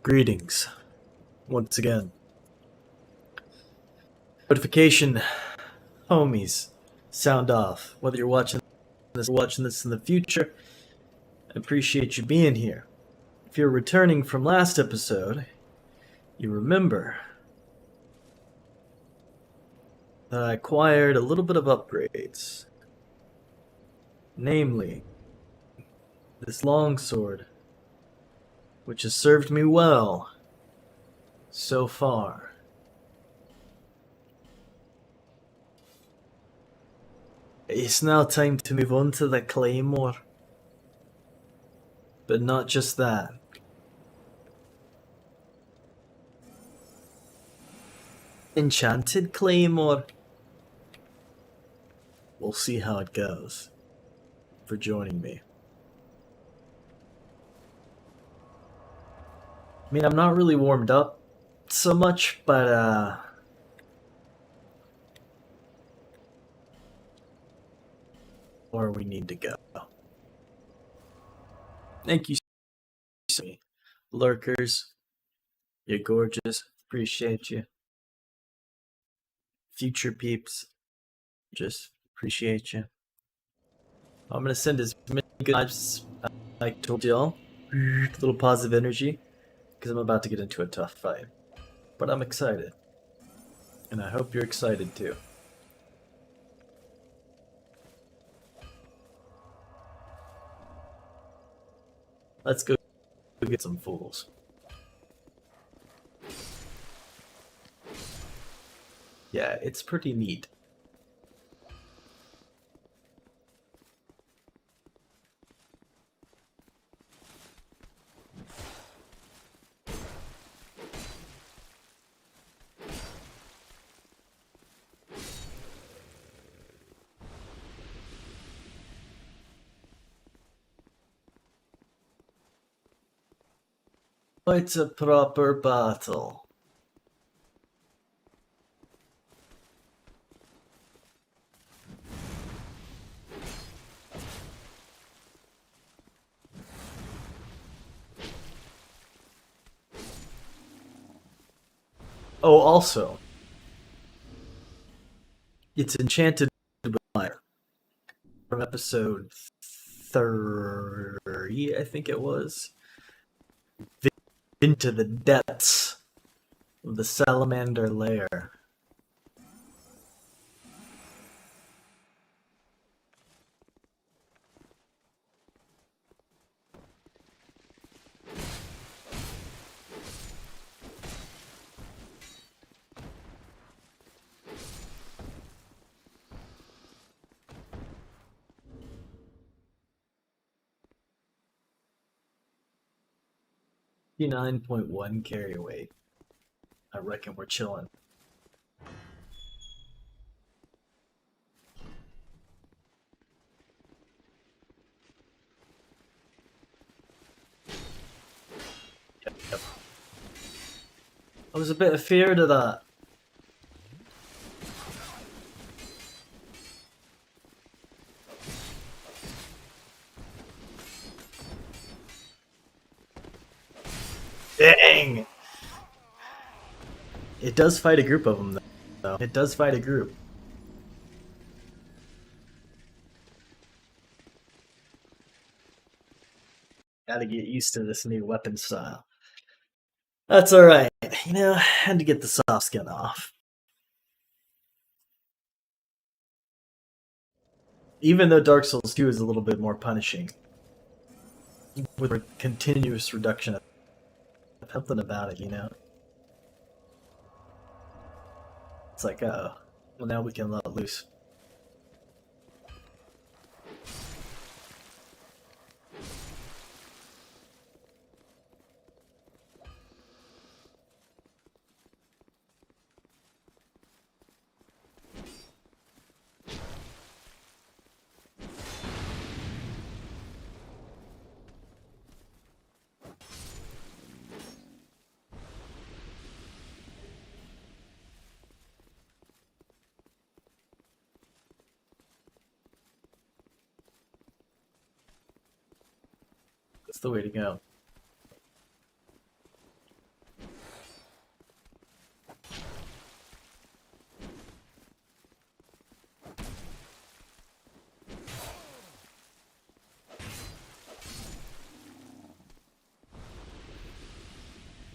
Greetings, once again. Notification, homies, sound off. Whether you're watching this or watching this in the future, I appreciate you being here. If you're returning from last episode, you remember that I acquired a little bit of upgrades. Namely, this longsword, which has served me well so far. It's now time to move on to the claymore. But not just that. Enchanted claymore. We'll see how it goes. For joining me. I mean, I'm not really warmed up so much, but where we need to go. Thank you, lurkers. You're gorgeous. Appreciate you. Future peeps. Just appreciate you. I'm gonna send as many good vibes as I told y'all. A little positive energy. Because I'm about to get into a tough fight. But I'm excited. And I hope you're excited too. Let's go get some fools. Yeah, it's pretty neat. It's a proper battle. Oh, also, it's enchanted with fire from episode 30, I think it was. Into the depths of the salamander lair. $59.1 carry weight. I reckon we're chilling. Yep. I was a bit afeared of that. Dang! It does fight a group of them, though. It does fight a group. Gotta get used to this new weapon style. That's alright. You know, I had to get the soft skin off. Even though Dark Souls 2 is a little bit more punishing. With a continuous reduction of something about it, you know? It's like, oh, well now we can let loose. That's the way to go.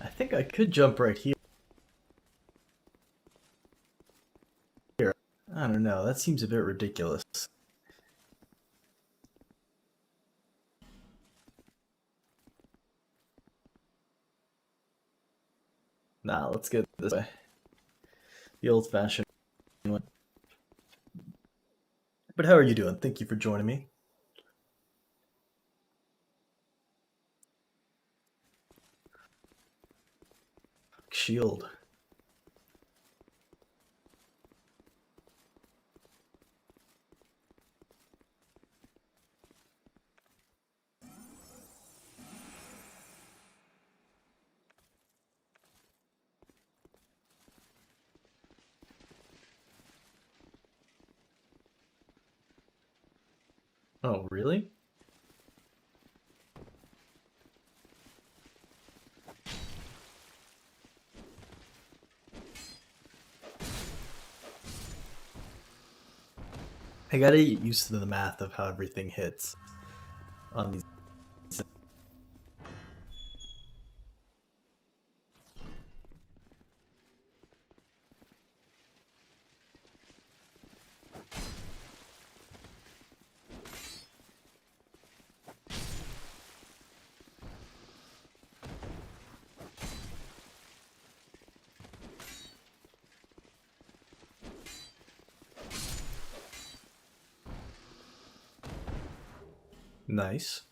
I think I could jump right here. I don't know, that seems a bit ridiculous. Nah, let's get this way. The old-fashioned one. But how are you doing? Thank you for joining me. Shield. Oh, really? I gotta get used to the math of how everything hits on these. Nice.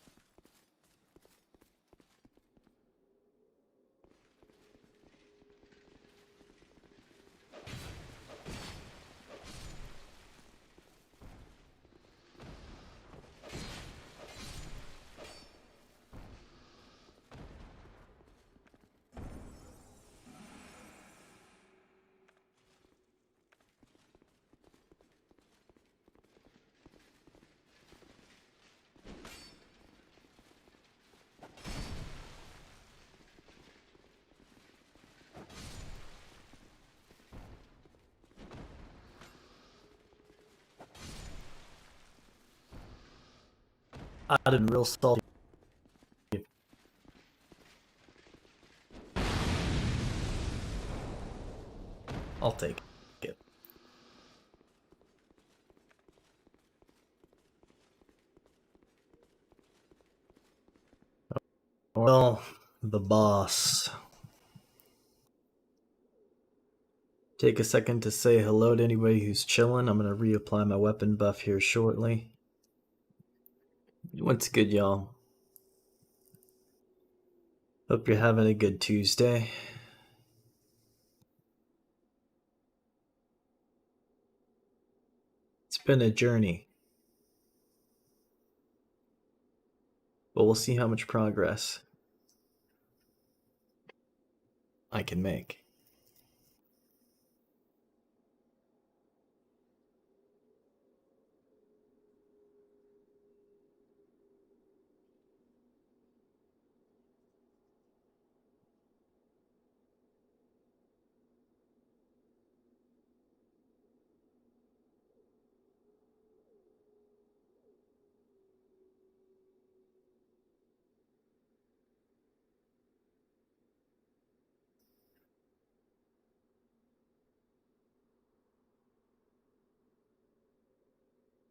I'd been real salty. I'll take it. Well, the boss. Take a second to say hello to anybody who's chilling. I'm gonna reapply my weapon buff here shortly. What's good, y'all? Hope you're having a good Tuesday. It's been a journey, but we'll see how much progress I can make.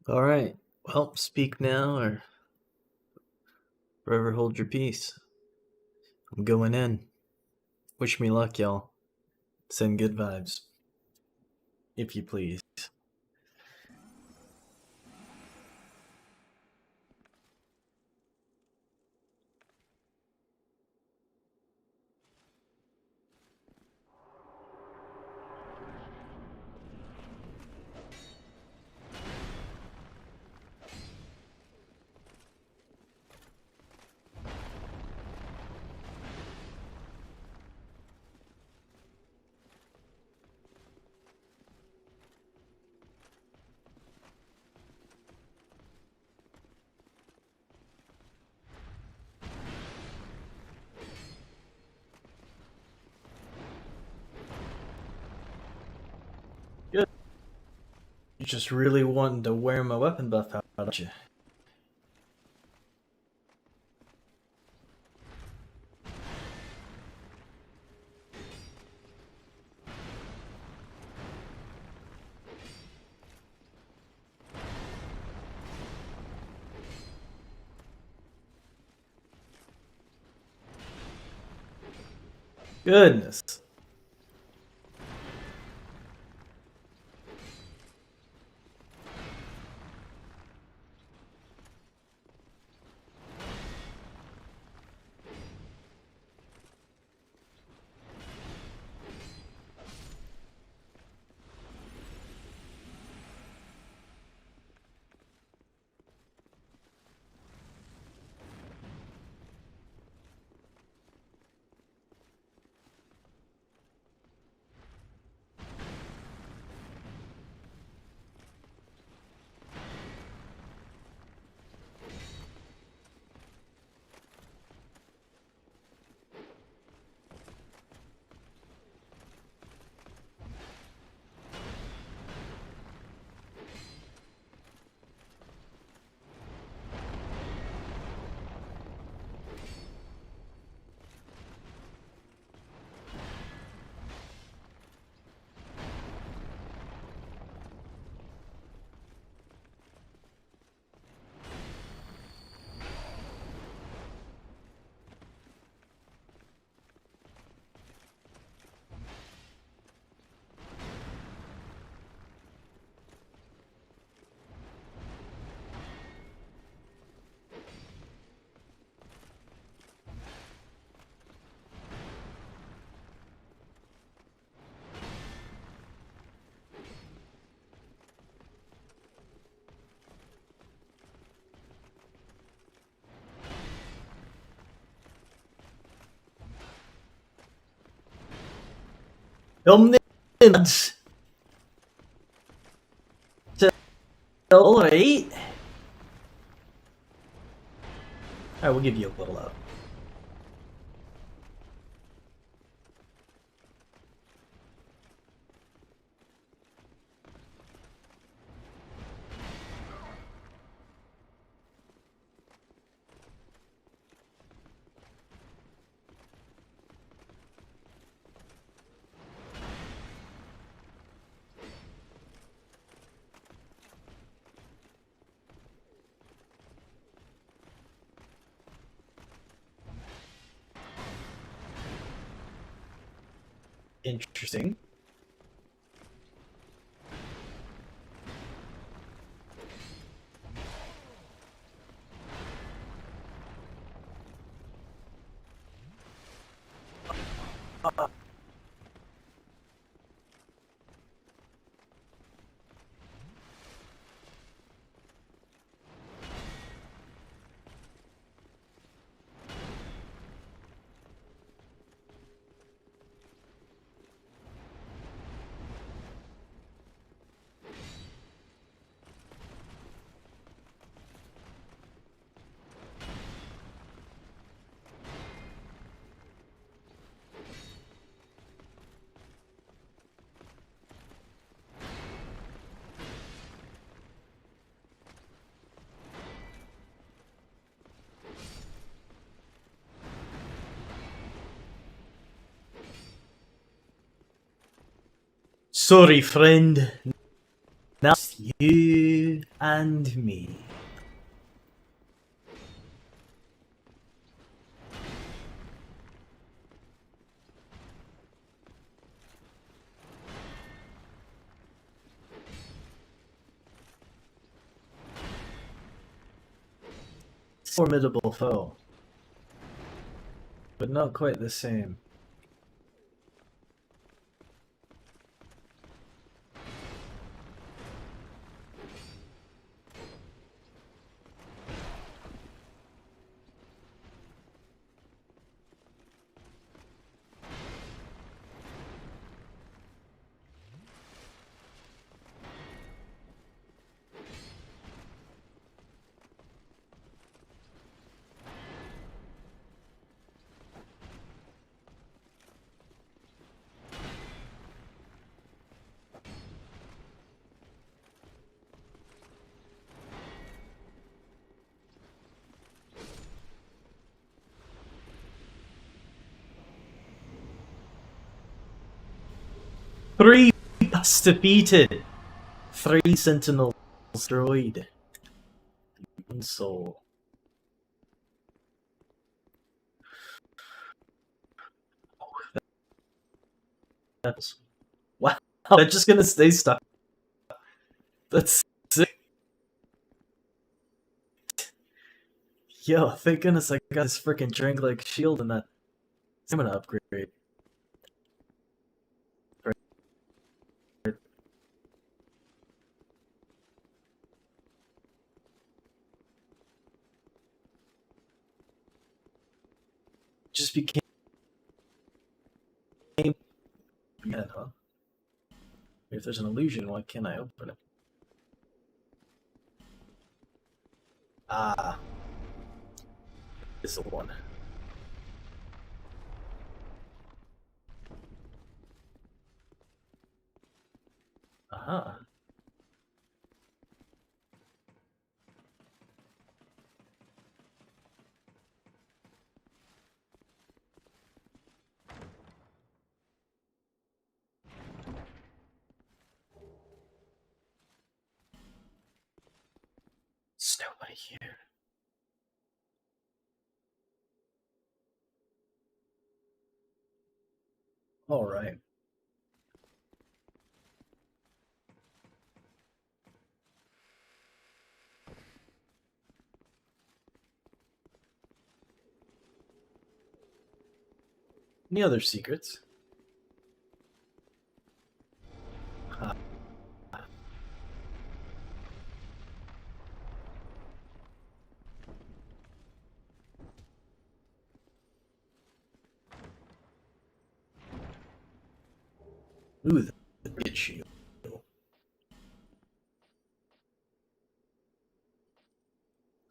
All right. Well, speak now or forever hold your peace. I'm going in. Wish me luck, y'all. Send good vibes. If you please. Good. You just really wanted to wear my weapon buff out, don't you? Goodness. Omnids. Alright. Alright, we'll give you a little out. Interesting. Sorry, friend. Now it's you and me. Formidable foe. But not quite the same. Three bots defeated. 3 sentinels destroyed. 1 soul. Wow, they're just gonna stay stuck. That's sick. Yo, thank goodness I got this freaking drink like shield and that stamina upgrade. Just became again, huh? If there's an illusion, why can't I open it? Ah, this is the one. Aha. There's nobody here. Alright. Any other secrets? Ah. Ooh, the bit shield.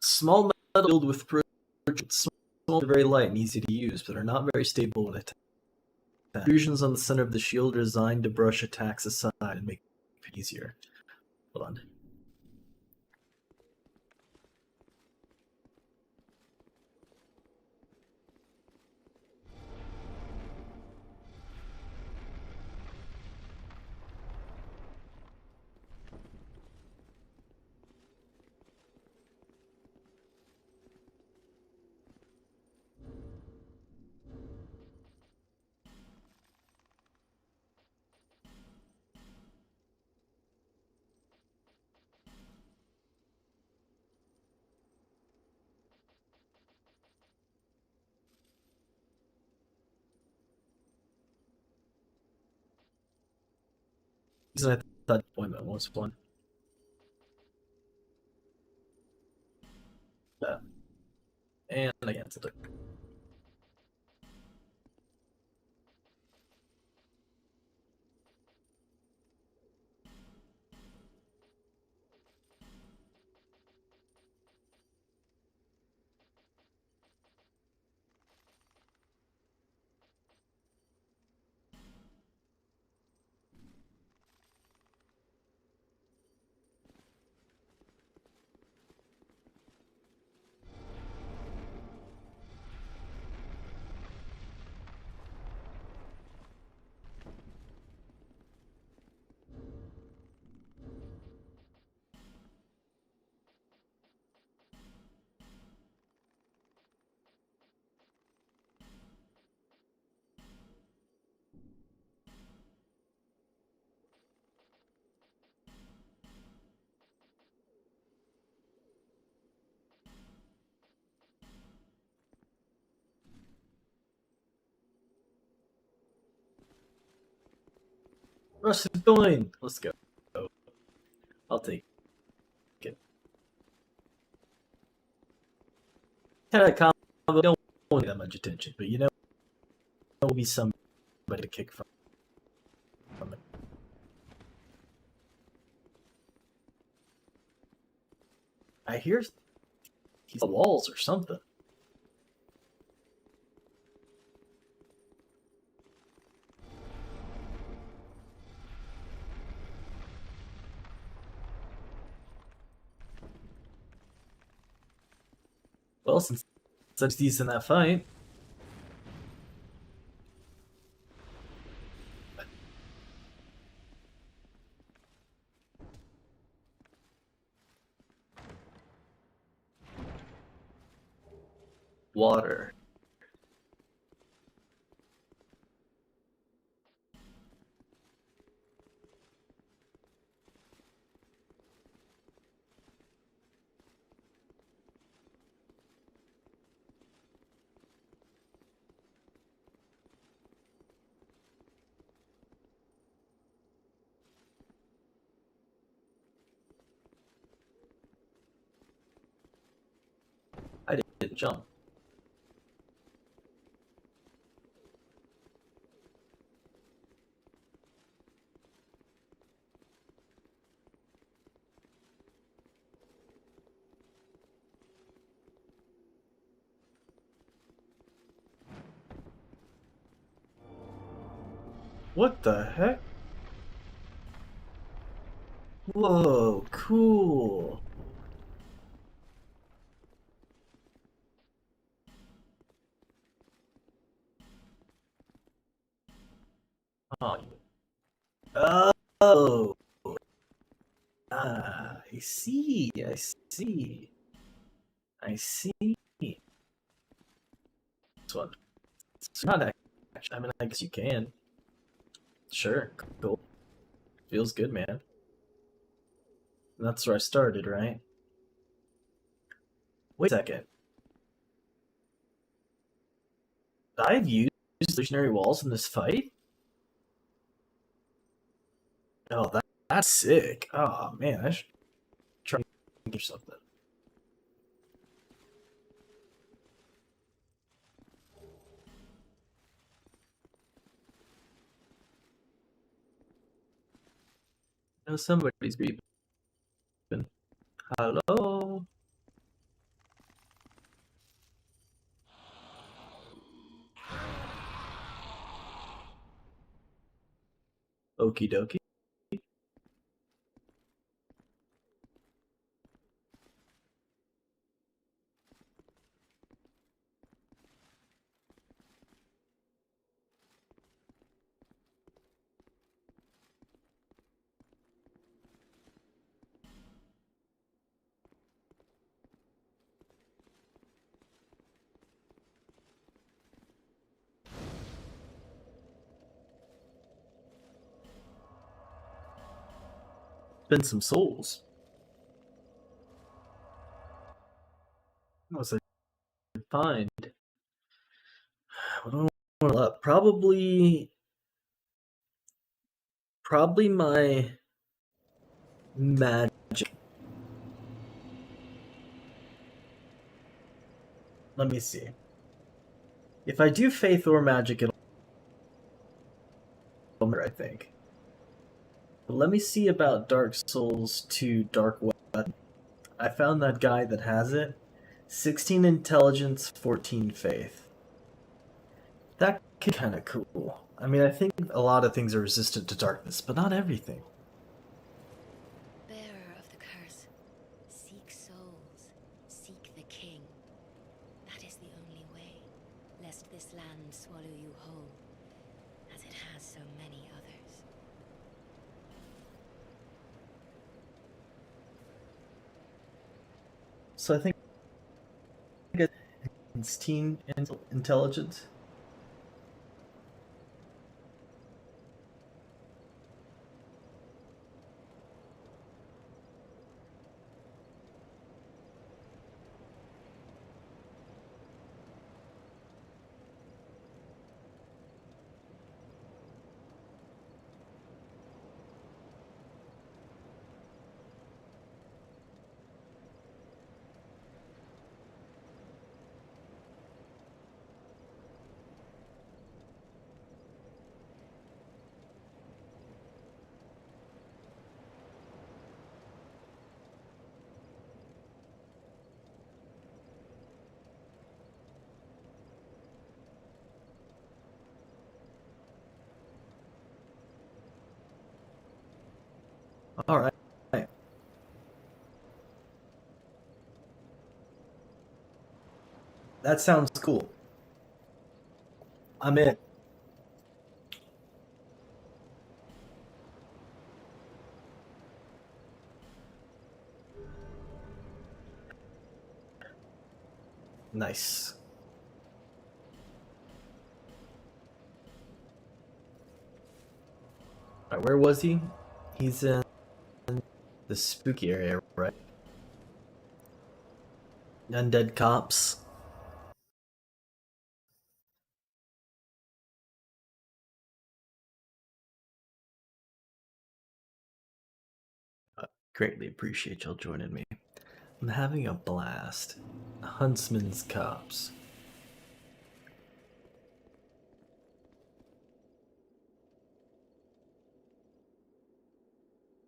Small metal filled with projects. Small, very light and easy to use, but are not very stable when attacked. Intrusions on the center of the shield are designed to brush attacks aside and make it easier. Hold on. Because I thought deployment was fun. Yeah. And I canceled it. Rusted coin! Let's go. I'll take it. That combo don't want that much attention, but you know, there will be somebody to kick from it. I hear he's the walls or something. Well, since he's in that fight. Water. to jump. What the heck? Whoa, cool. Oh, oh. Ah, I see. I see. I see. This one. It's not actually. I mean, I guess you can. Sure. Cool. Feels good, man. That's where I started, right? Wait a second. I've used illusionary walls in this fight? Oh, that's sick. Oh, man. I should try to think of something. No, somebody's beeping. Hello? Okie dokie. Spend some souls. What was I find? What do I want to up? Probably my magic. Let me see. If I do faith or magic, it'll matter, I think. But let me see about Dark Souls 2 Dark Weapon. I found that guy that has it. 16 intelligence, 14 faith. That could be kind of cool. I mean, I think a lot of things are resistant to darkness, but not everything. Bearer of the curse, seek souls, seek the king. That is the only way, lest this land swallow you whole, as it has so many others. So I think it's teen intelligence. All right. That sounds cool. I'm in. Nice. All right, where was he? He's in the spooky area, right? Undead cops. Greatly appreciate y'all joining me. I'm having a blast. Huntsman's Cops.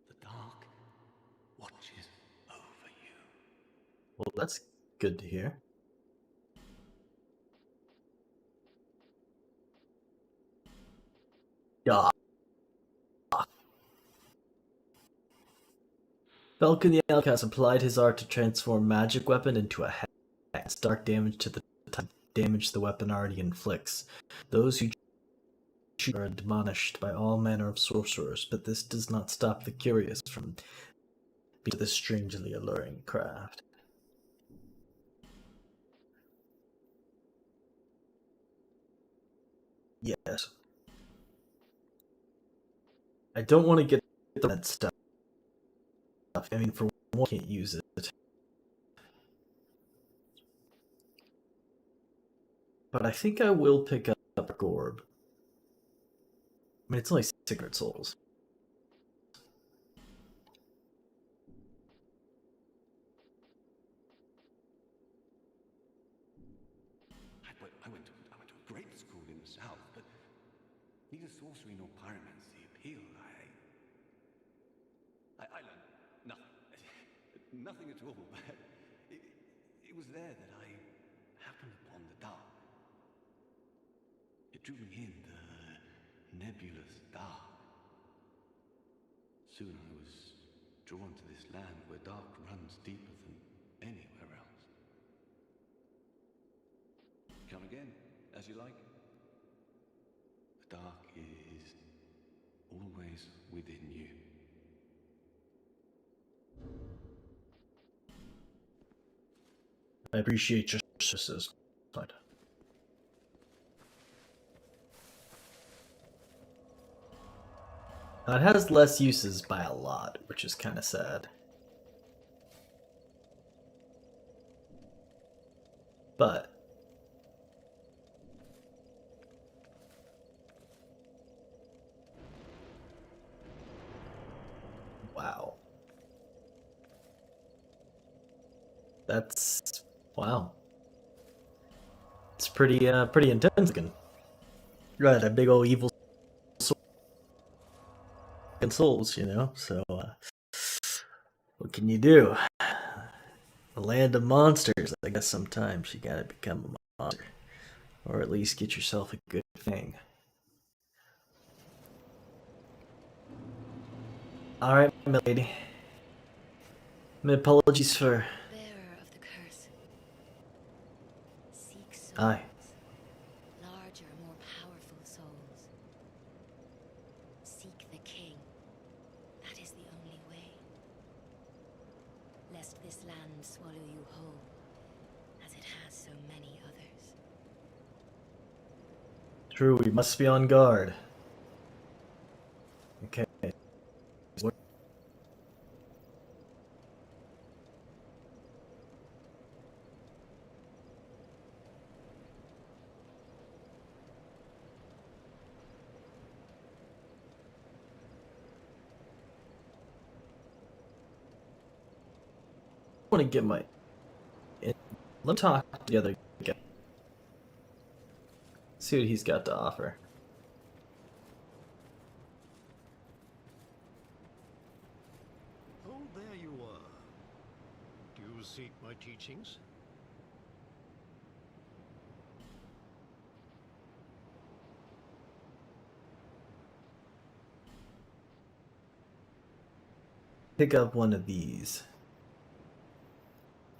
The dark watches over you. Well, that's good to hear. Yeah. Falcon the Outcast applied his art to transform magic weapon into a hex. Dark damage to the type damage the weapon already inflicts. Those who choose are admonished by all manner of sorcerers, but this does not stop the curious from being this strangely alluring craft. Yes. I don't want to get that stuff. I mean, for one, I can't use it. But I think I will pick up a Gorb. I mean, it's only 600 souls. I went to a great school in the south, but neither sorcery nor pyromancy appealed. I learned nothing. Nothing at all. It was there that I happened upon the dark. It drew me in, the nebulous dark. Soon I was drawn to this land where dark runs deeper than anywhere else. Come again, as you like. The dark is always within you. I appreciate your services. But it has less uses by a lot, which is kind of sad. But wow. That's wow. It's pretty intense again. Right, a big old evil soul and souls, you know. So what can you do? The land of monsters. I guess sometimes you gotta become a monster, or at least get yourself a good thing. All right, milady. My apologies for. Bearer of the curse. Seek souls. Aye. Larger, more powerful souls. Seek the king. That is the only way. Lest this land swallow you whole, as it has so many others. True, we must be on guard. Okay. I want to get my. Let's talk together again. See what he's got to offer. Oh, there you are. Do you seek my teachings? Pick up one of these.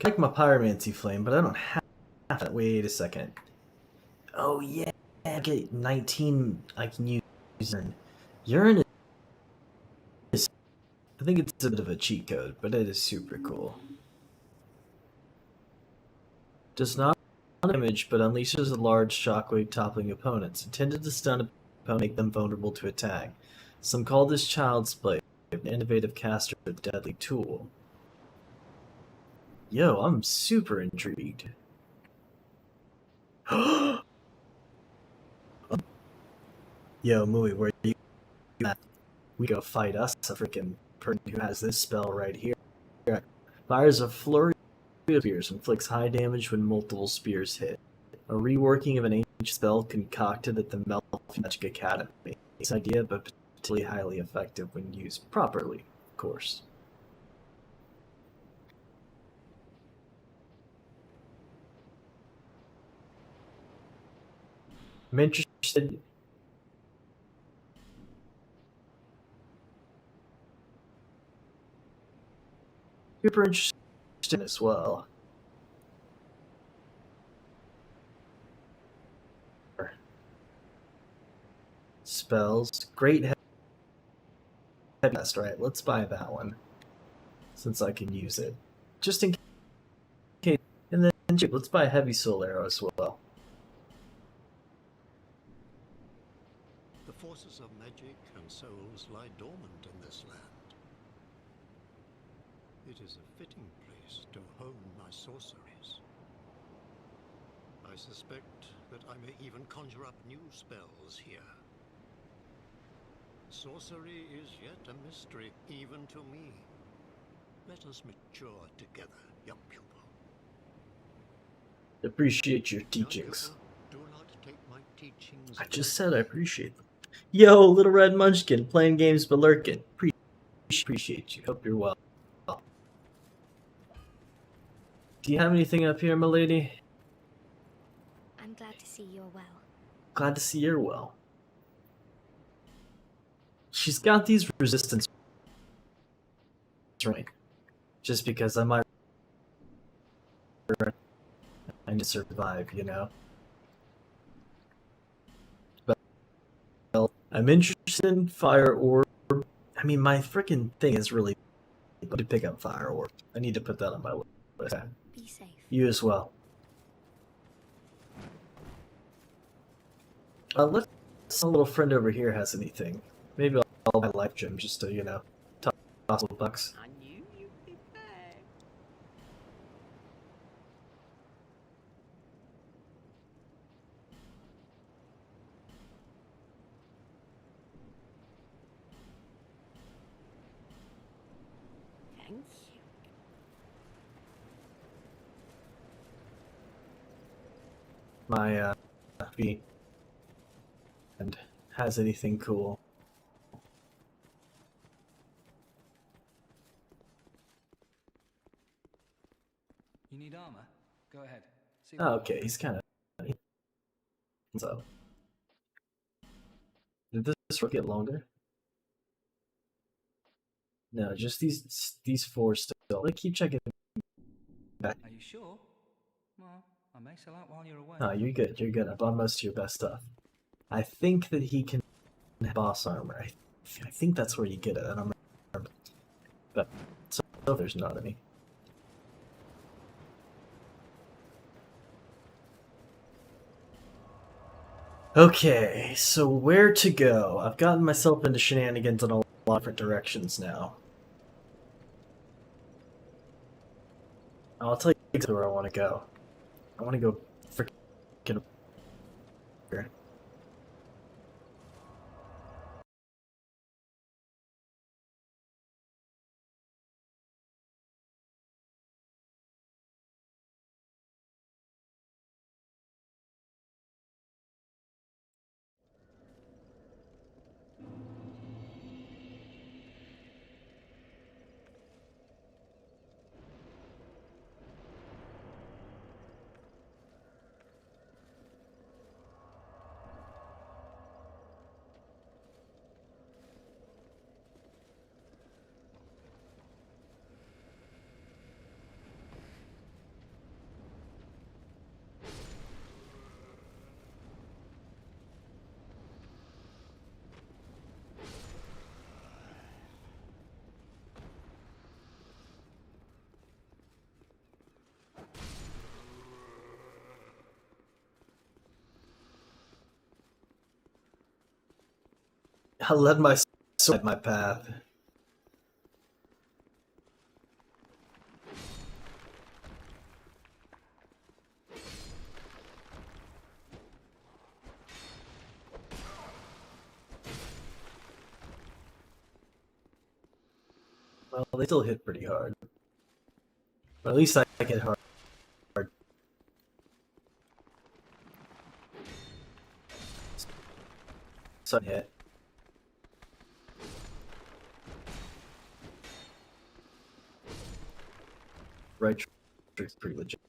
I like my pyromancy flame, but I don't have that. Wait a second. Oh yeah, I get 19 I can use. Urine is. I think it's a bit of a cheat code, but it is super cool. Does not damage, but unleashes a large shockwave toppling opponents, intended to stun opponents and make them vulnerable to attack. Some call this child's play, an innovative caster with deadly tool. Yo, I'm super intrigued. Yo, Mui, where you at? We go fight us, a freaking person who has this spell right here. Fires a flurry spears inflicts high damage when multiple spears hit. A reworking of an ancient spell concocted at the Melfi Magic Academy. It's an idea, but particularly highly effective when used properly, of course. I'm interested. Super interested as well. Spells. Great heavy blast, right? Let's buy that one. Since I can use it. Just in case. And then let's buy a heavy soul arrow as well. The forces of magic and souls lie dormant in this land. It is a fitting place to hone my sorceries. I suspect that I may even conjure up new spells here. Sorcery is yet a mystery, even to me. Let us mature together, young pupil. Appreciate your Young teachings. pupil, do not take my teachings I away. just said I appreciate them. Yo, Little Red Munchkin, playing games but lurking. Appreciate you. Hope you're well. Do you have anything up here, my lady? I'm glad to see you're well. Glad to see you're well. She's got these resistance right? Just because I might need to survive, you know? But well, I'm interested in Fire Orb. I mean, my freaking thing is really to pick up Fire Orb. I need to put that on my list. Be safe. You as well. Let's see if a little friend over here has anything. Maybe I'll buy life gem just to, you know, toss a couple bucks. I knew you'd be back. Thank you. My feet and has anything cool. You need armor? Go ahead. See Oh, okay, he's kind of. So, did this rook get longer? No, just these four still. Like, keep checking back. Are you sure? Well, I may sell out while you're away. No, you're good. You're good. I bought most of your best stuff. I think that he can have boss armor. I think that's where you get it. I don't remember. But so there's not any. Okay, so where to go? I've gotten myself into shenanigans in a lot of different directions now. I'll tell you exactly where I want to go. I want to go freaking here. I led my sword my path. Well, they still hit pretty hard. But at least I hit hard sun hit. Right trick's pretty legit.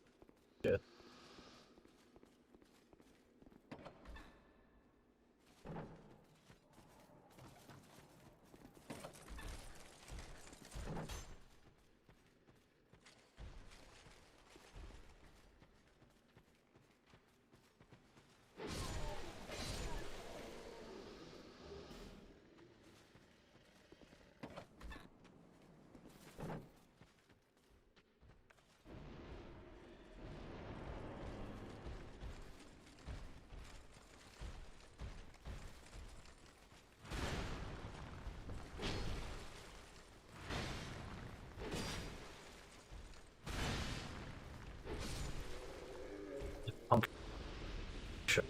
Sure.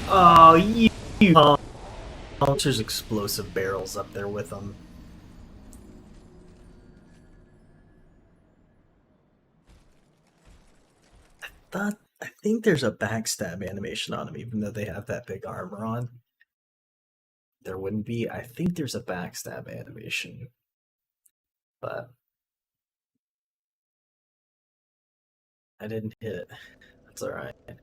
Oh, you. There's explosive barrels up there with them. I think there's a backstab animation on them, even though they have that big armor on. There wouldn't be. I think there's a backstab animation, but I didn't hit it. That's all right. I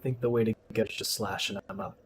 think the way to go is just slashing them up.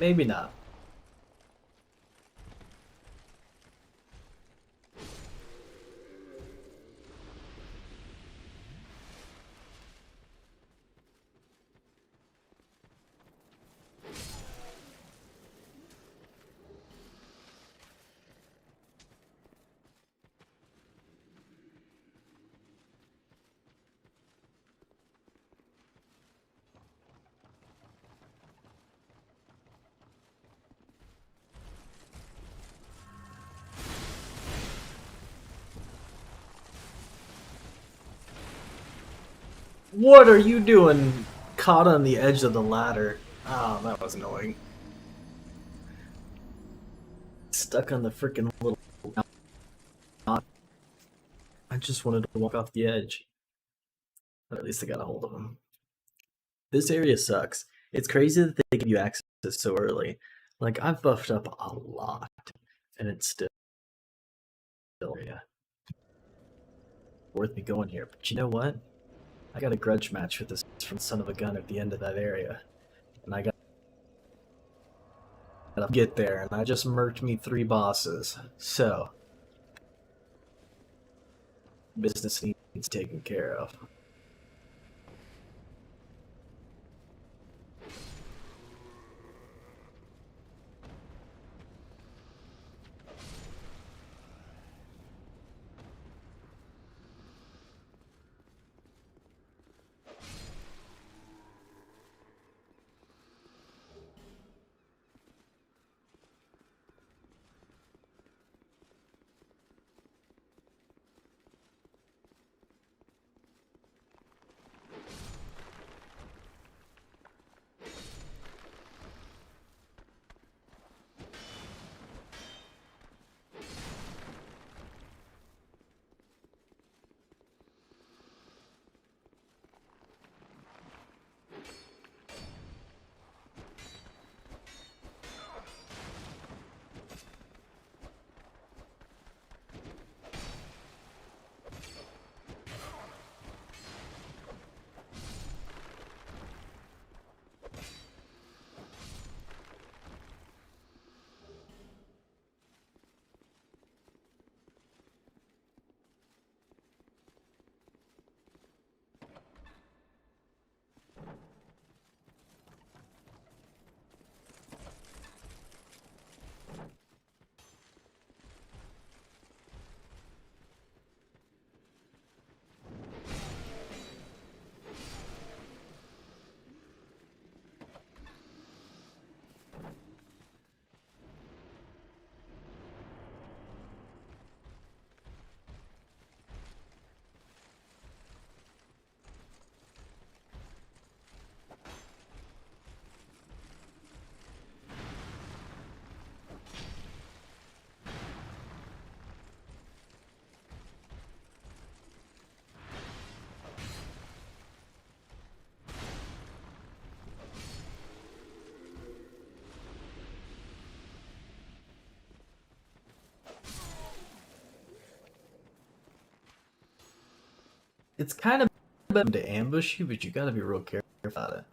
Maybe not. What are you doing? Caught on the edge of the ladder. Oh, that was annoying. Stuck on the freaking little. I just wanted to walk off the edge. But at least I got a hold of him. This area sucks. It's crazy that they give you access so early. Like, I've buffed up a lot, and it's still area. worth me going here. But you know what? I got a grudge match with this from son of a gun at the end of that area. And I gotta get there, and I just murked me 3 bosses. So, business needs taken care of. It's kind of better to ambush you, but you gotta be real careful about it.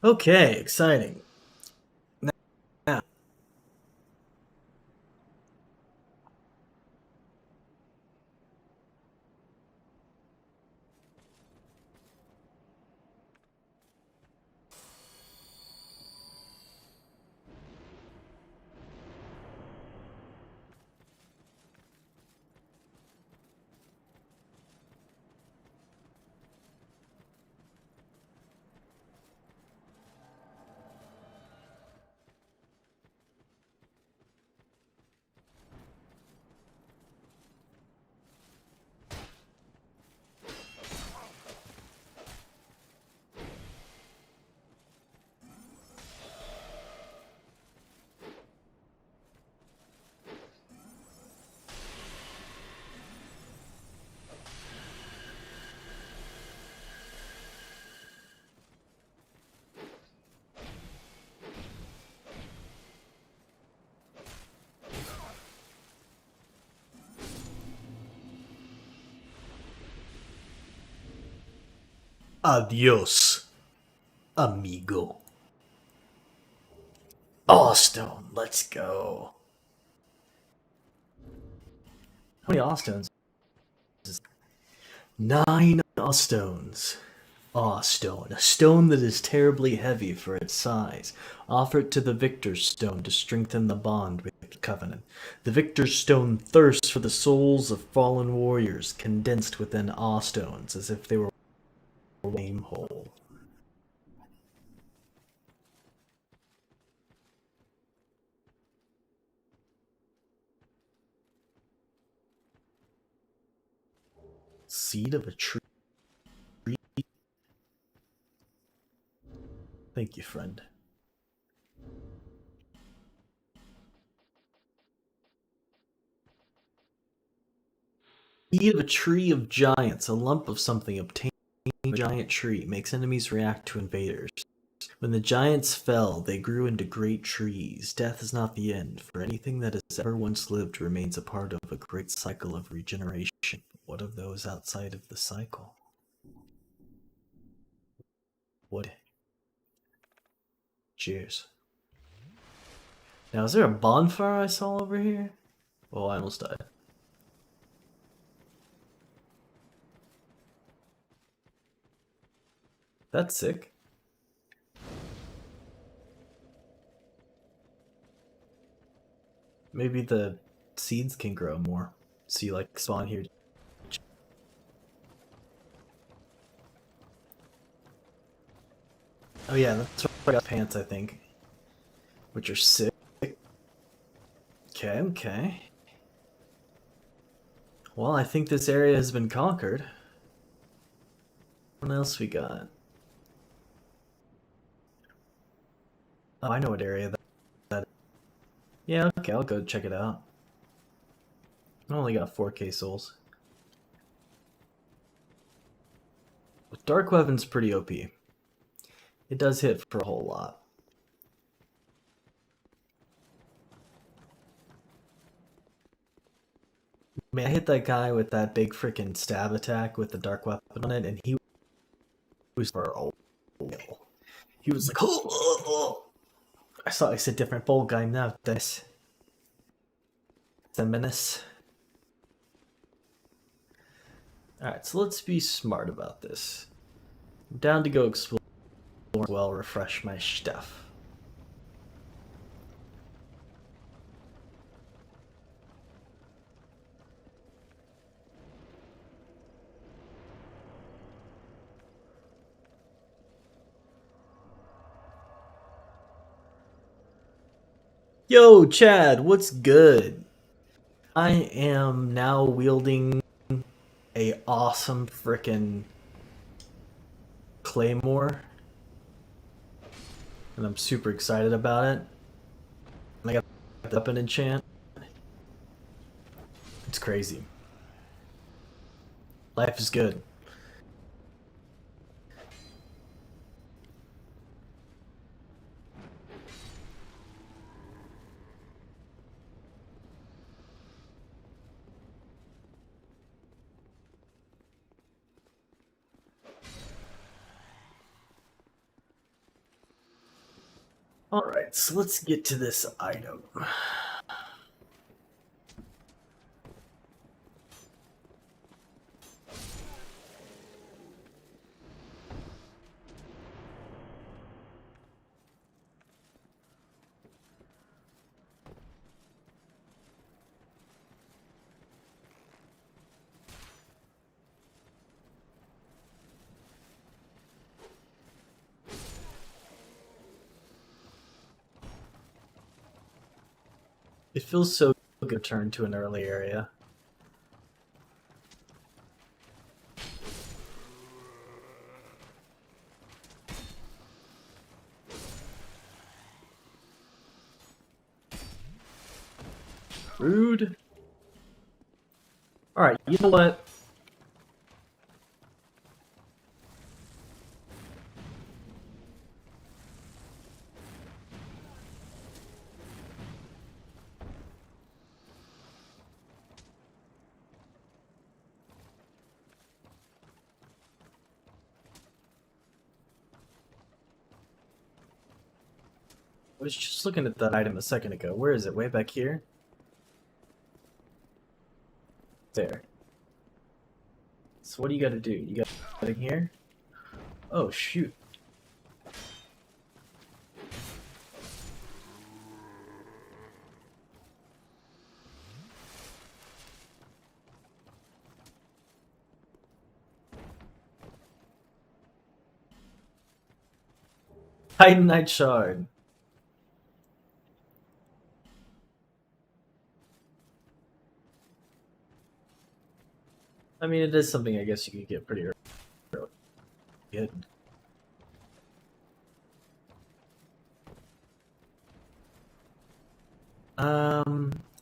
Okay, exciting. Now, Adios, amigo. Allstone, let's go. How many Allstones? 9 Allstones. Awestone, a stone that is terribly heavy for its size. Offer it to the Victor's Stone to strengthen the bond with the Covenant. The Victor's Stone thirsts for the souls of fallen warriors, condensed within Awestones, as if they were a flame hole. Seed of a tree. Thank you, friend. Seed of a tree of giants, a lump of something obtained from a giant tree, makes enemies react to invaders. When the giants fell, they grew into great trees. Death is not the end, for anything that has ever once lived remains a part of a great cycle of regeneration. What of those outside of the cycle? What? Cheers. Now, is there a bonfire I saw over here? Oh, I almost died. That's sick. Maybe the seeds can grow more. See, like, spawn here. Oh yeah, that's why I got pants, I think. Which are sick. Okay, okay. Well, I think this area has been conquered. What else we got? Oh, I know what area that. Yeah, okay, I'll go check it out. I only got 4k souls. Dark Weapon's pretty OP. It does hit for a whole lot. I mean, I hit that guy with that big freaking stab attack with the Dark Weapon on it, and he was for a while. He was like, oh. I saw it's a different ball game now. This. It's a menace. Alright, so let's be smart about this. I'm down to go explore as well, refresh my stuff. Yo, Chad, what's good? I am now wielding a awesome frickin' claymore, and I'm super excited about it. And I got the weapon enchant. It's crazy. Life is good. Alright, so let's get to this item. It feels so good to return to an early area. Rude. Alright, you know what? was just looking at that item a second ago. Where is it? Way back here? There. So what do you gotta do? You gotta get in here? Oh, shoot. Titanite Shard. I mean, it is something I guess you could get pretty early. Good.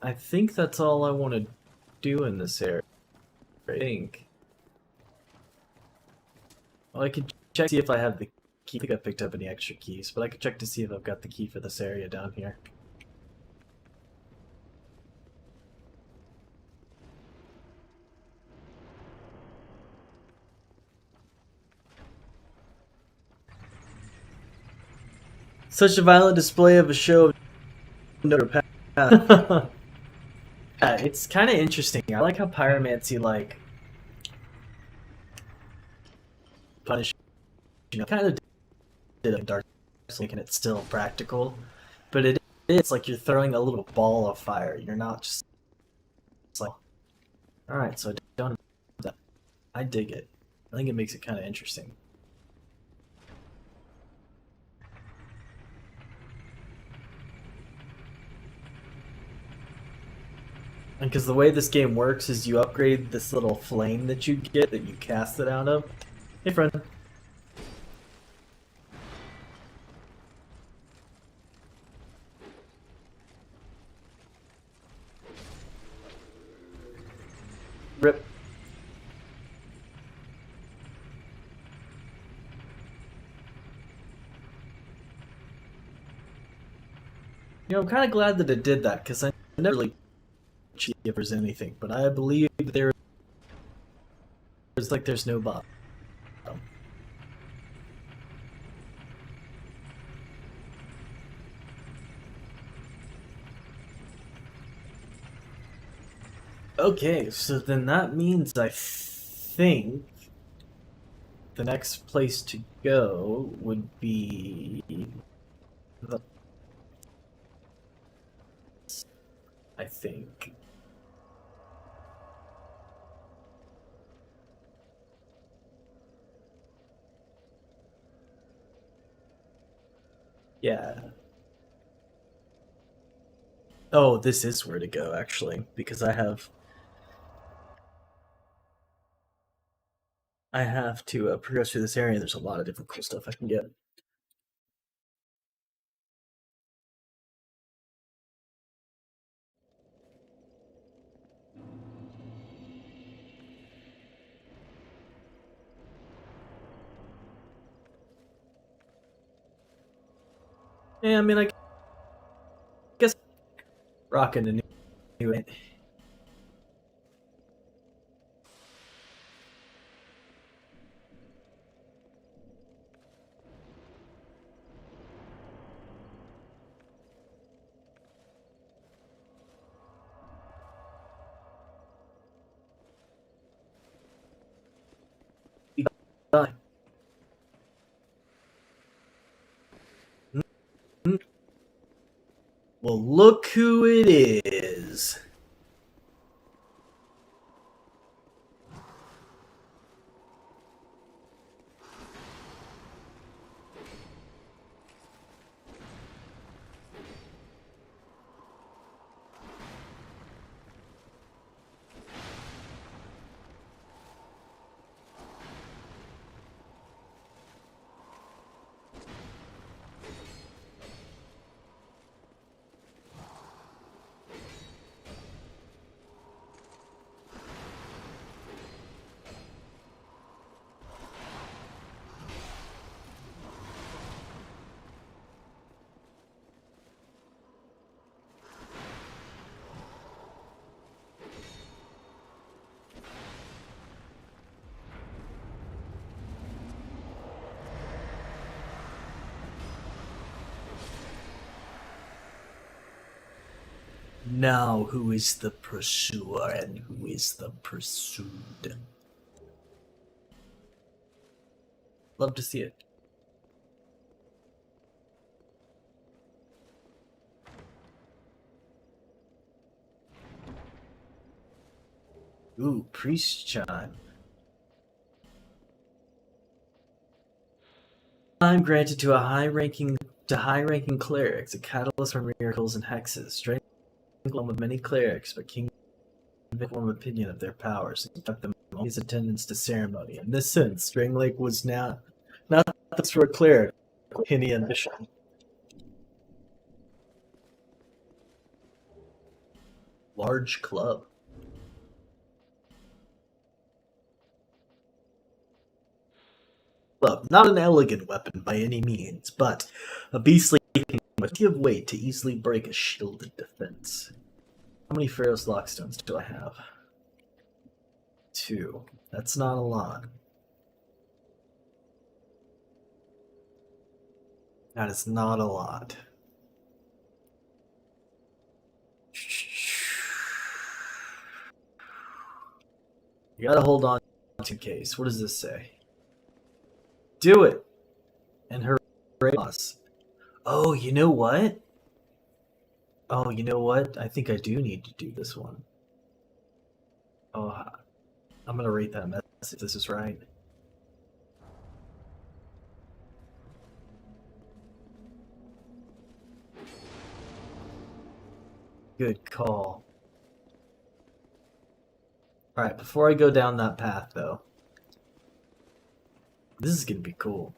I think that's all I want to do in this area. I think. Well, I could check to see if I have the key. I think I picked up any extra keys, but I could check to see if I've got the key for this area down here. Such a violent display of a show of Notre Path. Yeah, it's kind of interesting. I like how pyromancy, like, punish, kind of did it in Dark Souls, making it still practical, but it is like you're throwing a little ball of fire. You're not just like, all right, so I don't. I dig it. I think it makes it kind of interesting. And because the way this game works is you upgrade this little flame that you get that you cast it out of. Hey, friend. Rip. You know, I'm kind of glad that it did that because I never really see if there's anything, but I believe there's like there's no bottom. Okay, so then that means I think the next place to go would be the, I think. Yeah. Oh, this is where to go, actually, because I have to progress through this area. There's a lot of different cool stuff I can get. Yeah, I mean, I guess rocking a new it. Well, look who it is. Now, who is the pursuer and who is the pursued? Love to see it. Ooh, priest chime. Time granted to high-ranking clerics, a catalyst for miracles and hexes. Strength along with many clerics, but King form opinion of their powers and kept them all his attendance to ceremony. In this sense, Stringlake was now not just for a cleric, but any ambition. Large club. Club, not an elegant weapon by any means, but a beastly thing with plenty of weight to easily break a shielded defense. How many Pharaoh's Lockstones do I have? 2. That's not a lot. That is not a lot. You gotta hold on to case. What does this say? Do it! And hooray us. Oh, you know what? Oh, you know what? I think I do need to do this one. Oh, I'm gonna rate that mess if this is right. Good call. Alright, before I go down that path, though, this is gonna be cool.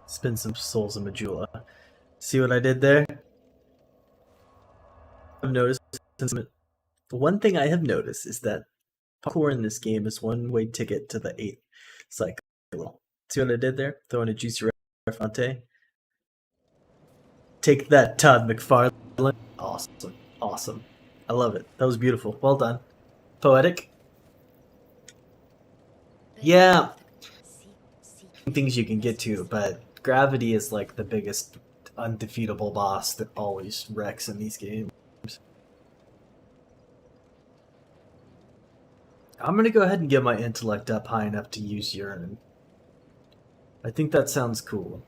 Spend some souls in Majula. See what I did there? I've noticed one thing I have noticed is that parkour in this game is one-way ticket to the 8th cycle. See what I did there? Throwing a juicy Fonte. Take that, Todd McFarlane. Awesome. Awesome. I love it. That was beautiful. Well done. Poetic. Yeah. Things you can get to, but Gravity is like the biggest undefeatable boss that always wrecks in these games. I'm gonna go ahead and get my intellect up high enough to use Urine. I think that sounds cool.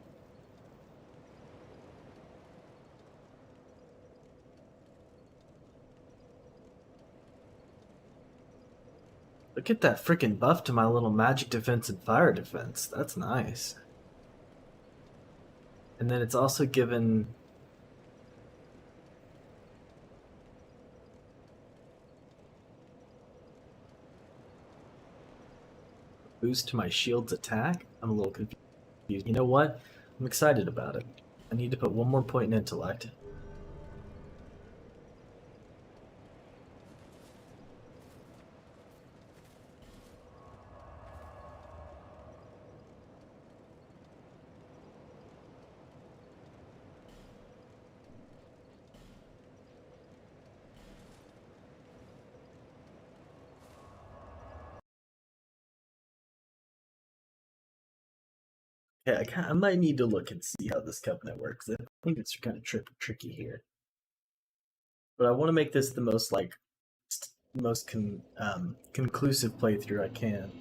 Look at that freaking buff to my little magic defense and fire defense. That's nice. And then it's also given boost to my shield's attack. I'm a little confused. You know what? I'm excited about it. I need to put one more point in intellect. Yeah, I might need to look and see how this covenant works. I think it's kind of tricky here. But I want to make this the most conclusive playthrough I can.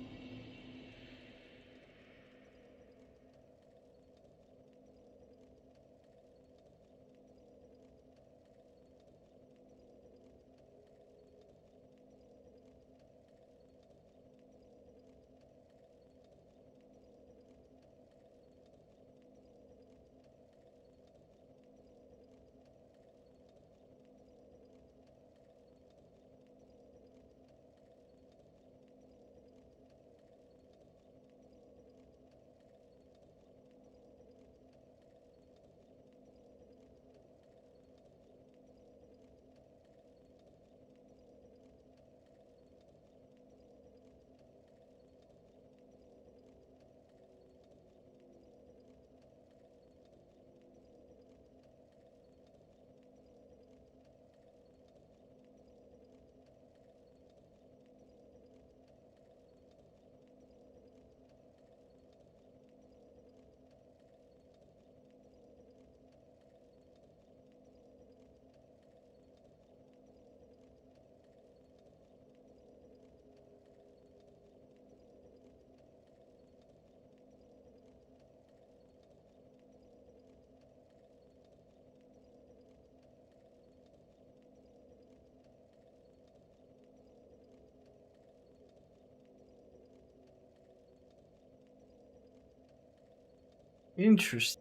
Interesting.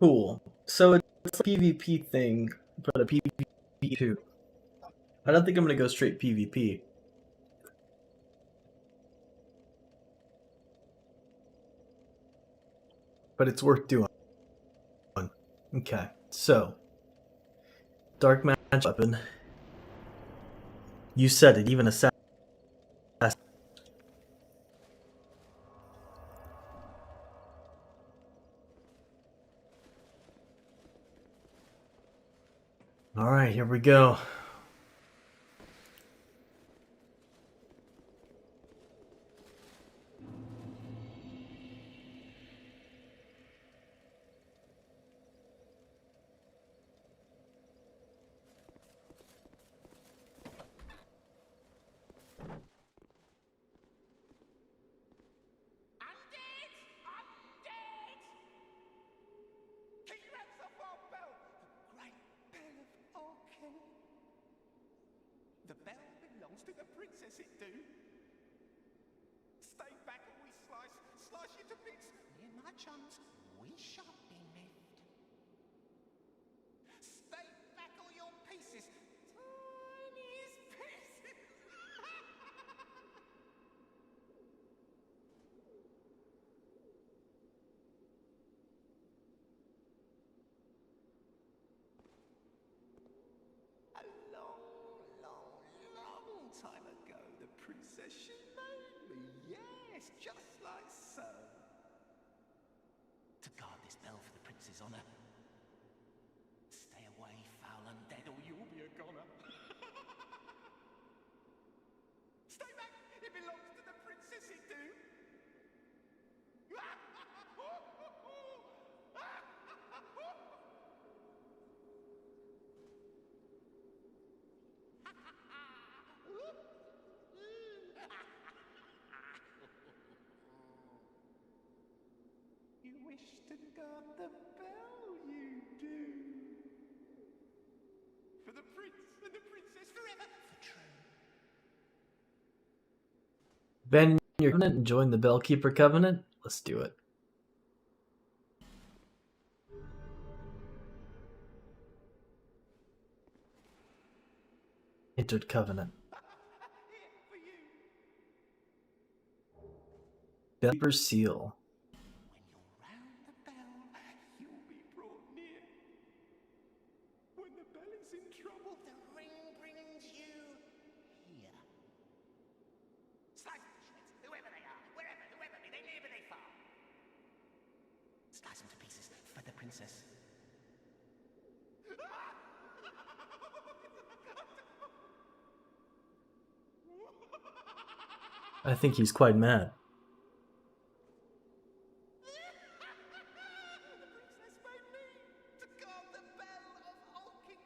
Cool. So it's a PvP thing, but a PvP too. I don't think I'm gonna go straight PvP. But it's worth doing. Okay, so dark magic weapon. You said it, even assassin. All right, here we go. Undead! Undead! King Ranthopor Bell! The great bell of Orkin. The bell belongs to the princess, it do. Stay back or we slice you to bits. Near my chums, we shan't be left. Stay back all your pieces. Tiniest pieces. A long time ago, the princess, she made me, yes, just like so. To guard this bell for the prince's honor. Stay away, foul undead, or you'll be a goner. Stay back, it belongs to the princess, it do. You wish to guard the bell, you do. For the prince and the princess forever, for true. Abandon your covenant and join the Bellkeeper Covenant? Let's do it. Entered Covenant. Here, for you. Bellkeeper's Seal. When you're round the bell, you'll be brought near. When the bell is in trouble, the ring brings you here. Slice them to shreds, whoever they are, wherever, whoever, be they near, be they far. Slice them to pieces for the princess. I think he's quite mad. The princess made me to guard the bell of Olkin.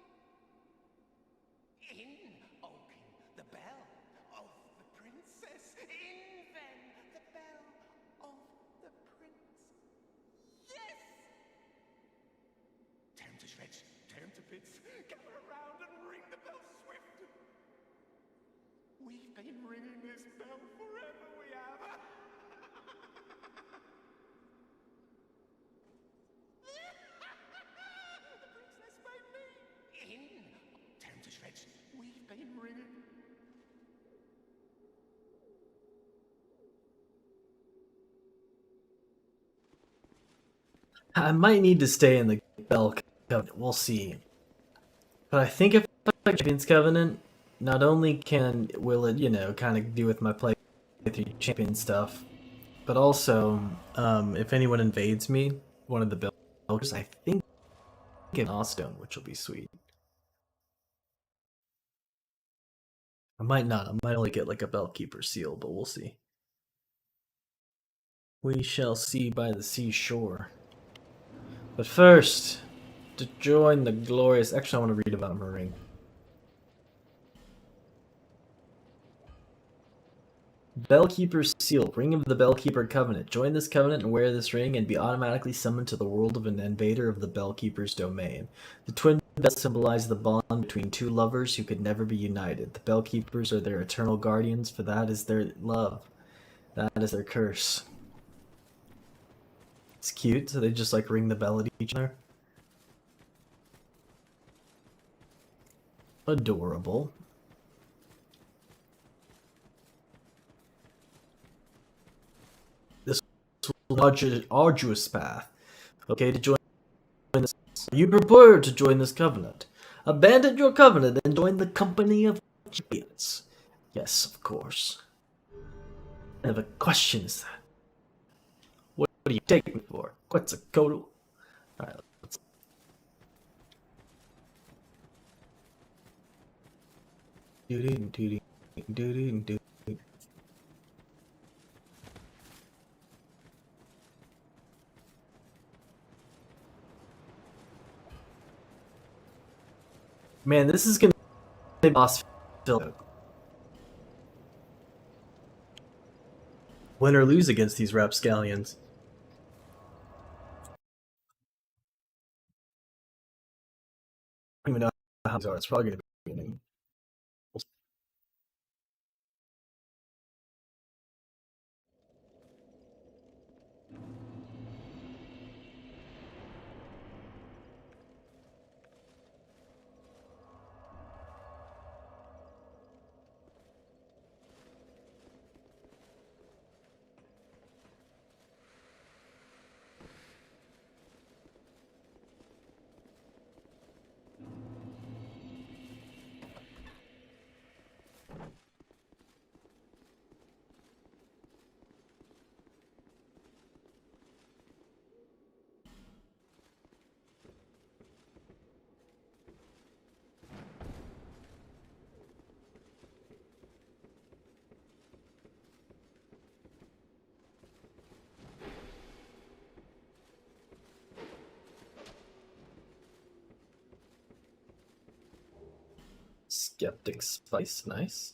In Olkin, the bell of the princess. In then, the bell of the prince. Yes! Tear him to shreds, tear him to bits. Gather around and ring the bell swift. We've been ringing this bell forever, we have. The princess made me. In. Tear him to shreds. We've been ringing. I might need to stay in the Bell Covenant. We'll see. But I think if I like Champions Covenant, not only will it, kind of do with my play through champion stuff. But also, if anyone invades me, one of the builders, I think get Gnawstone, which will be sweet. I might not. I might only get like a Bellkeeper seal, but we'll see. We shall see by the seashore. But first, to join the glorious... Actually, I want to read about Meereen. Bellkeeper's Seal, Ring of the Bellkeeper Covenant. Join this covenant and wear this ring and be automatically summoned to the world of an invader of the Bellkeeper's domain. The twin bells symbolize the bond between two lovers who could never be united. The Bellkeepers are their eternal guardians, for that is their love. That is their curse. It's cute, so they just like ring the bell at each other. Adorable. This was an arduous path. Okay, to join this, you prepared to join this covenant. Abandon your covenant and join the company of champions. Yes, of course. What kind of a question is that? What do you take me for? Quetzalcoatl? Alright, let's... Man, this is gonna be boss fill. Win or lose against these rapscallions. I don't even know how these are. It's probably gonna be beginning. Skeptic Spice, nice.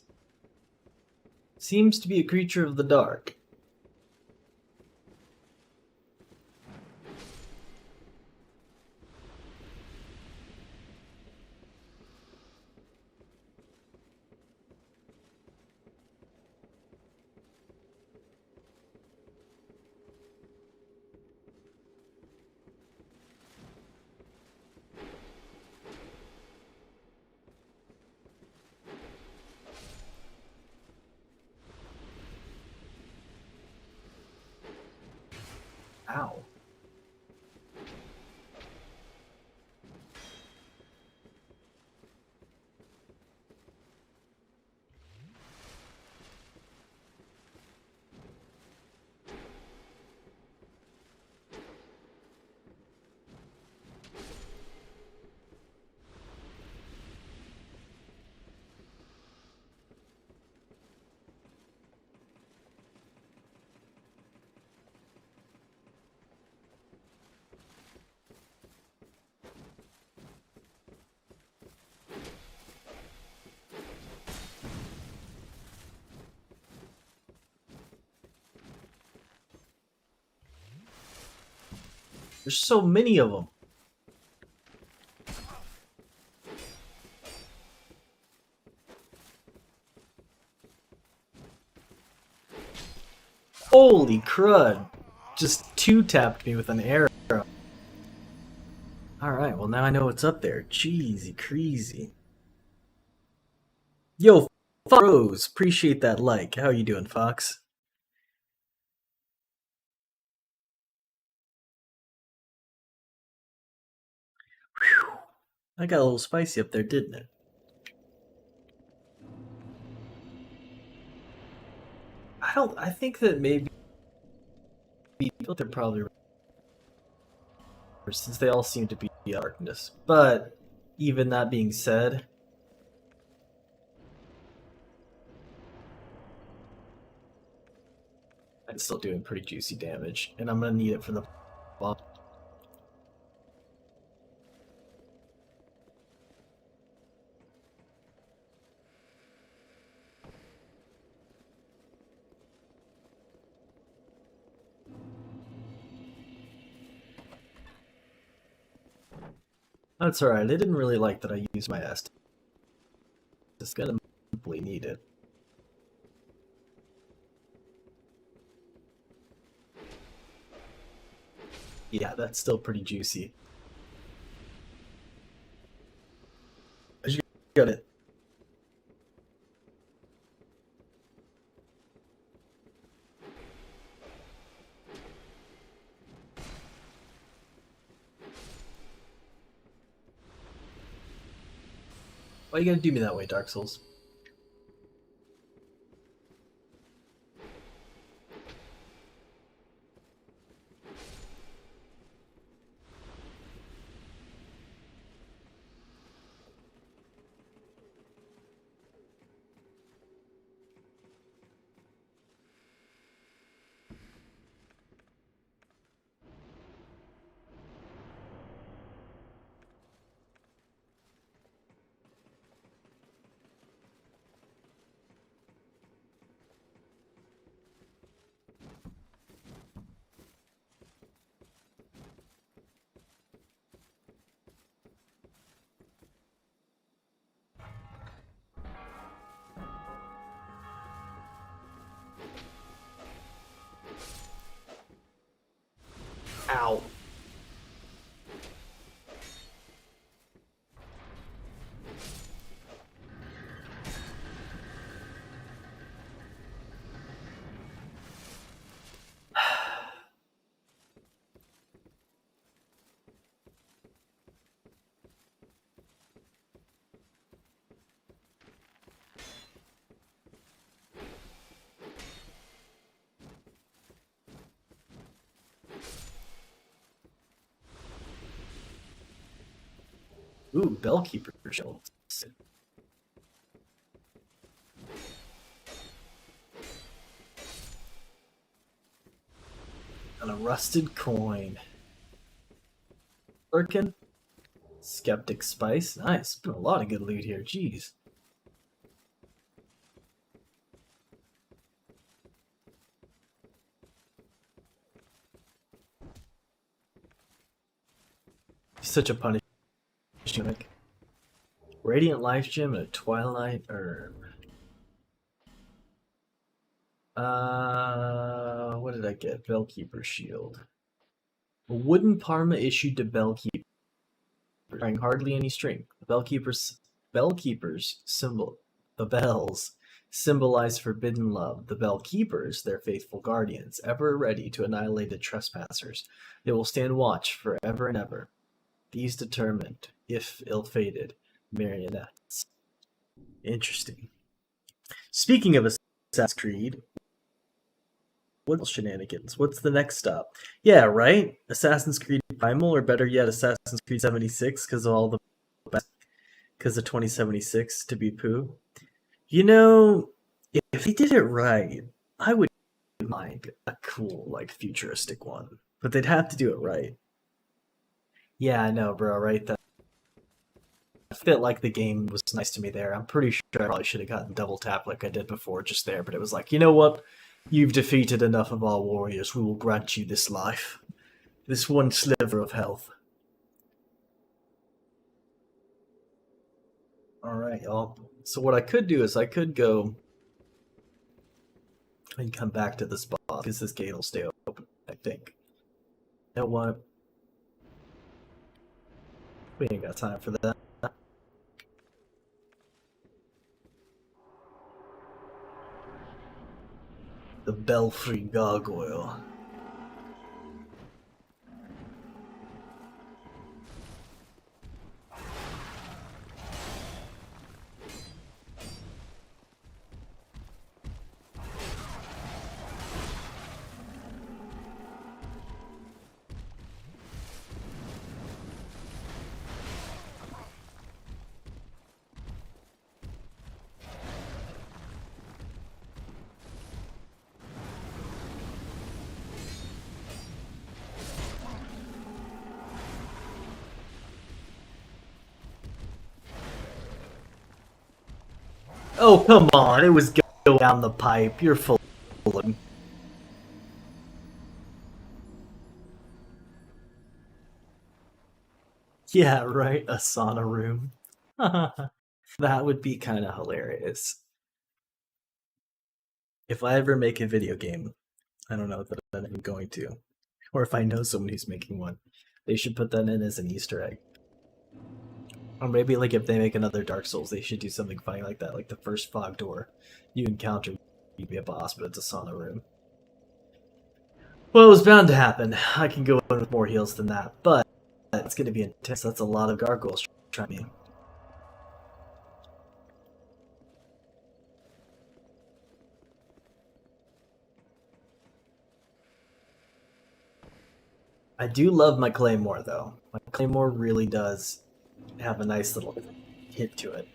Seems to be a creature of the dark. Ow. There's so many of them. Holy crud. Just two-tapped me with an arrow. Alright, well now I know what's up there. Cheesy, crazy. Yo, Fox Rose, appreciate that like. How you doing, Fox? Whew. I got a little spicy up there, didn't it? don't. I think that maybe they're probably since they all seem to be darkness. But even that being said, I'm still doing pretty juicy damage, and I'm gonna need it for the boss. That's alright. I didn't really like that I used my Est. Just gonna simply need it. Yeah, that's still pretty juicy. I got it. Why you gotta do me that way, Dark Souls? Ow. Ooh, Bellkeeper shields. And a rusted coin. Lurkin. Skeptic Spice. Nice. Been a lot of good loot here. Jeez. Such a punish tunic. Radiant Life Gem and a Twilight Herb. What did I get? Bellkeeper Shield. A wooden Parma issued to Bellkeeper, requiring hardly any strength. The Bellkeepers symbol. The bells symbolize forbidden love. The Bellkeepers, their faithful guardians, ever ready to annihilate the trespassers. They will stand watch forever and ever. These determined, if ill-fated, marionettes. Interesting. Speaking of Assassin's Creed, what shenanigans? What's the next stop? Yeah, right? Assassin's Creed Primal, or better yet, Assassin's Creed 76, because of all the... because of 2076, to be poo. You know, if they did it right, I would mind a cool, like, futuristic one. But they'd have to do it right. Yeah, I know, bro, right? I felt like the game was nice to me there. I'm pretty sure I probably should have gotten double tap like I did before just there, but it was like, you know what? You've defeated enough of our warriors. We will grant you this life. This one sliver of health. Alright, y'all. So what I could do is I could go and come back to this spot because this gate will stay open, I think. You know what? We ain't got time for that. The Belfry Gargoyle. Oh, come on. It was going down the pipe. You're full of... Yeah, right. A sauna room. That would be kind of hilarious. If I ever make a video game, I don't know that I'm going to, or if I know someone who's making one, they should put that in as an Easter egg. Or maybe like if they make another Dark Souls, they should do something funny like that. Like the first fog door you encounter, you'd be a boss, but it's a sauna room. Well, it was bound to happen. I can go in with more heals than that, but it's going to be intense. That's a lot of gargoyles trying me. I do love my Claymore, though. My Claymore really does have a nice little hit to it.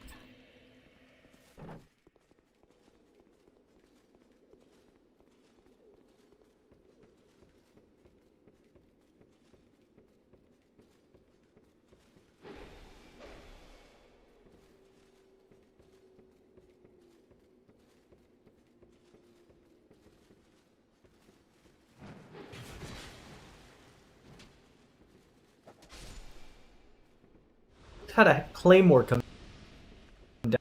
Had a Claymore come down.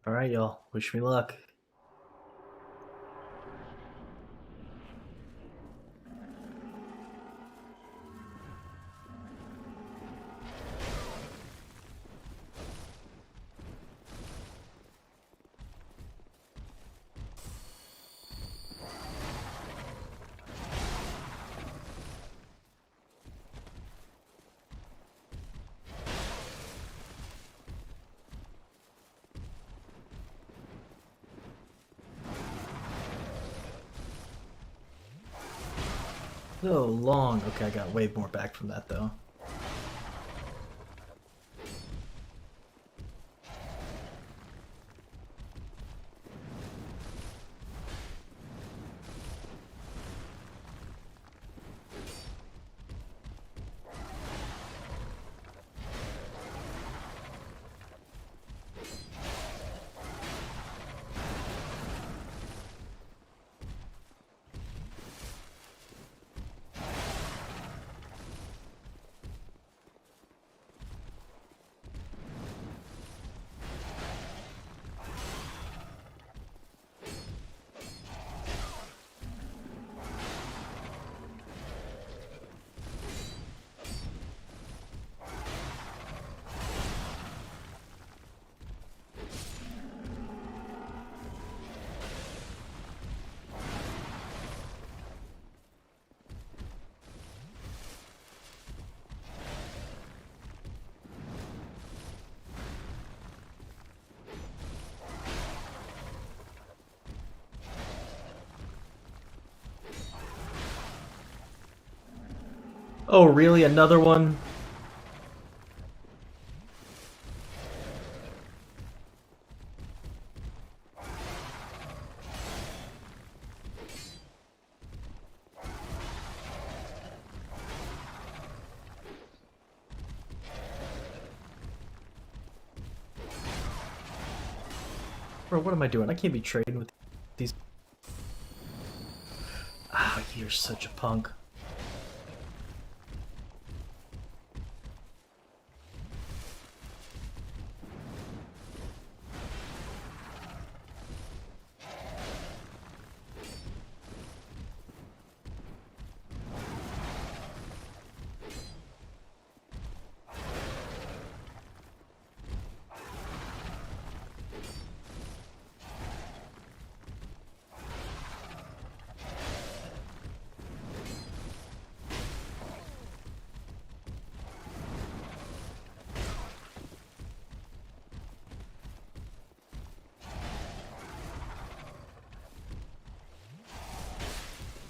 Alright, y'all. Wish me luck. So long. Okay, I got way more back from that, though. Oh, really? Another one? Bro, what am I doing? I can't be trading with these... Ah, you're such a punk.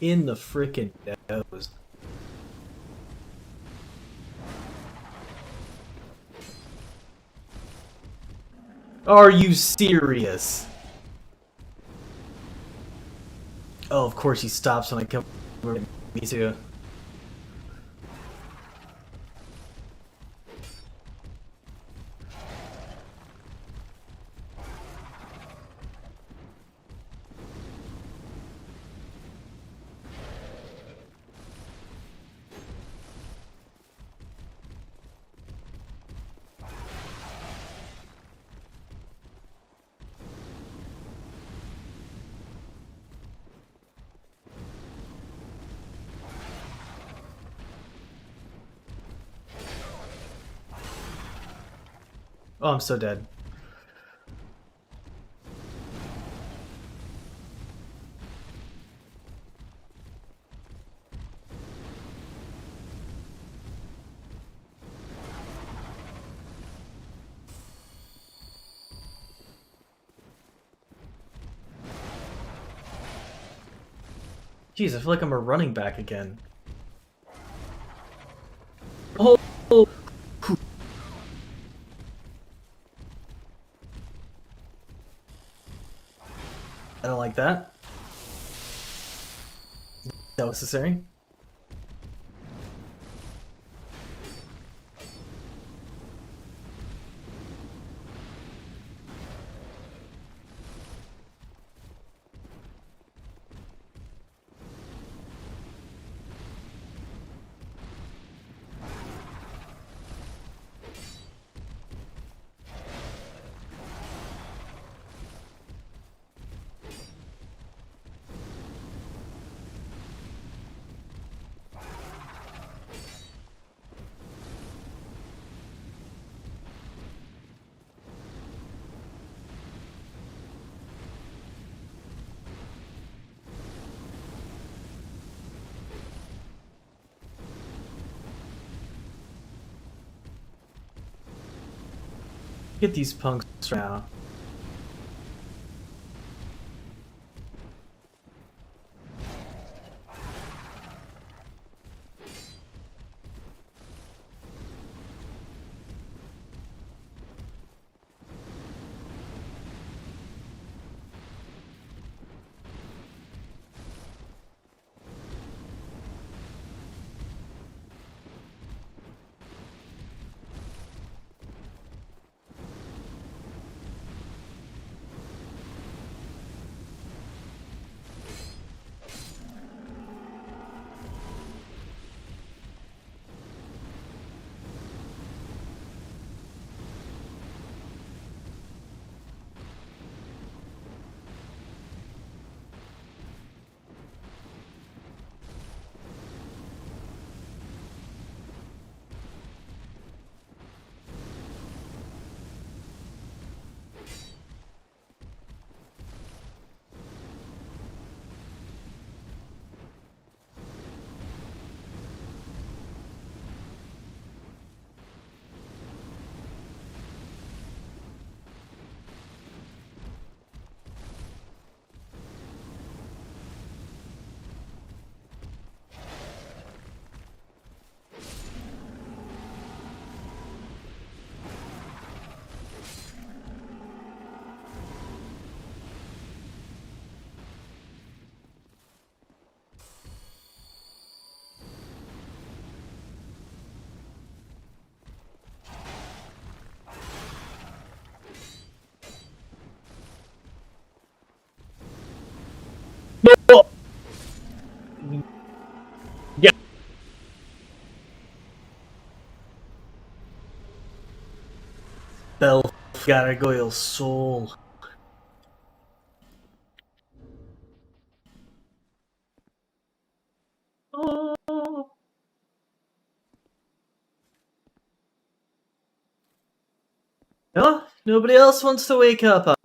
in the frickin' nose. Are you serious? Oh, of course he stops when I come over to me too. Oh, I'm so dead. Jeez, I feel like I'm a running back again. Oh! I don't like that. That was necessary. Get these punks now. Yeah. Bell Gargoyle Soul. Oh. No, nobody else wants to wake up.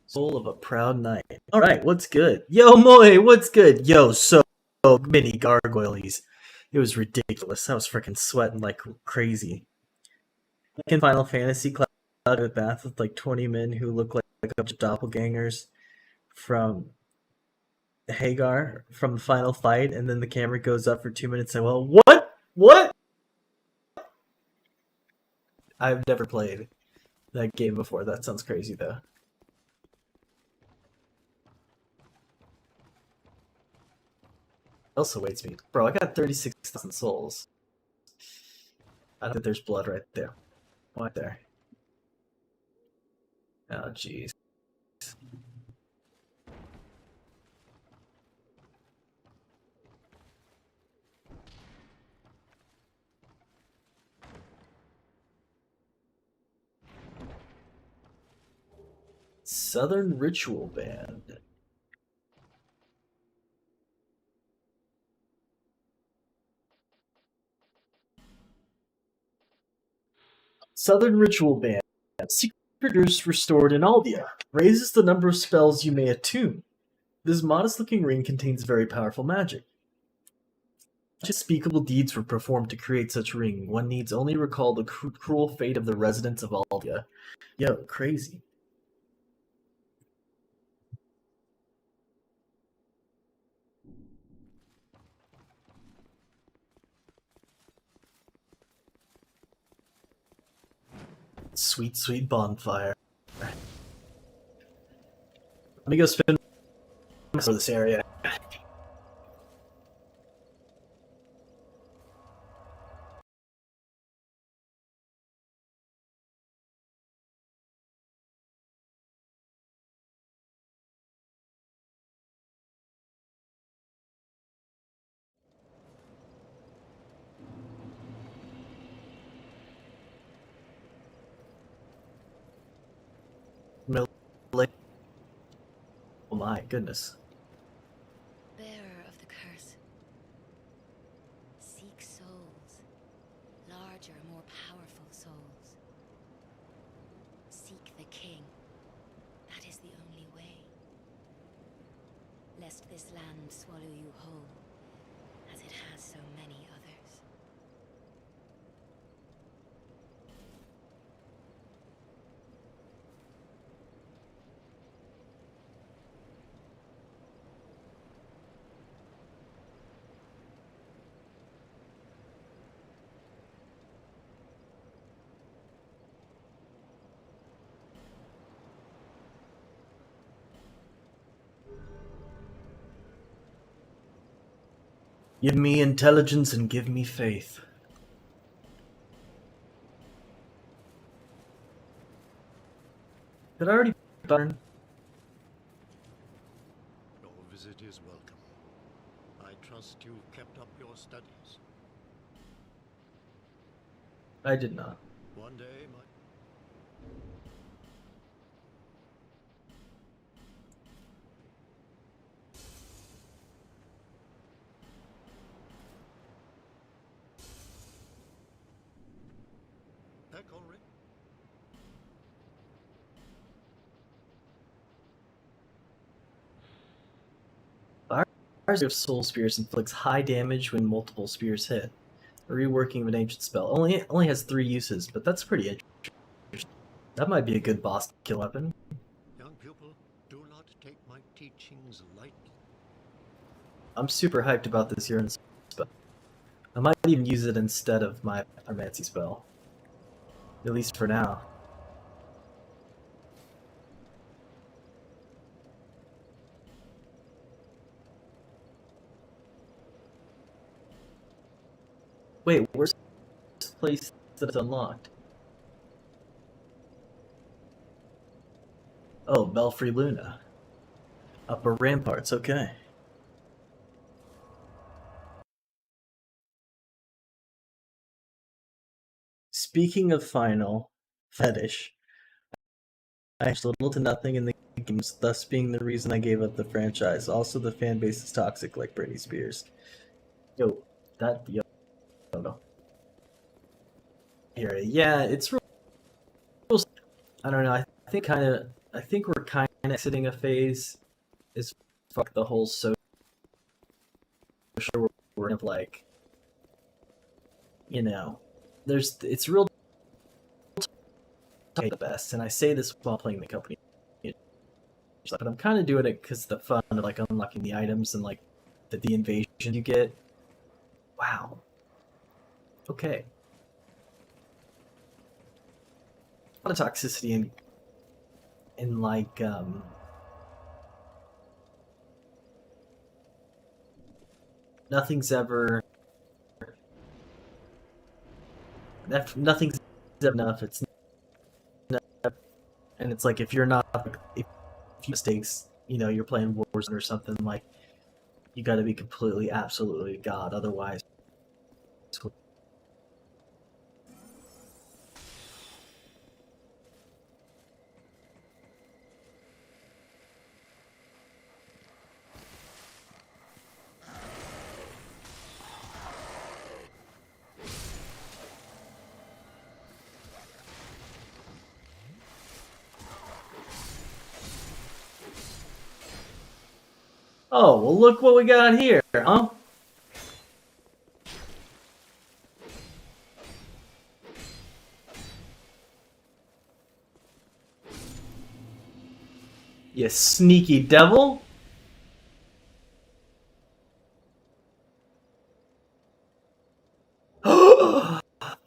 Soul of a proud knight. All right, what's good? Yo, Moe, what's good? Yo, so many gargoyles. It was ridiculous. I was freaking sweating like crazy. in Final Fantasy, Cloud in a bath with like 20 men who look like a bunch of doppelgangers from Hagar from the final fight, and then the camera goes up for 2 minutes and, well, what? What? I've never played that game before. That sounds crazy, though. What else awaits me? Bro, I got 36,000 souls. I don't think there's blood right there. Right there. Oh, jeez. Southern Ritual Band. Southern Ritual Band. Secret restored in Aldia. Raises the number of spells you may attune. This modest-looking ring contains very powerful magic. Unspeakable deeds were performed to create such ring. One needs only recall the cruel fate of the residents of Aldia. Yo, crazy. Sweet, sweet bonfire. Let me go spin for this area. Oh my goodness. Bearer of the curse. Seek souls. Larger, more powerful souls. Seek the king. That is the only way. Lest this land swallow you whole, as it has so many others. Give me intelligence and give me faith. Did I already burn? Your visit is welcome. I trust you've kept up your studies. I did not. One day, my... Back already? Fires of Soul Spears inflicts high damage when multiple spears hit. A reworking of an ancient spell. Only has 3 uses, but that's pretty interesting. That might be a good boss kill weapon. Young pupil, do not take my teachings lightly. I'm super hyped about this Urine spell. I might even use it instead of my Pyromancy spell. At least for now. Wait, where's this place that's unlocked? Oh, Belfry Luna. Upper Ramparts, okay. Speaking of Final Fetish, I have little to nothing in the games, thus being the reason I gave up the franchise. Also, the fan base is toxic like Britney Spears. Yo, no. Here, yeah, it's real. I don't know. I think we're kind of exiting a phase. Is fuck the whole social. We're like, it's real the best, and I say this while playing the company, but I'm kind of doing it because the fun of like unlocking the items and like the invasion you get. Wow. Okay. A lot of toxicity in like nothing's ever nothing's ever enough. It's not, and it's like if you're not if you mistakes, you know, you're playing Warzone or something, like you got to be completely absolutely god, otherwise. Oh, well, look what we got here, huh? You sneaky devil.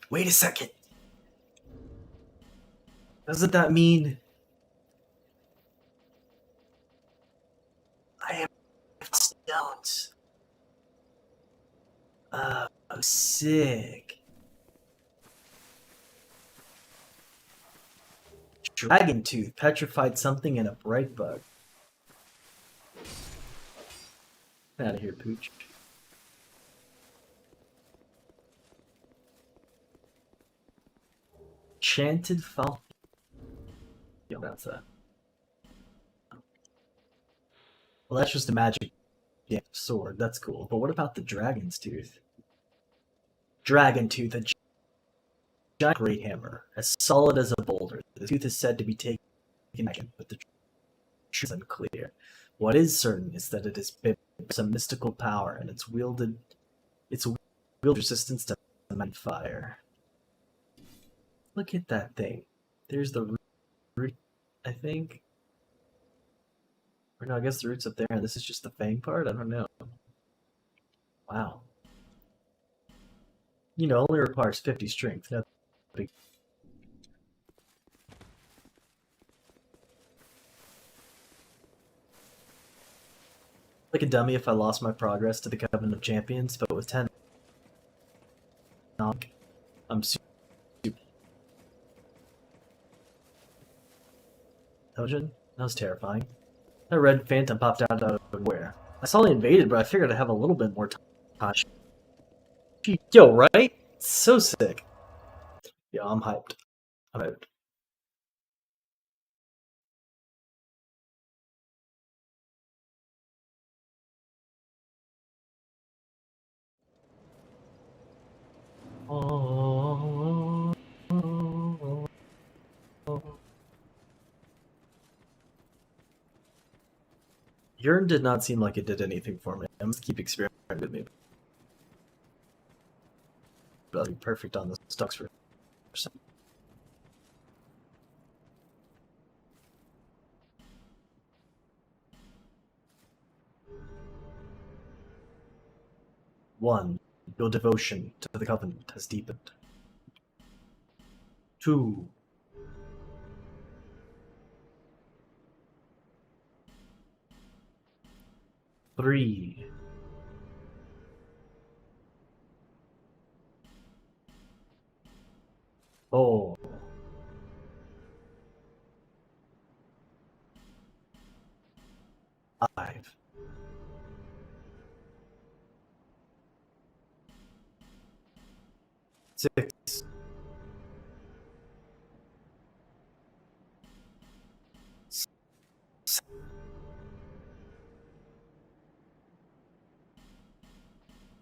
Wait a second. Doesn't that mean I have stones? Oh, sick. Dragon Tooth, petrified something, and a bright bug. Get out of here, Pooch. Enchanted Falcon. Yo, that's that. Well, that's just a magic sword. That's cool. But what about the Dragon's Tooth? Dragon Tooth, a giant great hammer, as solid as a boulder. The tooth is said to be taken, but the truth is unclear. What is certain is that it has some mystical power, and it's wielded resistance to fire. Look at that thing. There's the root, I think. Or no, I guess the root's up there, and this is just the fang part? I don't know. Wow. You know, only requires 50 strength. No big. Like a dummy if I lost my progress to the Covenant of Champions, but with 10, I'm super. That was terrifying. A red phantom popped out of nowhere. I saw he invaded, but I figured I'd have a little bit more time. Yo, right? So sick. Yeah, I'm hyped. I'm hyped. Yearn did not seem like it did anything for me. I'm gonna keep experimenting with me. But I'll be perfect on the stocks for. One, your devotion to the Covenant has deepened. 2, three, 4, 5, 6,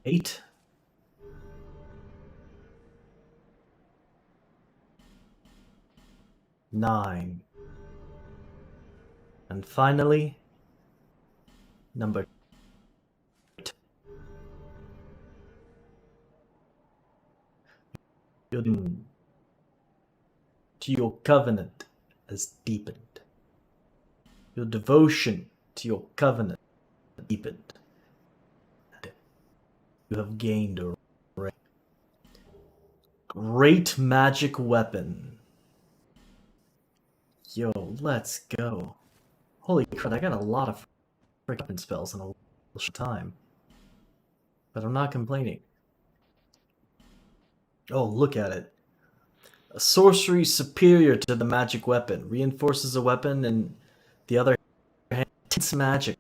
8, 9, and finally, number 10. to your covenant has deepened. Your devotion to your covenant has deepened. You have gained a great magic weapon. Yo, let's go. Holy crap, I got a lot of freaking spells in a short time. But I'm not complaining. Oh, look at it. A sorcery superior to the magic weapon. Reinforces a weapon and the other hand intense magic.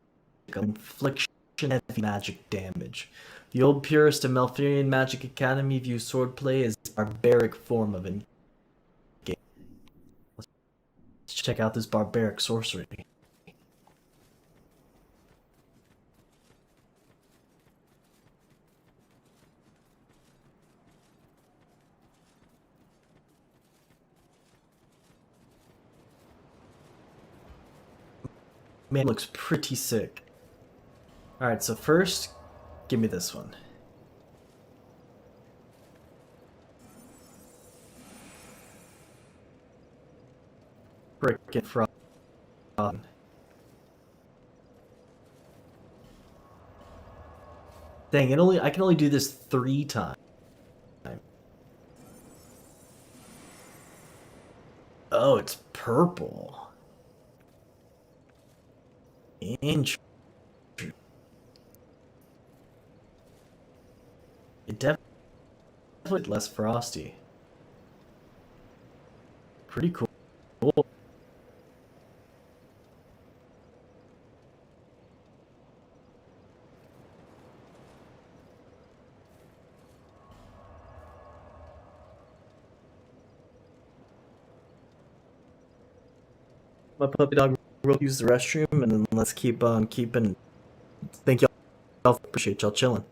Infliction heavy magic damage. The old purist of Malfurion Magic Academy views swordplay as a barbaric form of engagement. Let's check out this barbaric sorcery. Man, it looks pretty sick. Alright, so first, give me this one. Frickin' fraud. Dang, I can only do this 3 times. Oh, it's purple. Interesting. It definitely less frosty. Pretty cool. My puppy dog will use the restroom, and then let's keep on keeping. Thank y'all. Appreciate y'all chilling.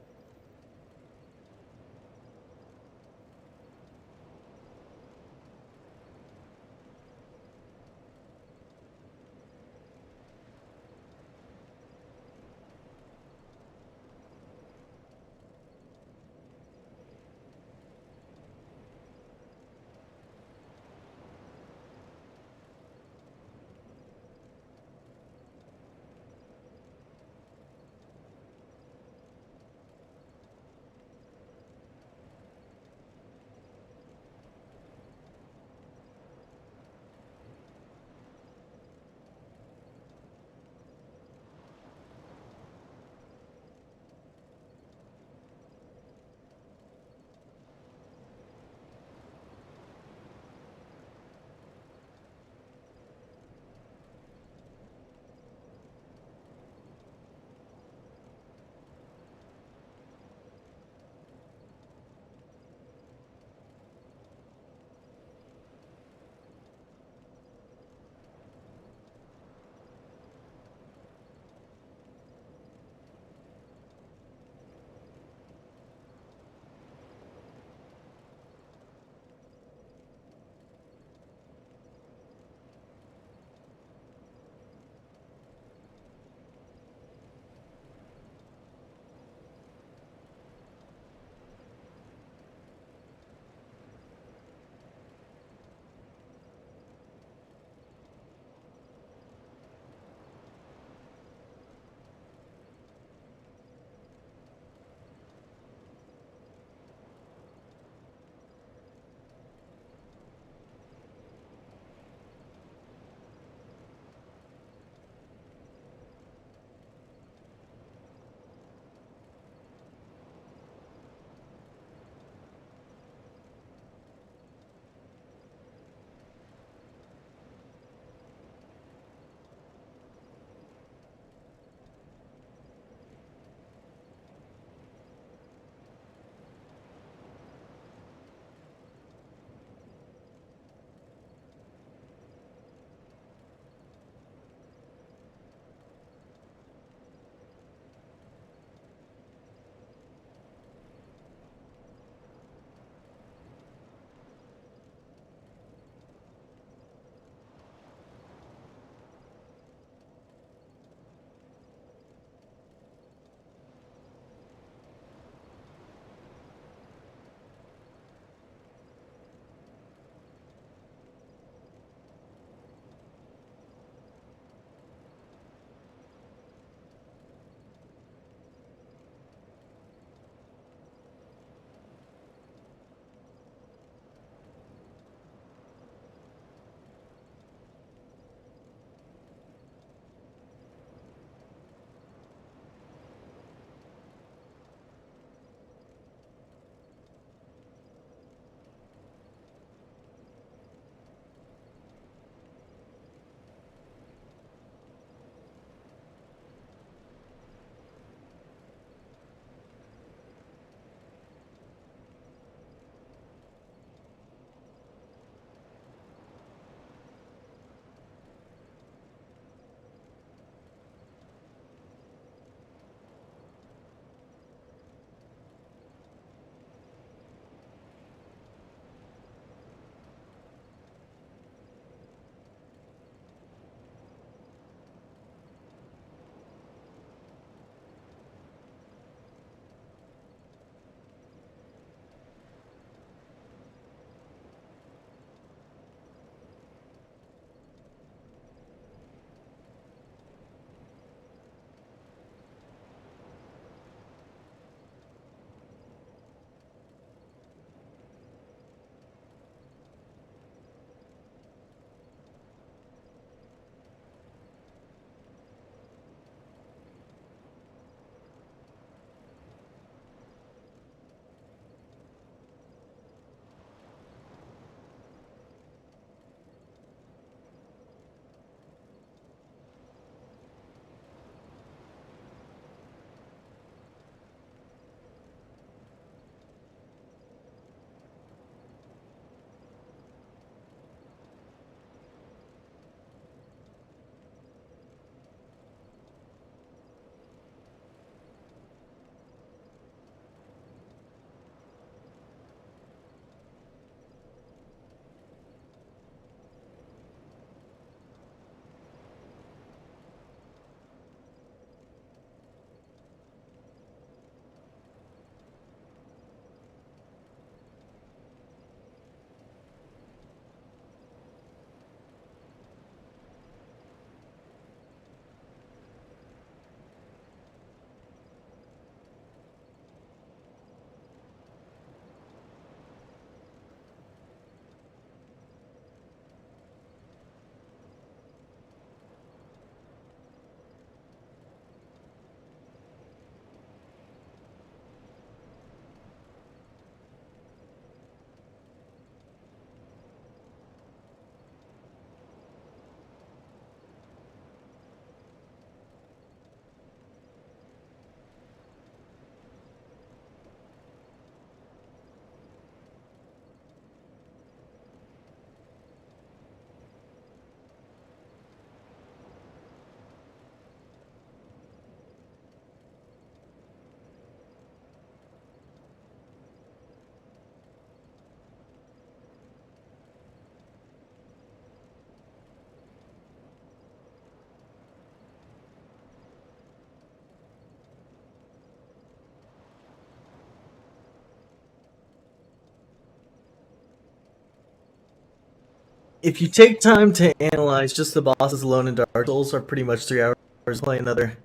if you take time to analyze just the bosses alone in Dark Souls, are pretty much 3 hours. Play another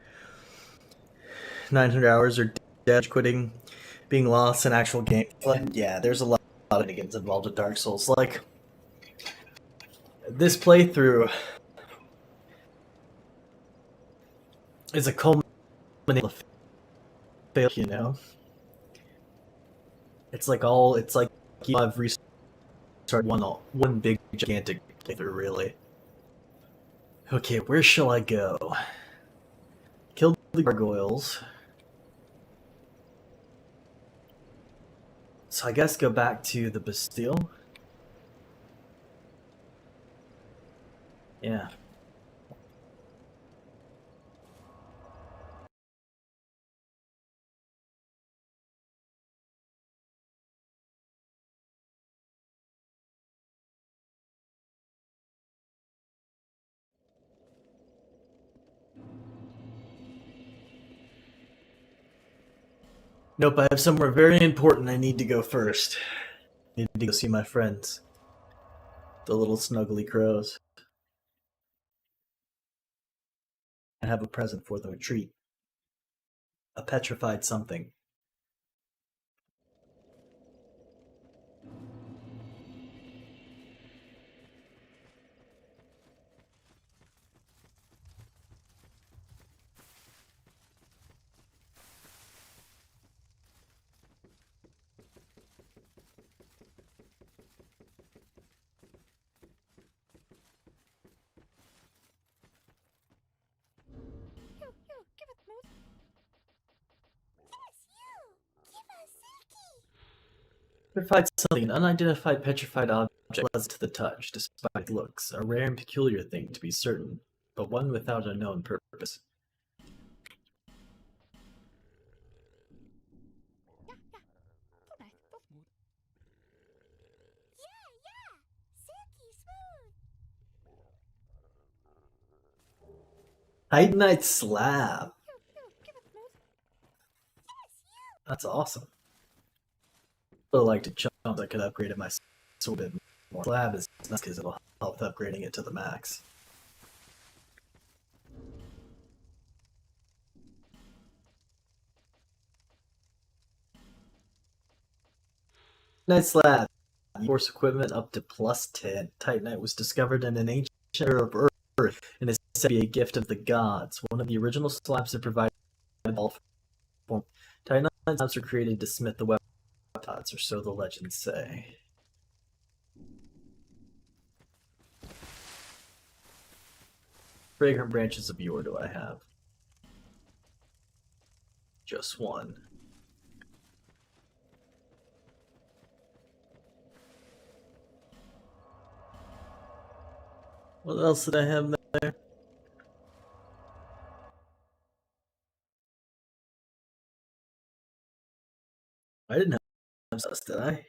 900 hours or dead, quitting, being lost in actual gameplay. Yeah, there's a lot of shenanigans involved with Dark Souls. Like this playthrough is a culmination of fail. You know, it's like you have restarted one big gigantic playthrough. Really. Okay, where shall I go? Kill the gargoyles. So I guess go back to the Bastille. Yeah. Nope, I have somewhere very important I need to go first. I need to go see my friends. The little snuggly crows. I have a present for them, a treat. A petrified something. You, give it more. Yes, you! Give us Silky! Petrified something, an unidentified petrified object pleasant to the touch, despite looks, a rare and peculiar thing to be certain, but one without a known purpose. Yeah. Too nice. Too smooth. Yeah! Silky smooth! Titanite slab. You, give it more. Yes, you! That's awesome. I would like to jump. I could upgrade it myself a bit more. Slab is nice because it'll help with upgrading it to the max. Titanite slab. Force equipment up to +10. Titanite was discovered in an ancient era of Earth and is said to be a gift of the gods. One of the original slabs that provided all form. Titanite slabs were created to smith the weapon gods, or so the legends say. Fragrant branches of yore do I have? Just one. What else did I have there? I didn't have sus, did I?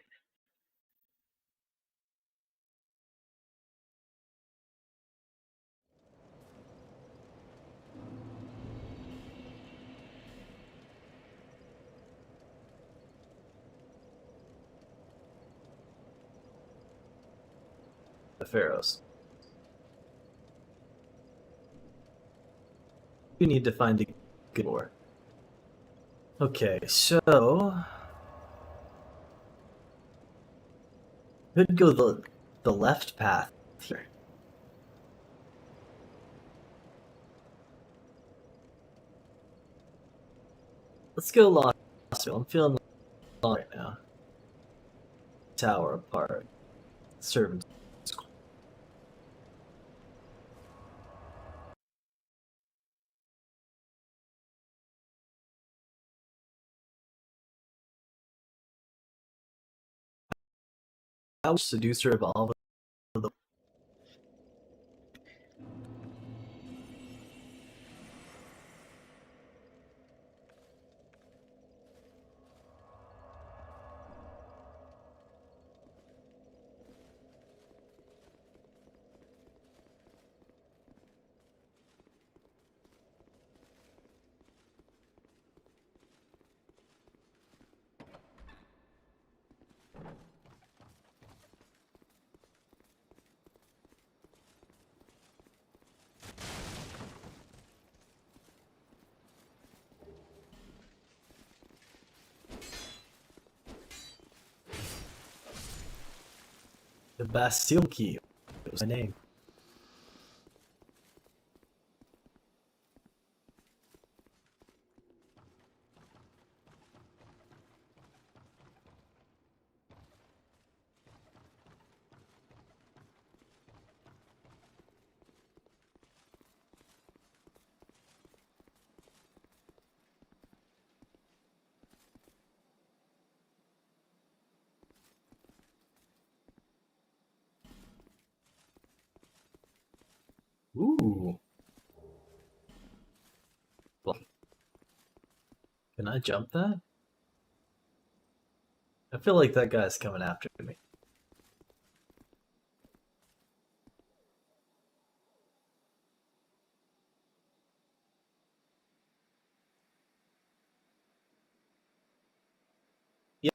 The pharaohs. We need to find a good lore. Okay, so could go the left path here. Let's go Lostville. I'm feeling lost right now. Tower apart. Servants. How seducer of all of the The Bastille Key. It was my name. Ooh. Can I jump that? I feel like that guy's coming after me.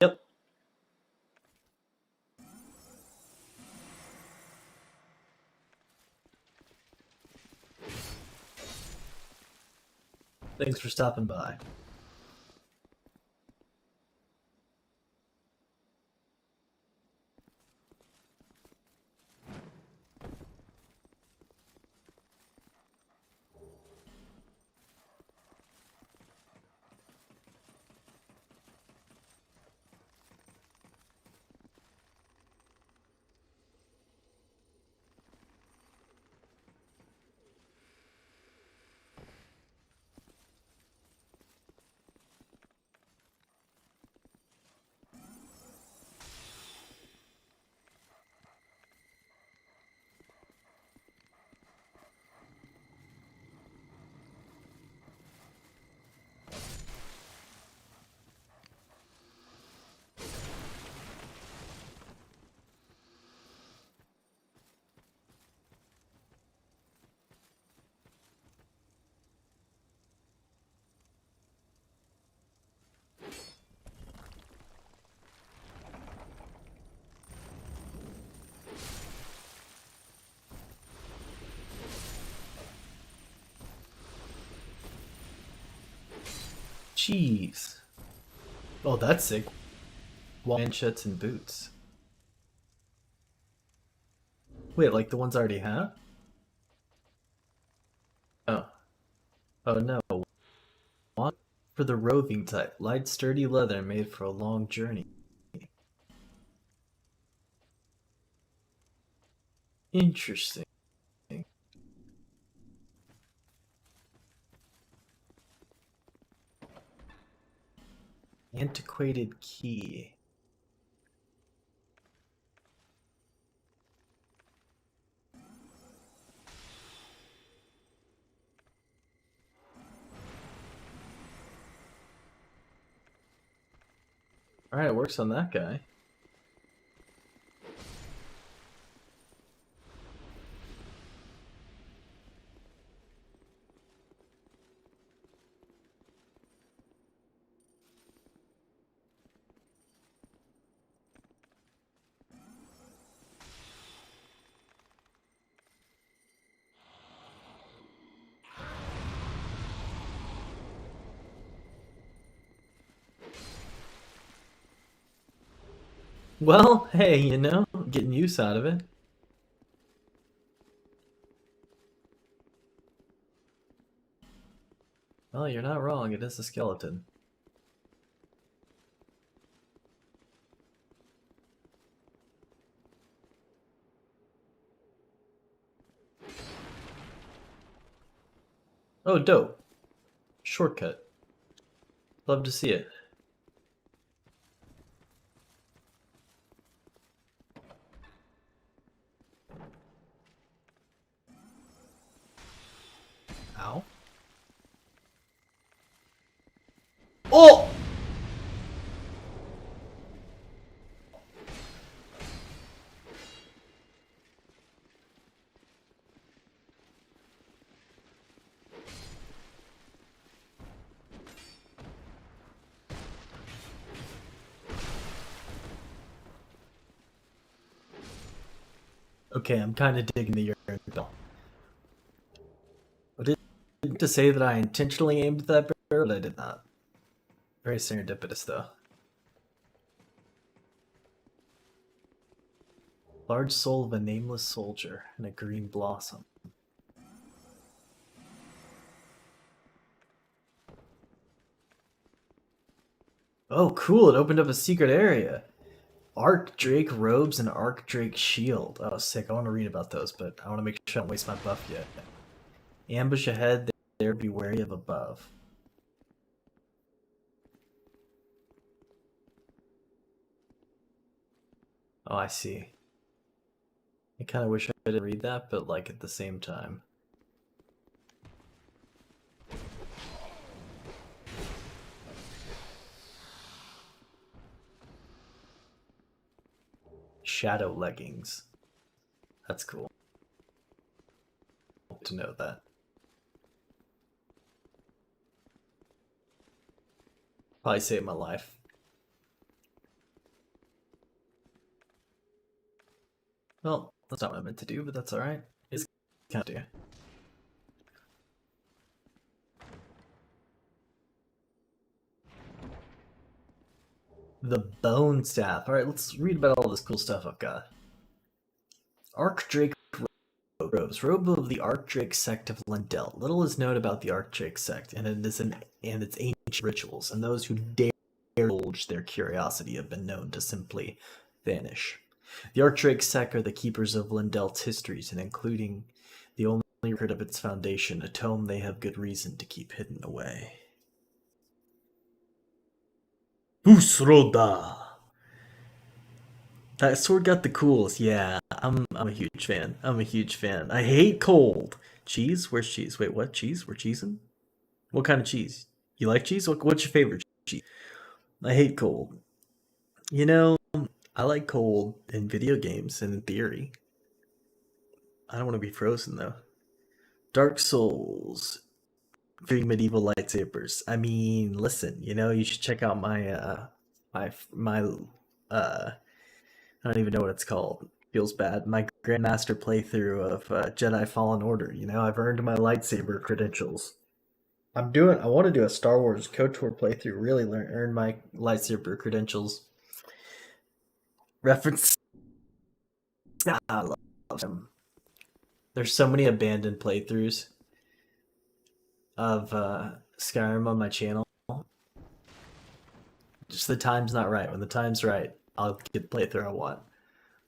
Yep. Thanks for stopping by. Jeez. Oh, that's sick. Manchettes and boots. Wait, like the ones I already have? Oh. Oh no. One for the roving type. Light, sturdy leather made for a long journey. Interesting. Antiquated key. Alright, it works on that guy. Well, hey, you know, getting use out of it. Well, you're not wrong, it is a skeleton. Oh, dope. Shortcut. Love to see it. Ow. Oh! Okay, I'm kind of digging the urine bell. I didn't to say that I intentionally aimed at that barrel, but I did not. Very serendipitous, though. Large soul of a nameless soldier and a green blossom. Oh, cool. It opened up a secret area. Arc Drake robes and Arc Drake shield. Oh, sick. I want to read about those, but I want to make sure I don't waste my buff yet. Ambush ahead, there be wary of above. Oh, I see. I kind of wish I didn't read that, but like at the same time. Shadow leggings. That's cool. To know that. Probably saved my life. Well, that's not what I meant to do, but that's alright. It's kind of do. The Bone Staff. Alright, let's read about all this cool stuff I've got. Archdrake robes. Robe of the Archdrake sect of Lendel. Little is known about the Archdrake sect and its ancient rituals, and those who dare indulge their curiosity have been known to simply vanish. The Archdrake sect are the keepers of Lendel's histories, and including the only record of its foundation, a tome they have good reason to keep hidden away. Busroda! That sword got the coolest. Yeah, I'm a huge fan. I'm a huge fan. I hate cold. Cheese? Where's cheese? Wait, what? Cheese? We're cheesing? What kind of cheese? You like cheese? What's your favorite cheese? I hate cold. You know, I like cold in video games and in theory. I don't want to be frozen though. Dark Souls. Very medieval lightsabers. I mean, listen, you should check out my I don't even know what it's called. Feels bad. My Grandmaster playthrough of Jedi Fallen Order. I've earned my lightsaber credentials. I want to do a Star Wars KOTOR playthrough. Really earn my lightsaber credentials. Reference. I love them. There's so many abandoned playthroughs of Skyrim on my channel. Just the time's not right. When the time's right, I'll get the playthrough I want.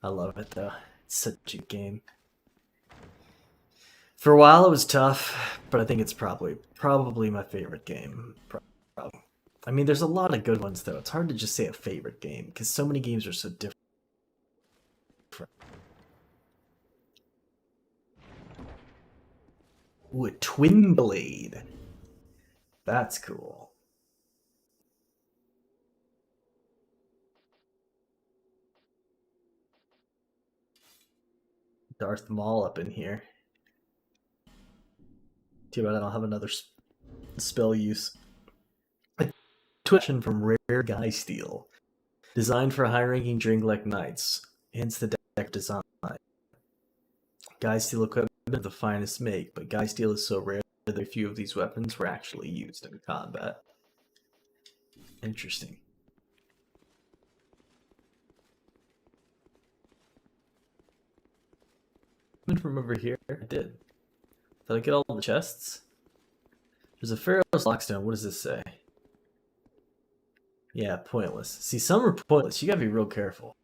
I love it though. It's such a game. For a while it was tough, but I think it's probably my favorite game. Probably. I mean, there's a lot of good ones though. It's hard to just say a favorite game because so many games are so different. Ooh, a twin blade. That's cool. Darth Maul up in here. Too bad I don't have another spell use. A twitching from Rare Guy Steel. Designed for high-ranking Dringlek Knights. Hence the deck design. Guy Steel equipment of the finest make, but Guy Steel is so rare that a few of these weapons were actually used in combat. Interesting. From over here, I did. Did I get all the chests? There's a Pharaoh's Lockstone. What does this say? Yeah, pointless. See, some are pointless. You gotta be real careful.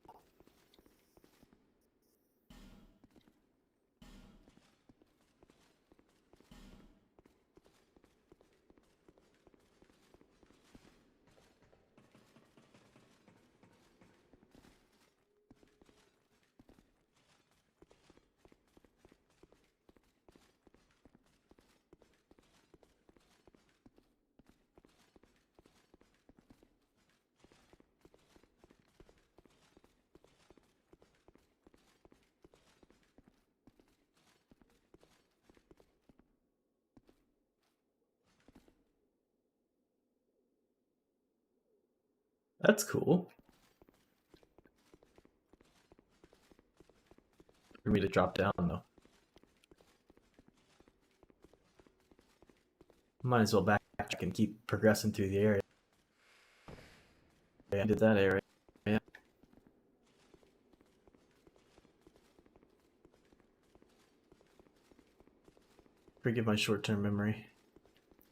That's cool. For me to drop down, though. Might as well backtrack and keep progressing through the area. Yeah, I did that area. Yeah. Forgive my short-term memory.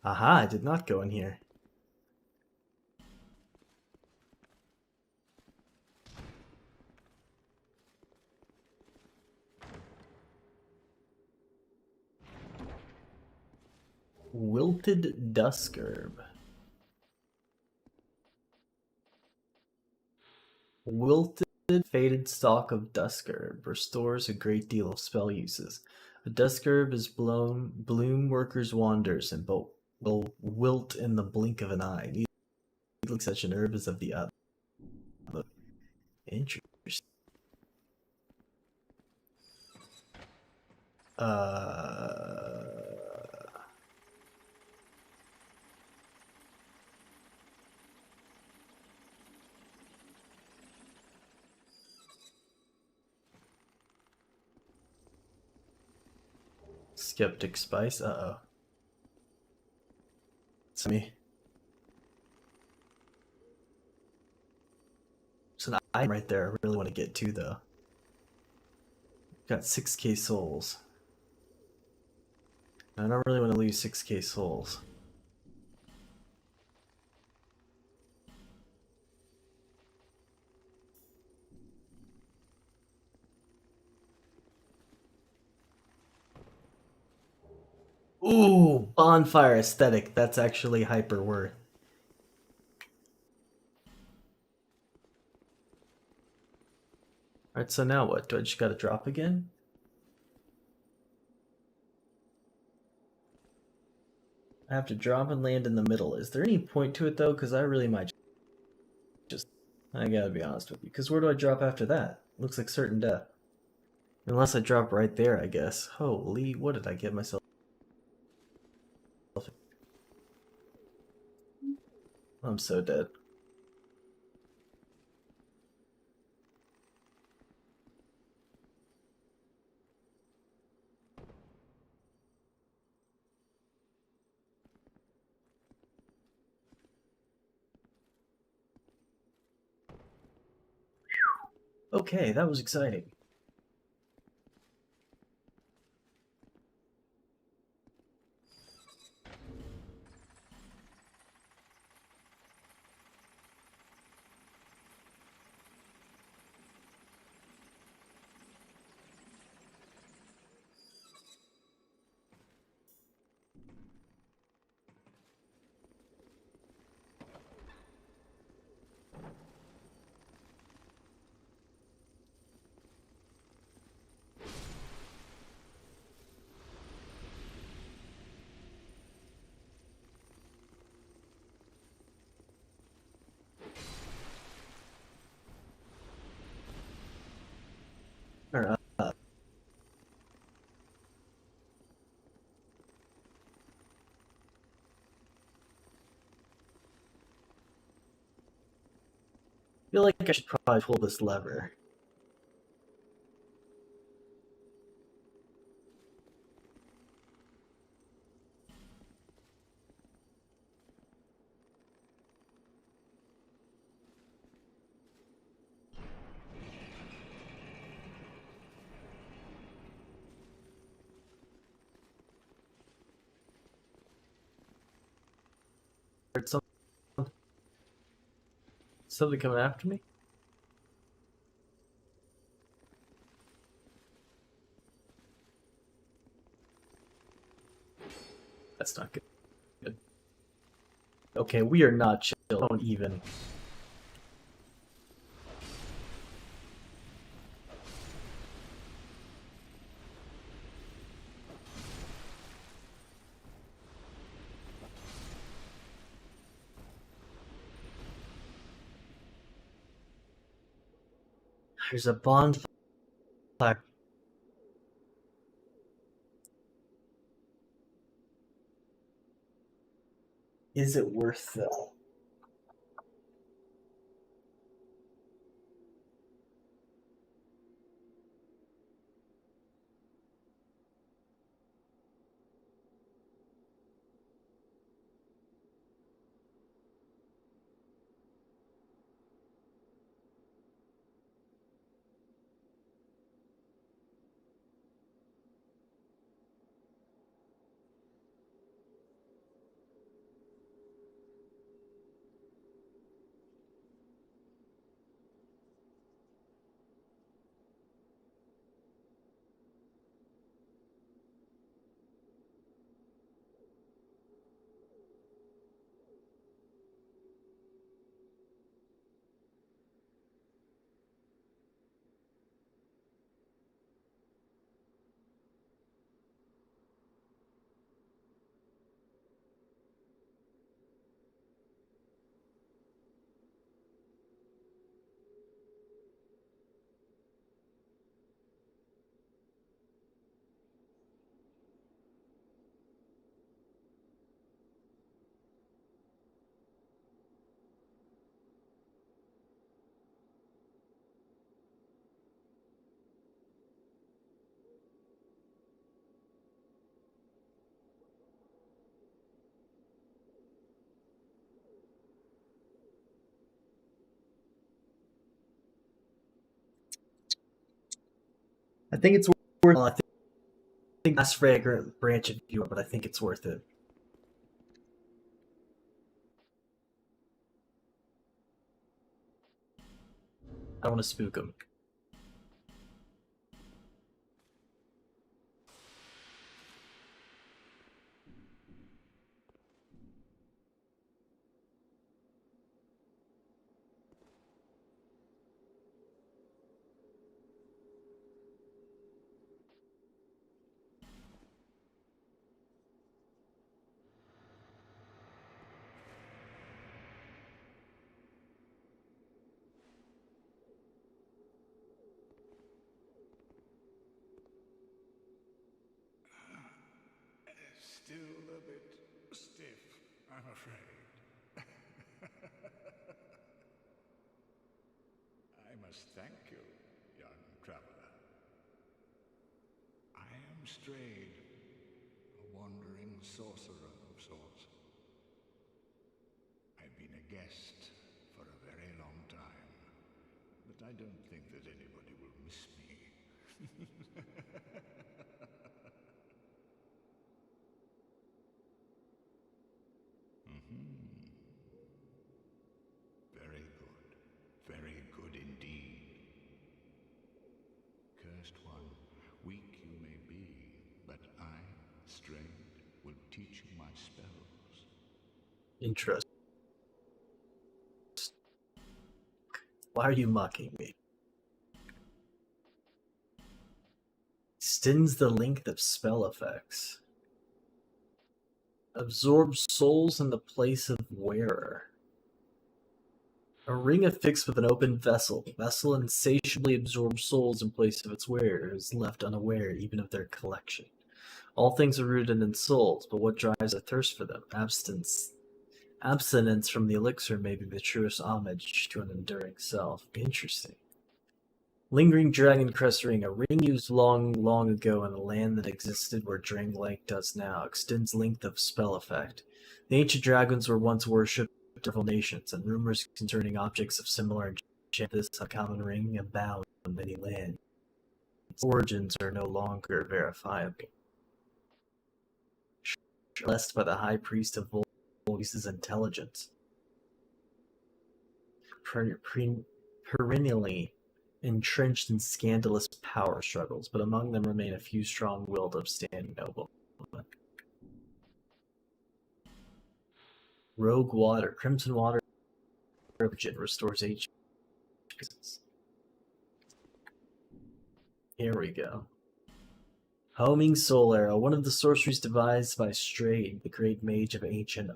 Aha, I did not go in here. Wilted Dusk Herb. Wilted faded stalk of dusk herb restores a great deal of spell uses. A dusk herb is bloom workers wanders and will wilt in the blink of an eye. Needling such an herb is of the other. Interesting. Skeptic Spice. Uh-oh. It's me. It's an item right there I really want to get to, though. Got 6k souls. I don't really want to lose 6k souls. Ooh, bonfire aesthetic. That's actually hyper worth. Alright, so now what? Do I just gotta drop again? I have to drop and land in the middle. Is there any point to it though? Because I really might just... I gotta be honest with you. Because where do I drop after that? Looks like certain death. Unless I drop right there, I guess. Holy, what did I get myself? I'm so dead. Okay, that was exciting. Alright. I feel like I should probably pull this lever. Heard something coming after me? That's not good. Okay, we are not chill. Don't even. There's a bonfire. Is it worth though? I think it's worth. I think last fragrant branch of you, but I think it's worth it. I don't want to spook him. Still a bit stiff, I'm afraid. I must thank you, young traveler. I am Strayed, a wandering sorcerer of sorts. I've been a guest for a very long time, but I don't think that anybody will miss me. Very good indeed. Cursed one, weak you may be, but I, Strayed, will teach you my spells. Interesting. Why are you mocking me? Extends the length of spell effects. Absorbs souls in the place of wearer. A ring affixed with an open vessel. The vessel insatiably absorbs souls in place of its wearer, is left unaware even of their collection. All things are rooted in souls, but what drives a thirst for them? Abstinence from the elixir may be the truest homage to an enduring self. Interesting. Lingering Dragon Crest Ring, a ring used long, long ago in a land that existed where Drang Lake does now, extends length of spell effect. The ancient dragons were once worshipped by several nations, and rumors concerning objects of similar enchantment this uncommon ring abound in many lands. Its origins are no longer verifiable. Blessed by the High Priest of Volgis's intelligence. Perennially entrenched in scandalous power struggles, but among them remain a few strong-willed, upstanding noblemen. Rogue Water. Crimson Water restores HP. Here we go. Homing Soul Arrow. One of the sorceries devised by Strayed, the great mage of ancient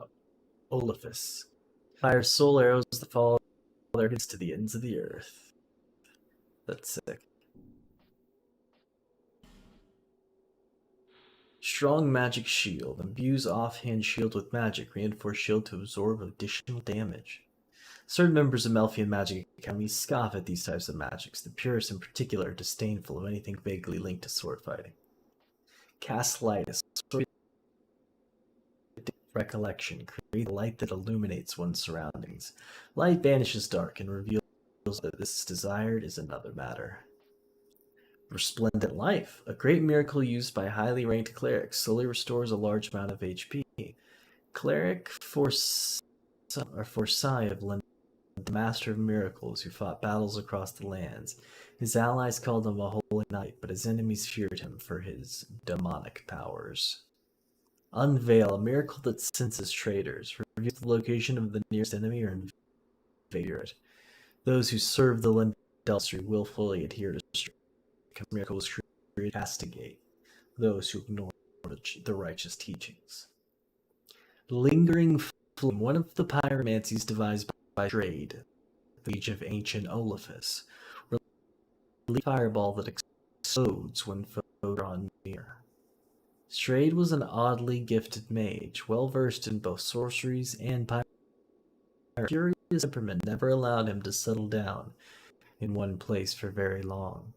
Olafus. Fires soul arrows that follow their hits to the ends of the earth. That's sick. Strong Magic Shield. Imbues offhand shield with magic. Reinforce shield to absorb additional damage. Certain members of Melfian Magic Academy scoff at these types of magics. The purists in particular are disdainful of anything vaguely linked to sword fighting. Cast Light. A sword recollection. Create a light that illuminates one's surroundings. Light banishes dark and reveals that this desired is another matter. Resplendent Life. A great miracle used by highly ranked clerics. Slowly restores a large amount of HP. Cleric Forsyth of Lindon, the master of miracles who fought battles across the lands. His allies called him a holy knight, but his enemies feared him for his demonic powers. Unveil. A miracle that senses traitors. Reveals the location of the nearest enemy or invade it. Those who serve the Lindell willfully adhere to miracles create castigate those who ignore the righteous teachings. Lingering Flame. One of the pyromancies devised by Strayed, the age of ancient Olafus. Release a fireball that explodes when foes draw near. Strayed was an oddly gifted mage, well versed in both sorceries and pyromancy. Curious temperament never allowed him to settle down in one place for very long.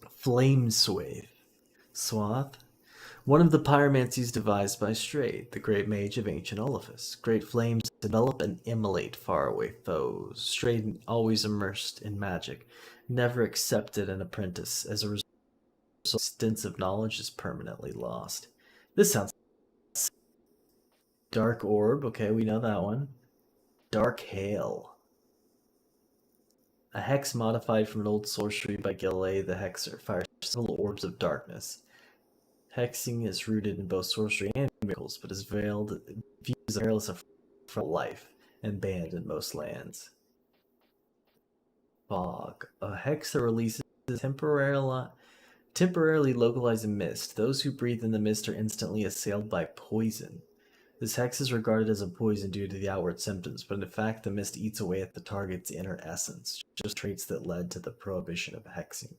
Flame Swath. One of the pyromancies devised by Strayed, the great mage of ancient Olafus. Great flames develop and immolate faraway foes. Strayed, always immersed in magic, never accepted an apprentice. As a result, extensive knowledge is permanently lost. This sounds Dark Orb, okay, we know that one. Dark Hail. A hex modified from an old sorcery by Gillet the Hexer fires several orbs of darkness. Hexing is rooted in both sorcery and miracles, but is views as a from life and banned in most lands. Fog. A hex that releases temporarily localizing mist. Those who breathe in the mist are instantly assailed by poison. This hex is regarded as a poison due to the outward symptoms, but in fact the mist eats away at the target's inner essence, just traits that led to the prohibition of hexing.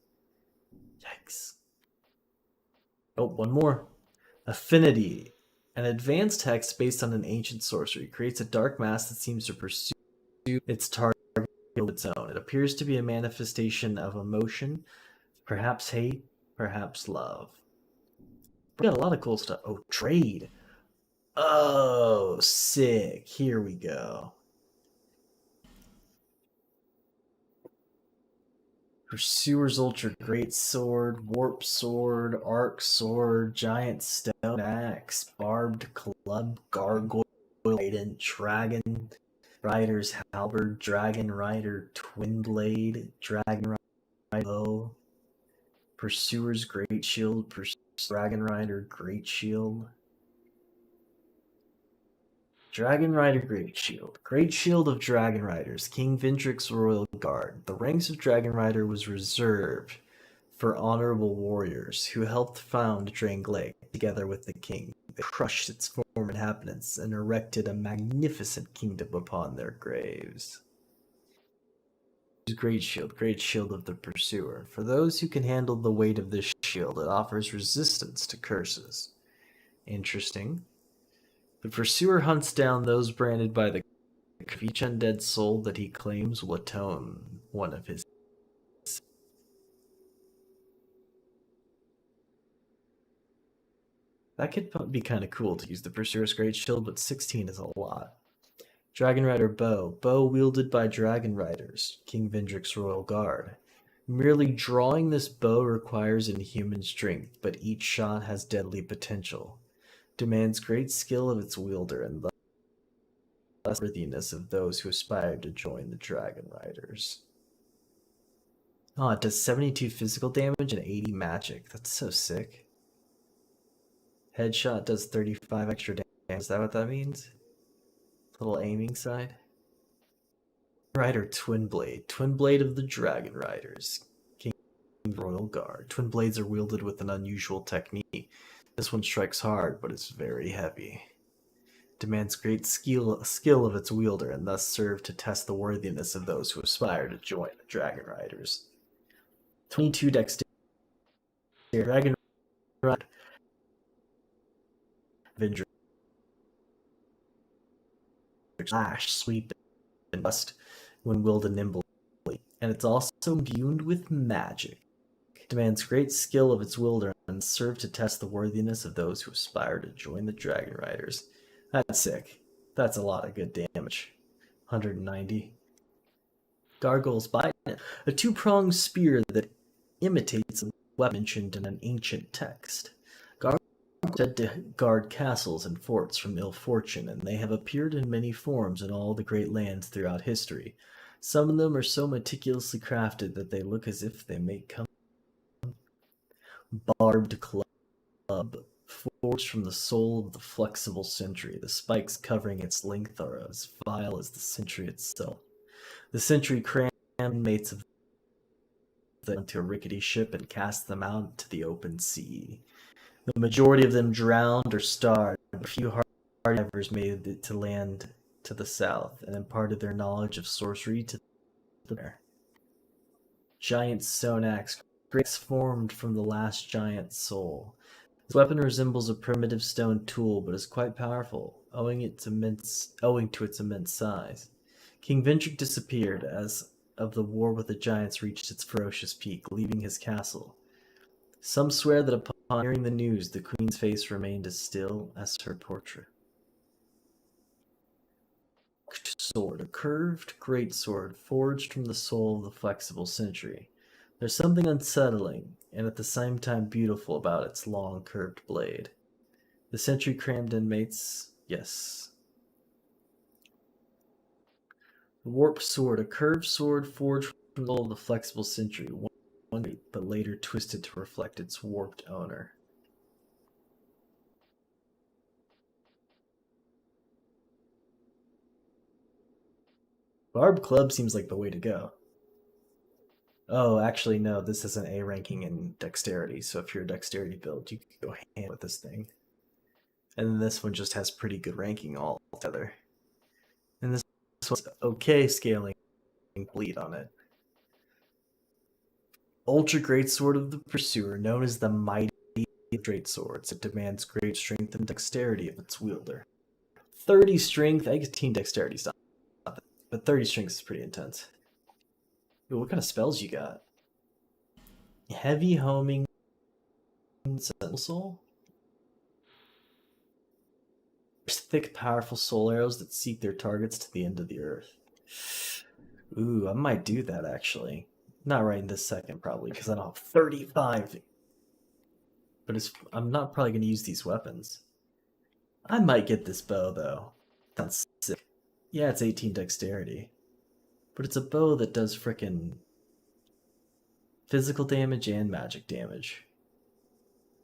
Yikes. Oh, one more. Affinity. An advanced hex based on an ancient sorcery creates a dark mass that seems to pursue its target of its own. It appears to be a manifestation of emotion, perhaps hate, perhaps love. We got a lot of cool stuff. Oh, trade. Oh, sick. Here we go. Pursuer's Ultra Great Sword, Warp Sword, Arc Sword, Giant Stone Axe, Barbed Club, Gargoyle, Trident, Dragon Rider's Halberd, Dragon Rider Twin Blade, Dragon Rider Bow, Pursuer's Great Shield, Dragon Rider Great Shield. Dragon Rider Great Shield. Great Shield of Dragon Riders, King Vendrick's Royal Guard. The ranks of Dragon Rider was reserved for honorable warriors who helped found Drangleic together with the king. They crushed its former inhabitants and erected a magnificent kingdom upon their graves. Great Shield of the Pursuer. For those who can handle the weight of this shield, it offers resistance to curses. Interesting. The Pursuer hunts down those branded by the each undead soul that he claims will atone one of his. That could be kind of cool to use the Pursuer's Great Shield, but 16 is a lot. Dragon Rider Bow. Bow wielded by Dragon Riders, King Vendrick's Royal Guard. Merely drawing this bow requires inhuman strength, but each shot has deadly potential. Demands great skill of its wielder and thus worthiness of those who aspire to join the Dragon Riders. Oh, it does 72 physical damage and 80 magic. That's so sick. Headshot does 35 extra damage. Is that what that means? Little aiming side. Rider Twin Blade. Twin Blade of the Dragon Riders. King Royal Guard. Twin blades are wielded with an unusual technique. This one strikes hard, but it's very heavy. Demands great skill of its wielder, and thus serve to test the worthiness of those who aspire to join the Dragon Riders. 22 dexterity. Dragon Rider. Vendrick. Slash, sweep, and bust when wielded nimbly. And it's also imbued with magic. Demands great skill of its wielder and serve to test the worthiness of those who aspire to join the Dragon Riders. That's sick. That's a lot of good damage. 190. Gargoyle's Bite. A two-pronged spear that imitates a weapon mentioned in an ancient text. Gargoyles are said to guard castles and forts from ill fortune, and they have appeared in many forms in all the great lands throughout history. Some of them are so meticulously crafted that they look as if they may come. Barbed Club, forged from the soul of the flexible sentry. The spikes covering its length are as vile as the sentry itself. The sentry crammed mates of them into a rickety ship and cast them out into the open sea. The majority of them drowned or starved, but a few hard divers made it to land to the south and imparted their knowledge of sorcery to the bear. Giant Stone Axe. Grace formed from the last giant soul. This weapon resembles a primitive stone tool, but is quite powerful, owing to its immense size. King Vendrick disappeared as of the war with the giants reached its ferocious peak, leaving his castle. Some swear that upon hearing the news, the queen's face remained as still as her portrait. Sword, a curved greatsword forged from the soul of the flexible sentry. There's something unsettling and at the same time beautiful about its long, curved blade. The sentry crammed inmates, yes. The warp sword, a curved sword forged from the soul of the flexible sentry, one but later twisted to reflect its warped owner. Barb Club seems like the way to go. Oh, actually, no, this is an A ranking in dexterity, so if you're a dexterity build, you can go hand with this thing. And then this one just has pretty good ranking altogether. And this one's okay scaling bleed on it. Ultra Great Sword of the Pursuer, known as the Mighty Great Swords. It demands great strength and dexterity of its wielder. 30 strength, I guess 18 dexterity is not that, but 30 strength is pretty intense. Ooh, what kind of spells you got? Heavy homing sentinel soul? Thick, powerful soul arrows that seek their targets to the end of the earth. Ooh, I might do that actually. Not right in this second, probably, because I don't have 35. But I'm not probably going to use these weapons. I might get this bow, though. Sounds sick. Yeah, it's 18 dexterity. But it's a bow that does frickin' physical damage and magic damage.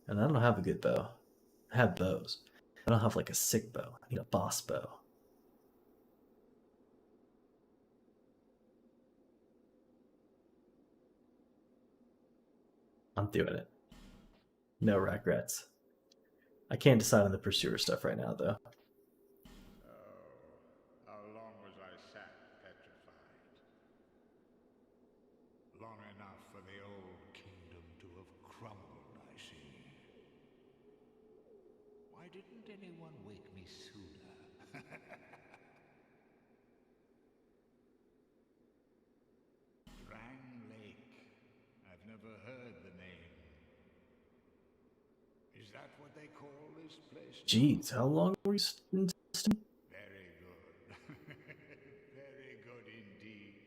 And I don't have a good bow. I have bows. I don't have like a sick bow. I need a boss bow. I'm doing it. No regrets. I can't decide on the Pursuer stuff right now, though. How long was I sat petrified? Long enough for the old kingdom to have crumbled, I see. Why didn't anyone wake me sooner? Drang Lake. I've never heard the name. Is that what they call this place? Jeez, how long were you Very good. Very good indeed.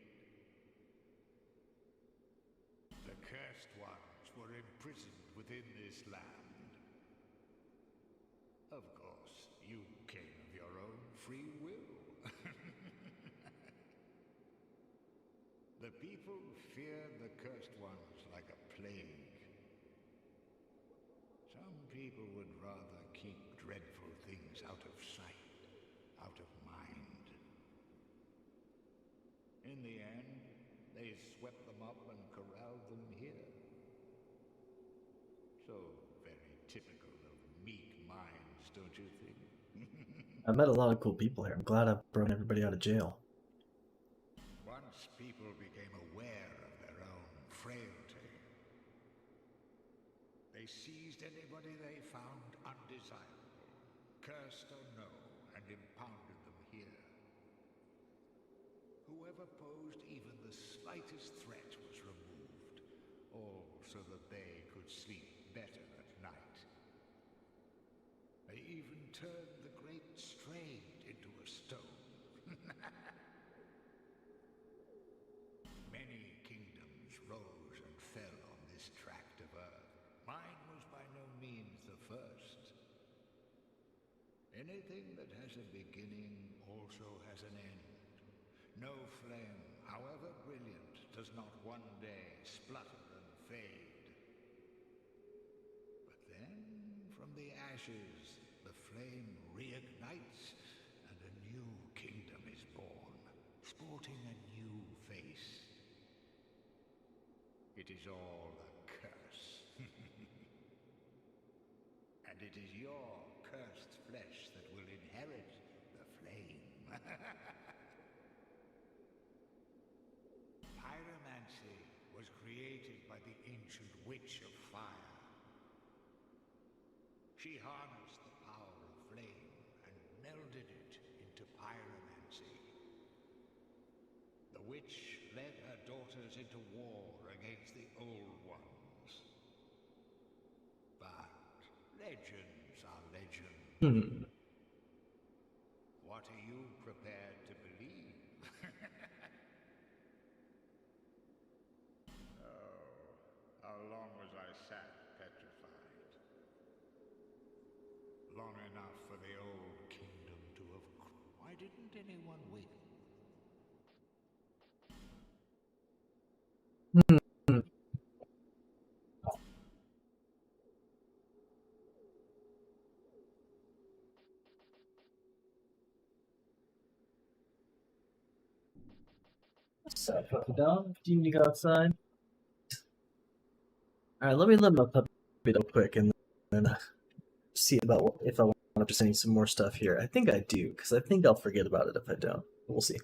The cursed ones were imprisoned within this land. Of course, you came of your own free will. The people fear the cursed ones like a plague. Some people would rather keep dreadful things out of sight, out of mind. In the end, they swept them up and corralled them here. So very typical of meek minds, don't you think? I met a lot of cool people here. I'm glad I've brought everybody out of jail. Once people became aware of their own frailty, they seized anybody they found undesirable, cursed or no, and impounded them here. Whoever posed even the slightest threat was removed, all so that they could sleep better at night. They even turned the great Strayed into a stone. Many kingdoms rose and fell on this tract of earth. Mine was by no means the first. Anything that has a beginning also has an end. No flame, however brilliant, does not one day splutter and fade. But then, from the ashes, the flame reignites, and a new kingdom is born, sporting a new face. It is all a curse. And it is your cursed flesh that will inherit the flame. Pyromancy was created by the ancient witch of fire. She harnessed the power of flame and melded it into pyromancy. The witch led her daughters into war against the Old Ones. But legends are legends. What are you prepared to believe? Oh, anyone with him? Hmm. So, puppy dog, do you need to go outside? Alright, let my puppy real quick and then see about if I want to send some more stuff here. I think I do, because I think I'll forget about it if I don't. We'll see.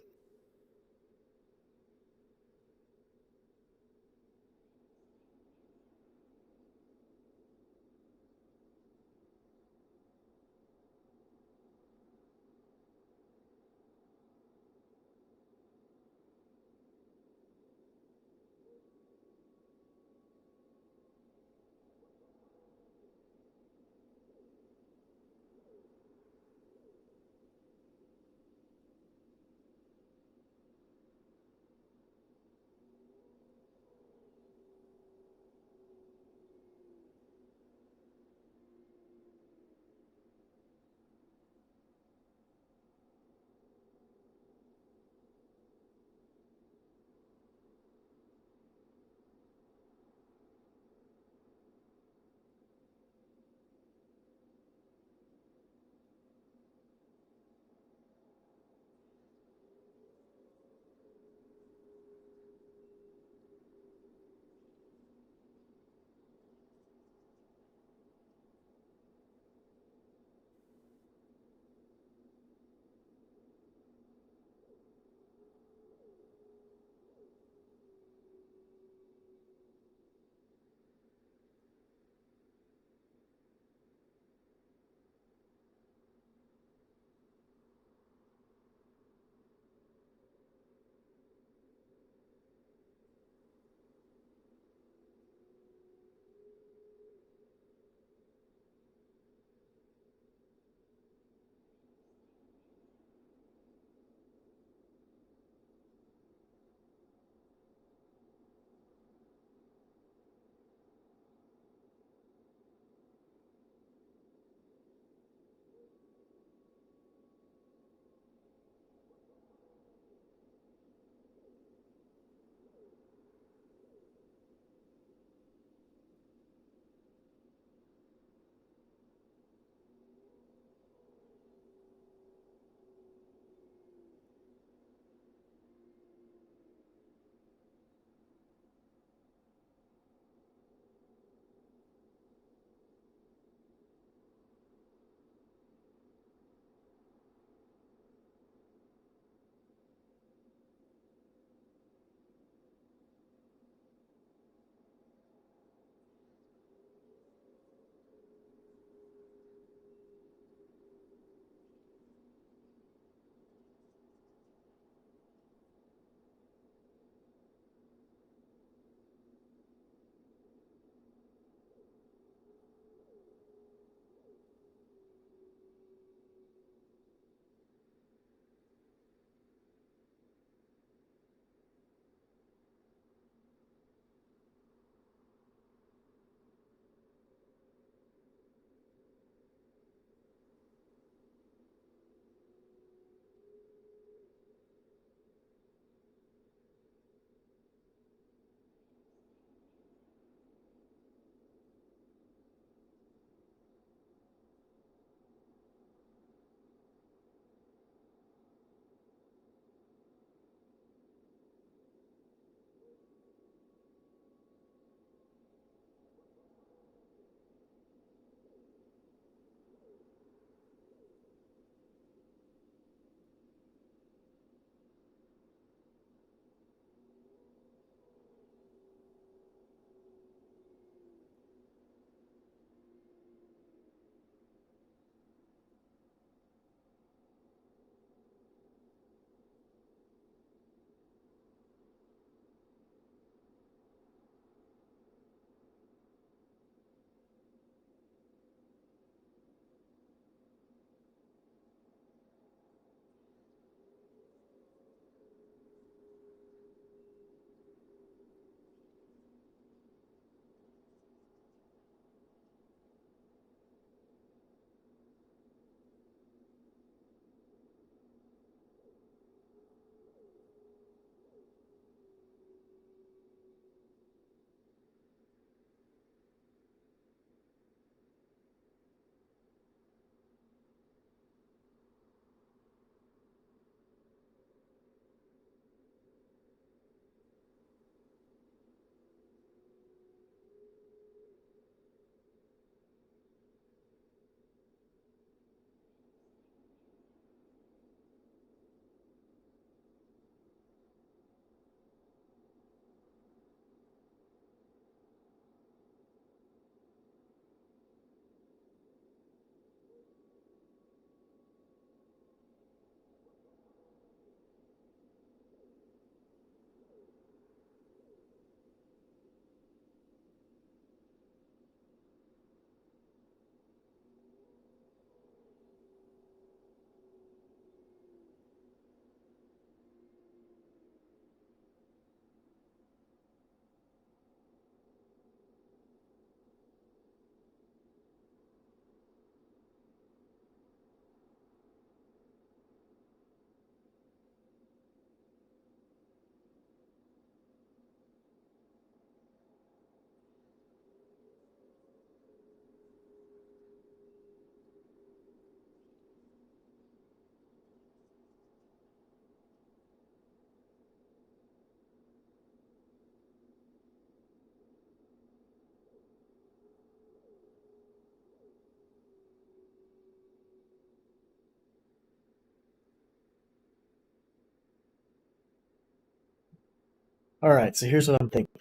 Alright, so here's what I'm thinking.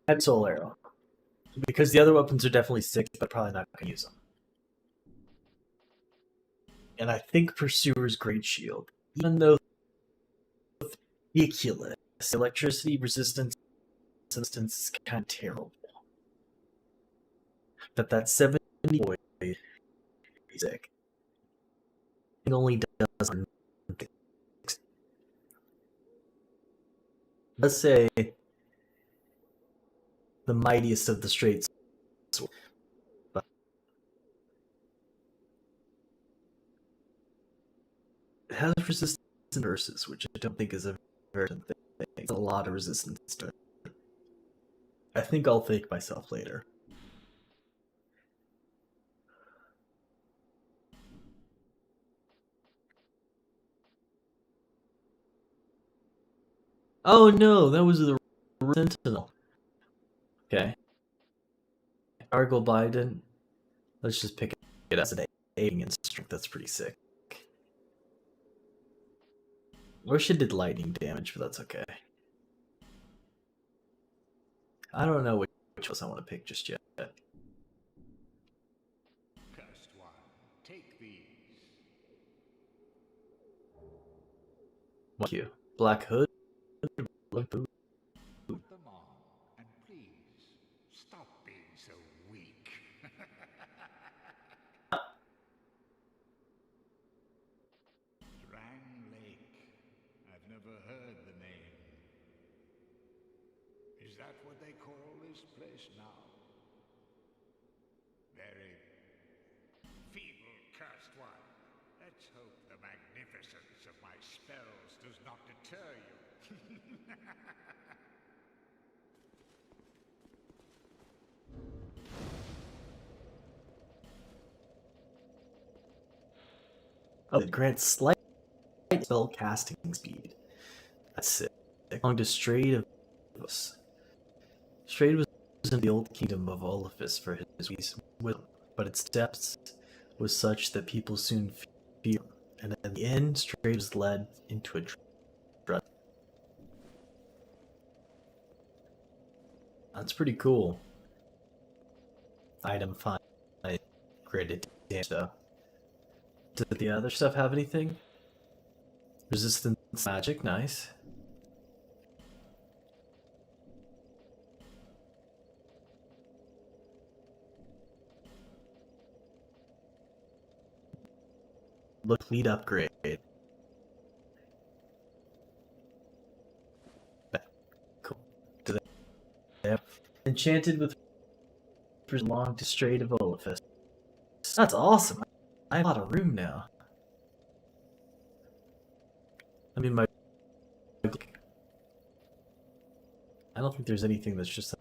Head soul arrow. Because the other weapons are definitely sick, but probably not going to use them. And I think Pursuer's Great Shield. Even though ridiculous, electricity resistance is kind of terrible. But that 70 boy is sick. It only does. Let's say the mightiest of the straight swords. But it has resistance versus, which I don't think is a very good thing. It's a lot of resistance to it. I think I'll thank myself later. Oh no, that was the Sentinel. Okay. Argle Biden. Let's just pick it as an aiming and strength. That's pretty sick. Wish it did lightning damage, but that's okay. I don't know which ones I want to pick just yet. Cursed one, take these. Thank you. Black Hood. Put them on, and please, stop being so weak. Drang Lake. I've never heard the name. Is that what they call this place now? Very feeble, cursed one. Let's hope the magnificence of my spells does not deter you. Oh, it grants slight spell casting speed. That's sick. Belonged to Strayed of Strayed was in the old kingdom of Olafus for his wisdom, but its depths was such that people soon feared him, and in the end, Strayed was led into a dread. That's pretty cool. Item 5. Graded damage though. Did the other stuff have anything? Resistance magic, nice. Look, lead upgrade. Cool. Do they have enchanted with belong to Strayed of Olafus. That's awesome. I have a lot of room now. I mean, I don't think there's anything that's just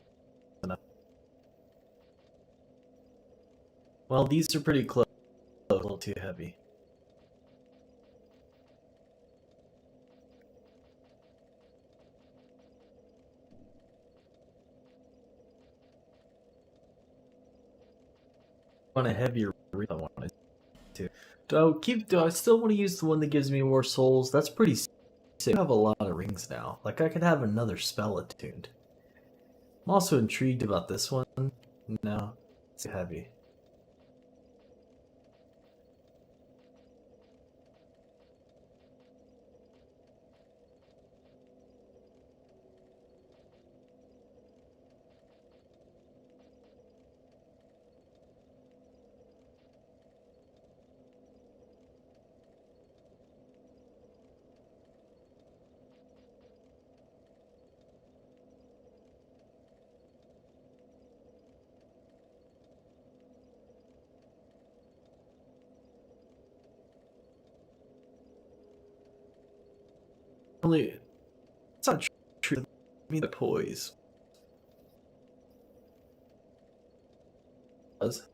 enough. Well, these are pretty close. A little too heavy. Want a heavier ring? I wanted to. Do I still want to use the one that gives me more souls? That's pretty sick. I have a lot of rings now. Like, I could have another spell attuned. I'm also intrigued about this one. No, it's too heavy. Really, it's not true. I mean, the poise. Does.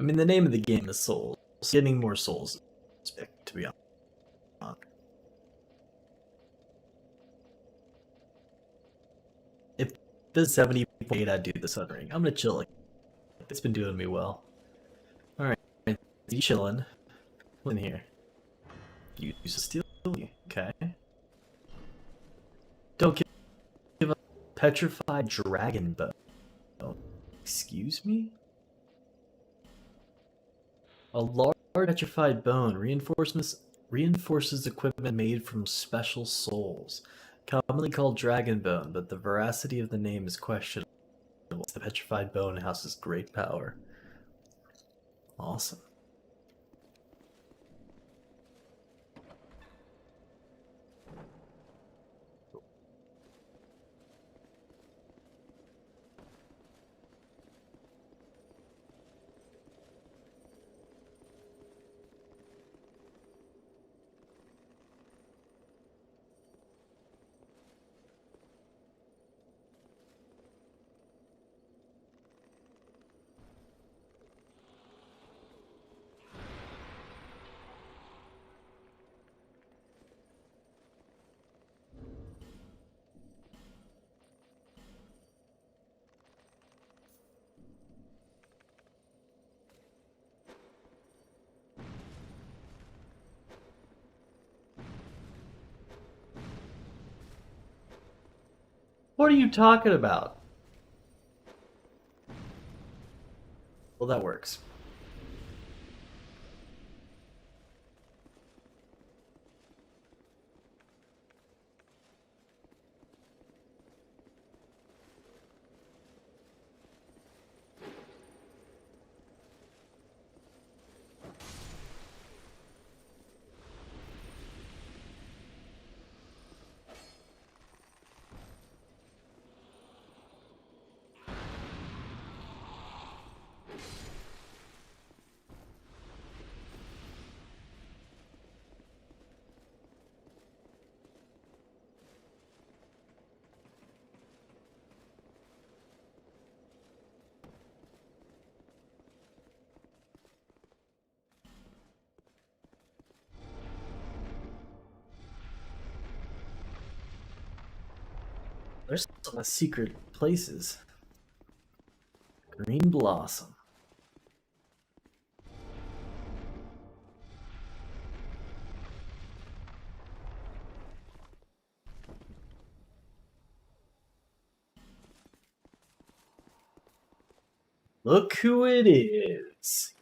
mean, the name of the game is Souls. Getting more souls, to be honest. If this is 70.8, I'd do the Sun Ring. I'm gonna chill. It's been doing me well. Alright, you chilling. What's in here? Use a steel. Okay. Don't give a petrified dragon bow. Excuse me? A large petrified bone reinforces equipment made from special souls, commonly called dragon bone, but the veracity of the name is questionable. The petrified bone houses great power. Awesome. What are you talking about? Well, that works. There's some secret places. Green Blossom. Look who it is.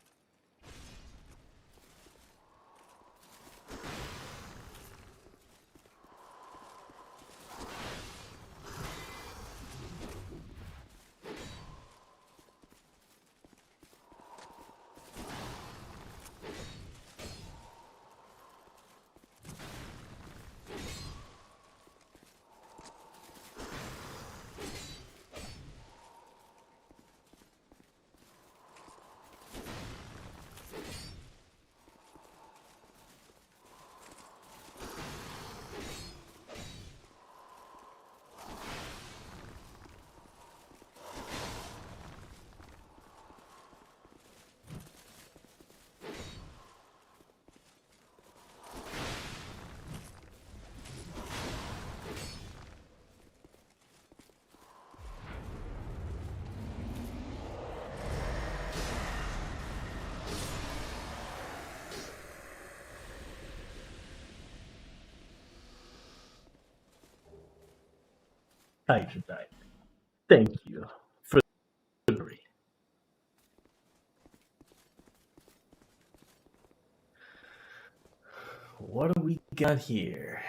Hydrodite. Thank you for the delivery. What do we got here?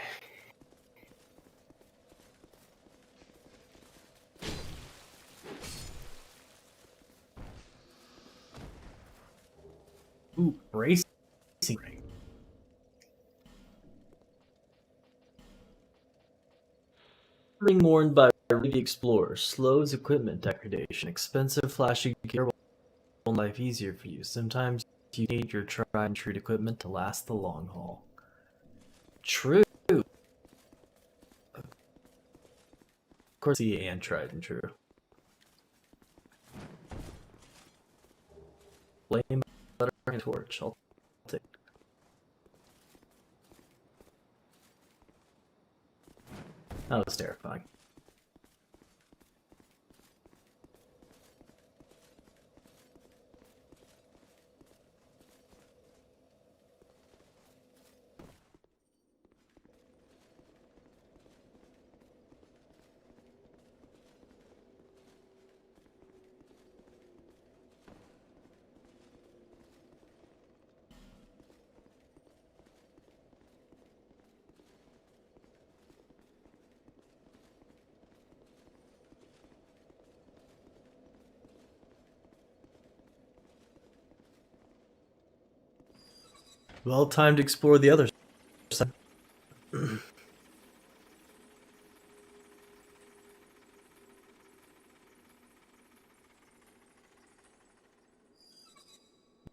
Ooh, racing ring. Ring worn by the Explorer slows equipment degradation. Expensive, flashy gear will make life easier for you. Sometimes you need your tried and true equipment to last the long haul. True. Of course, the and tried and true. Flame torch. I'll take. That was terrifying. Well, time to explore the other side.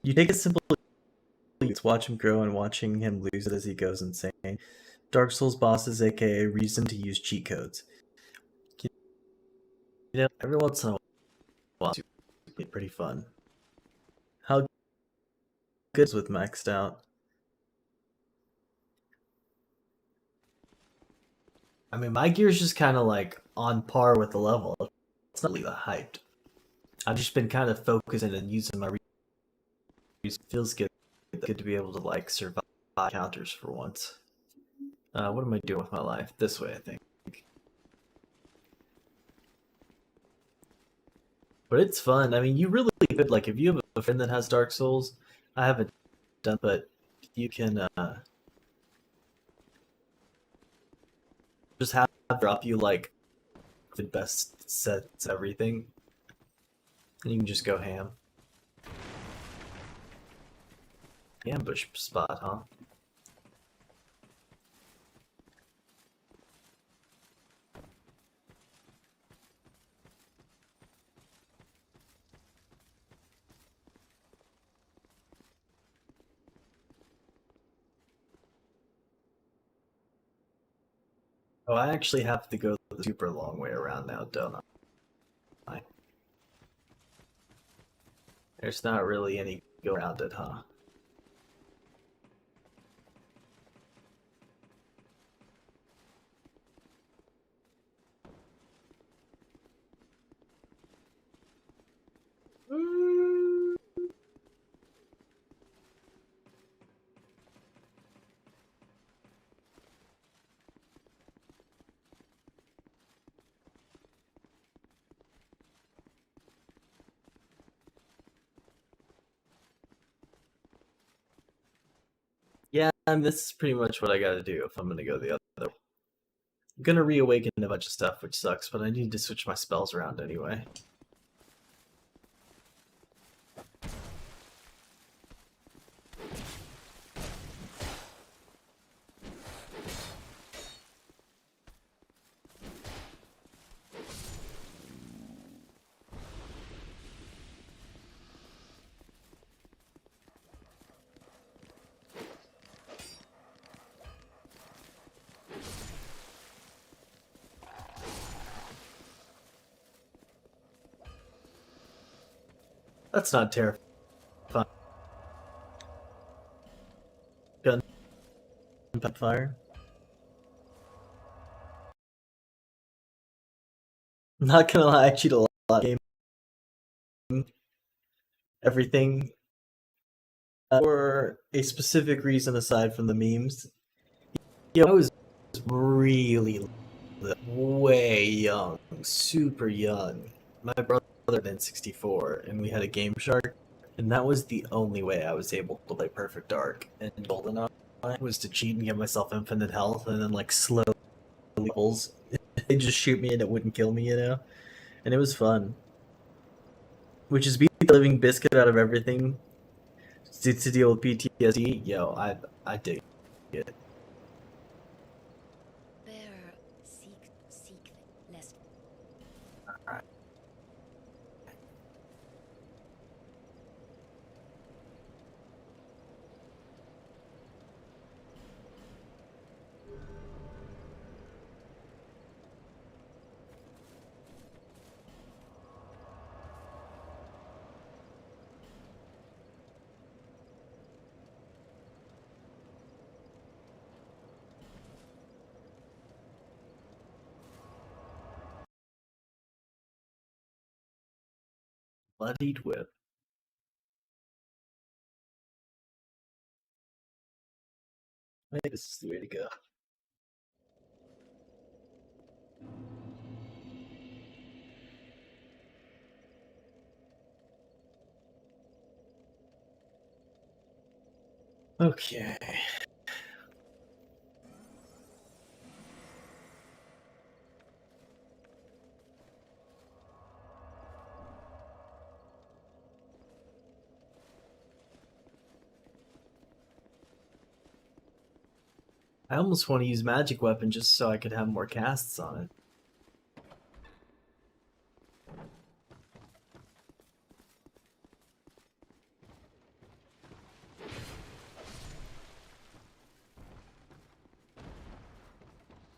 You take a simple watch him grow and watching him lose it as he goes insane. Dark Souls bosses, aka reason to use cheat codes. You know, every once in a while, it's pretty fun. How good is with maxed out? I mean, my gear's just kind of like on par with the level. It's not really the hyped. I've just been kind of focusing and using my. Feels good. Good to be able to like survive counters for once. What am I doing with my life? This way, I think. But it's fun. I mean, you really could like if you have a friend that has Dark Souls. I haven't done, but you can just have drop you like the best sets, everything, and you can just go ham. Ambush spot, huh? Oh, I actually have to go the super long way around now, don't I? There's not really any go around it, huh? Yeah, and this is pretty much what I gotta do if I'm gonna go the other way. I'm gonna reawaken a bunch of stuff, which sucks, but I need to switch my spells around anyway. That's not terrifying. Gun fire. I'm not gonna lie, I cheat a lot of game. Everything for a specific reason aside from the memes. Yeah, I was really way young, super young. My brother been 64, and we had a Game Shark, and that was the only way I was able to play Perfect Dark and GoldenEye was to cheat and give myself infinite health, and then like slow levels. They just shoot me and it wouldn't kill me, you know. And it was fun. Which is beat the living biscuit out of everything to deal with PTSD. Yo, I dig it. Bearer, seek, lest. Alright. Bloodied whip. I think this is the way to go. Okay. I almost want to use magic weapon just so I could have more casts on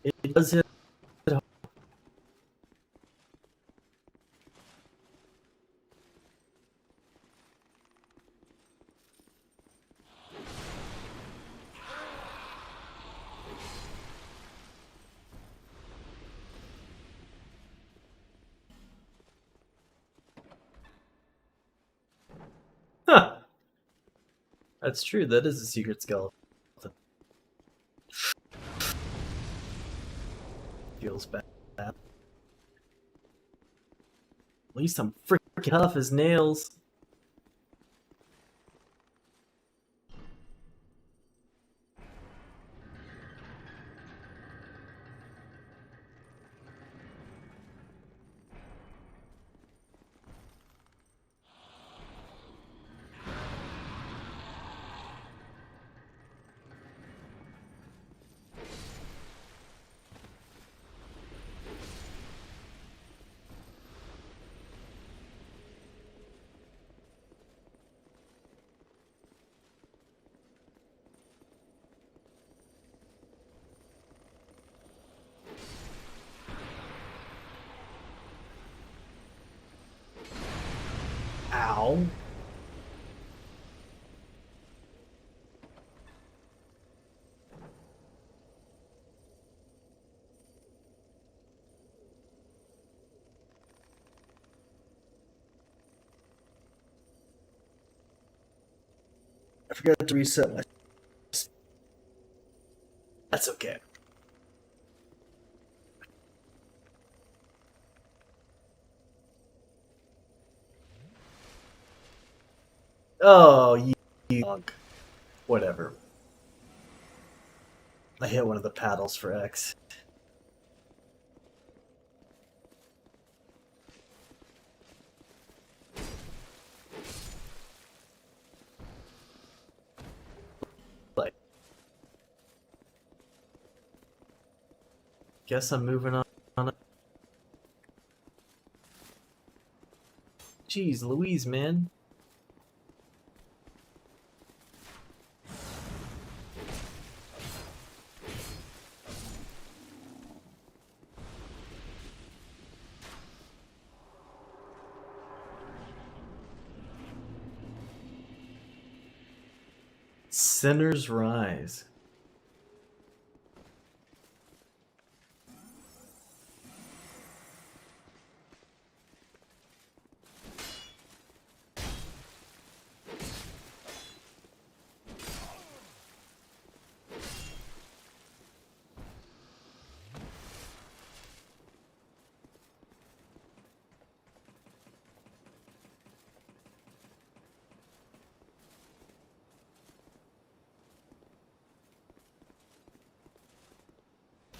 it. It does hit. Huh. That's true. That is a secret skeleton. Feels bad. At least I'm freaking tough as nails. Ow. I forgot to reset my. That's okay. Oh, you dog. Whatever. I hit one of the paddles for X. Like, guess I'm moving on. Jeez, Louise, man. Sinners rise.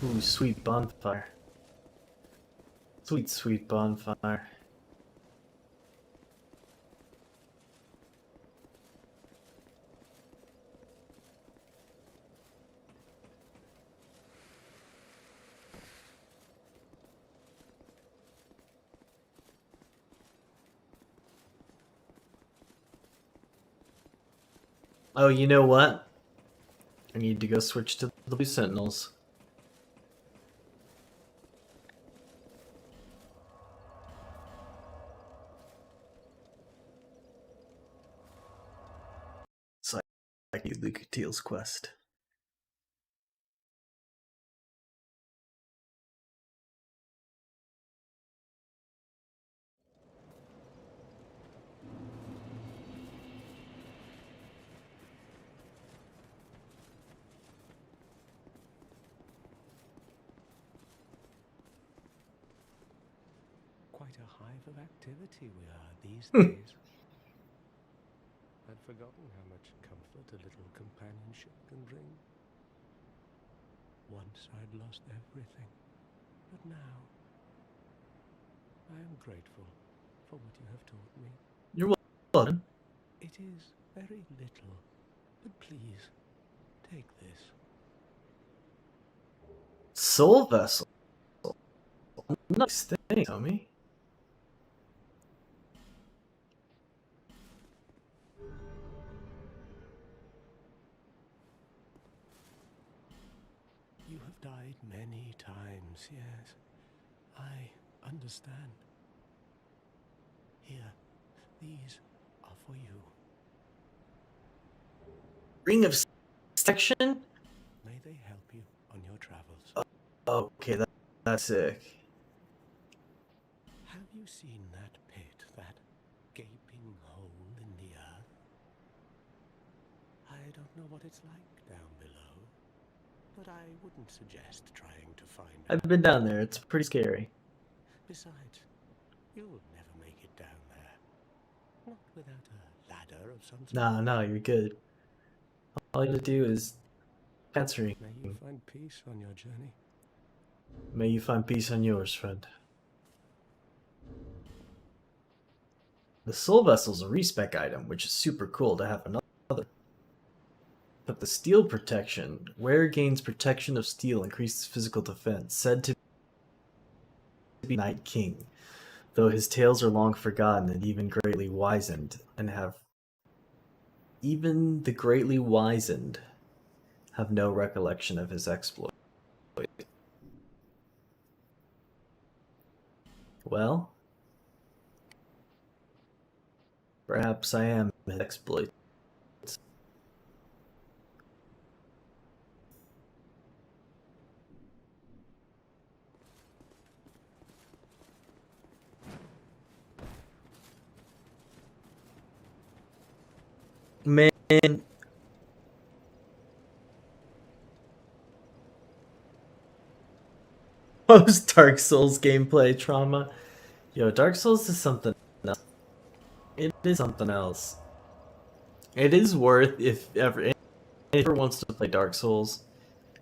Ooh, sweet bonfire. Sweet, sweet bonfire. Oh, you know what? I need to go switch to the Blue Sentinels. So I can do Lucatiel's quest. Quite a hive of activity we are these Hmm. days. I'd forgotten how much comfort a little companionship can bring. Once I'd lost everything, but now I am grateful for what you have taught me. You're welcome. It is very little, but please, take this. Soul vessel. Nice thing, homie. You have died many times, yes. I understand. Here, these are for you. Ring of section? May they help you on your travels. Okay, that's sick. Have you seen that pit, that gaping hole in the earth? I don't know what it's like down below, but I wouldn't suggest trying to find I've out. been down there. It's pretty scary. Besides, you'll never make it down there. Not without a ladder of some sort. No, you're good. All you gotta do is answering. May you find peace on your journey. May you find peace on yours, friend. The soul vessel's a respec item, which is super cool to have another. But the steel protection, wearer gains protection of steel, increases physical defense, said to be Night King, though his tales are long forgotten and even greatly wizened, and have even the greatly wizened have no recollection of his exploit. Well, perhaps I am his exploit. Man, post Dark Souls gameplay trauma. Yo, Dark Souls is something else. It is something else. It is worth if ever wants to play Dark Souls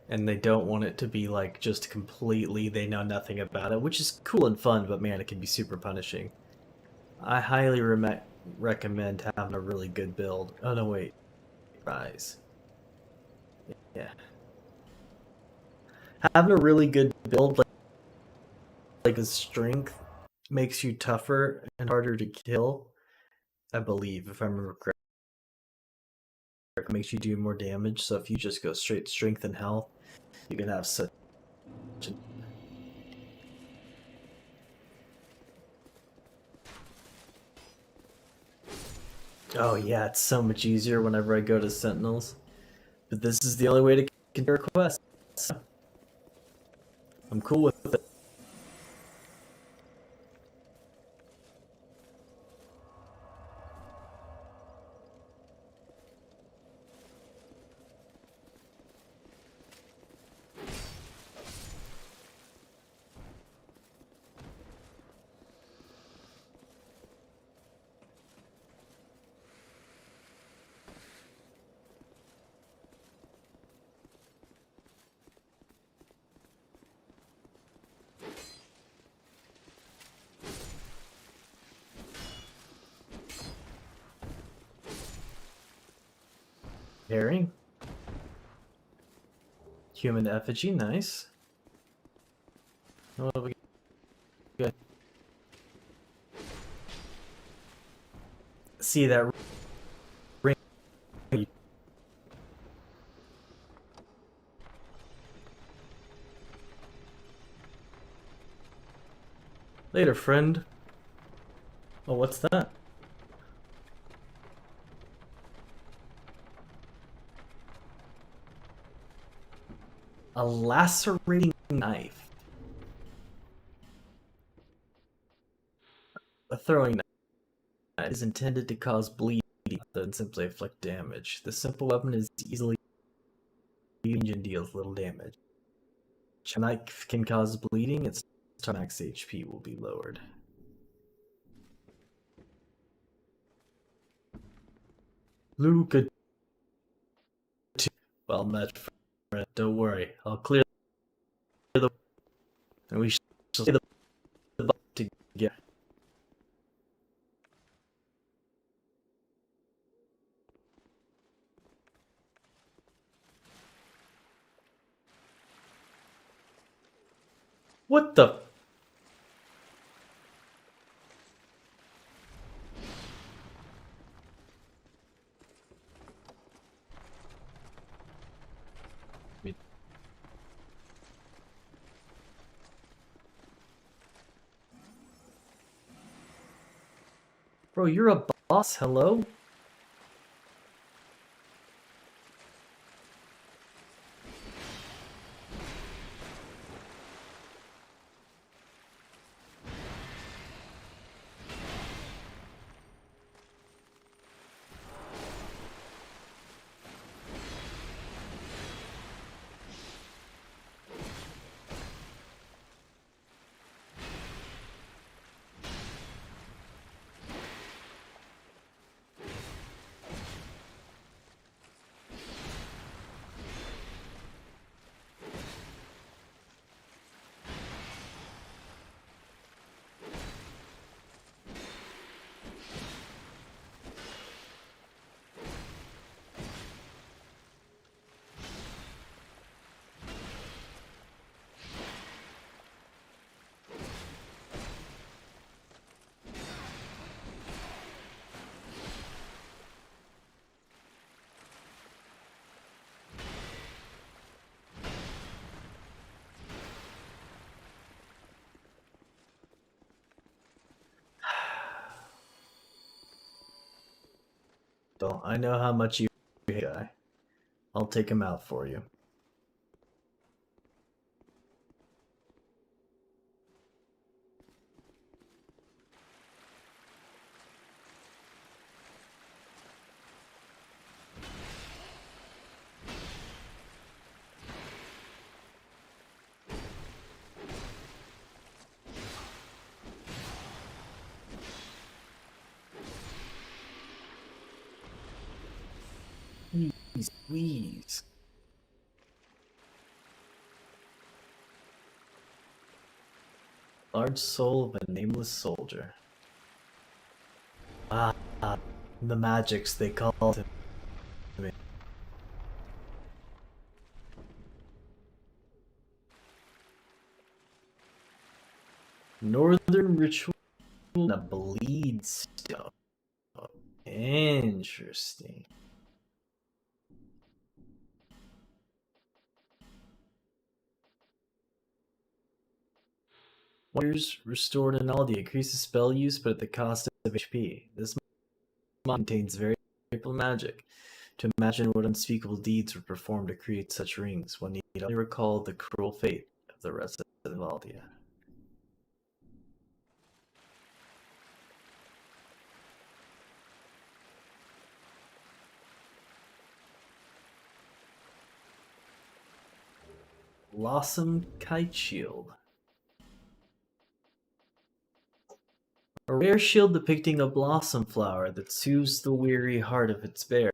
and they don't want it to be like just completely they know nothing about it, which is cool and fun, but man, it can be super punishing. I highly recommend having a really good build. Oh no, wait, rise. Yeah, having a really good build like a strength makes you tougher and harder to kill. I believe, if I remember correctly, it makes you do more damage. So if you just go straight strength and health, you can have such. Oh yeah, it's so much easier whenever I go to Sentinels. But this is the only way to complete requests. I'm cool with it. Herring. Human effigy, nice. What do we got? See that ring? Later, friend. Oh, what's that? A lacerating knife. A throwing knife is intended to cause bleeding rather than simply inflict damage. The simple weapon is easily used and deals little damage. If a knife can cause bleeding, its max HP will be lowered. Luca. Well met, friend. Don't worry. I'll clear the. And we shall stay the boat together. What the? Bro, you're a boss. Hello? Well, I know how much you hate guy. I'll take him out for you. Please. Large soul of a nameless soldier. Ah, the magics they called him. Northern ritual and a bleed stone. Interesting. Warriors restored an Aldi increases spell use but at the cost of HP. This mod contains very powerful magic. To imagine what unspeakable deeds were performed to create such rings, one need only recall the cruel fate of the rest of Aldia. Blossom Kite Shield. A rare shield depicting a blossom flower that soothes the weary heart of its bearer.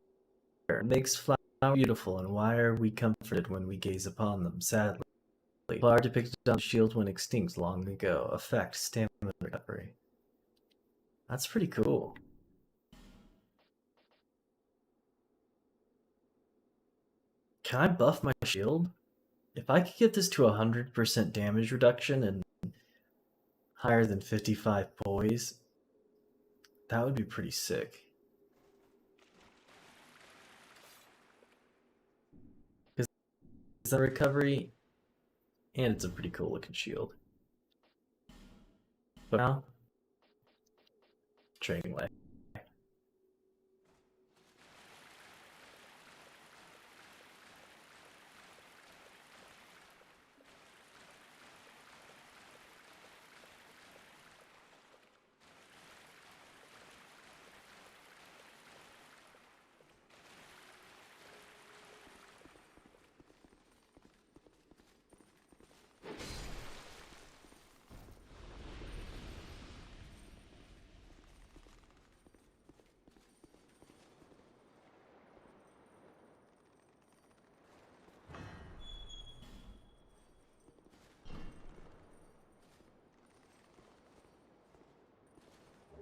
It makes flowers beautiful, and why are we comforted when we gaze upon them? Sadly, flower depicted on the shield went extinct long ago. Effect: stamina recovery. That's pretty cool. Can I buff my shield? If I could get this to 100% damage reduction and higher than 55 poise, that would be pretty sick. Because it's a recovery, and it's a pretty cool looking shield. But now, training way.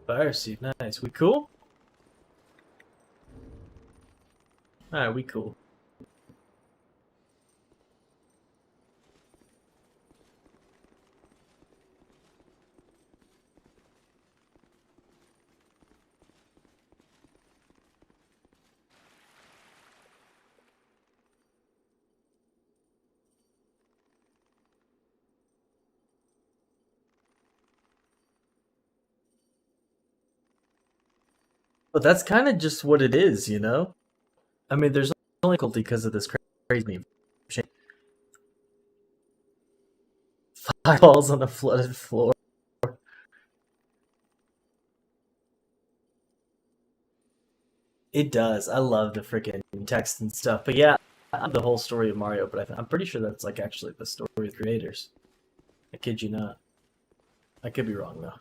Fire suit, nice. We cool? Alright, we cool. But that's kind of just what it is, you know? I mean, there's only difficulty because of this crazy meme. Fireballs on a flooded floor. It does. I love the freaking text and stuff. But yeah, I love the whole story of Mario, but I'm pretty sure that's like actually the story of the creators. I kid you not. I could be wrong though.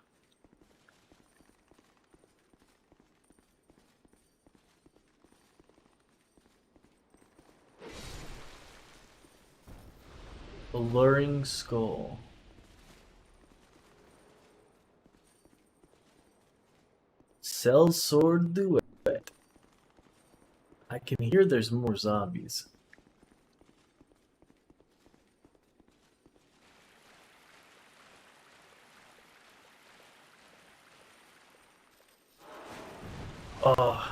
Alluring skull. Cell sword duet. I can hear there's more zombies. Oh.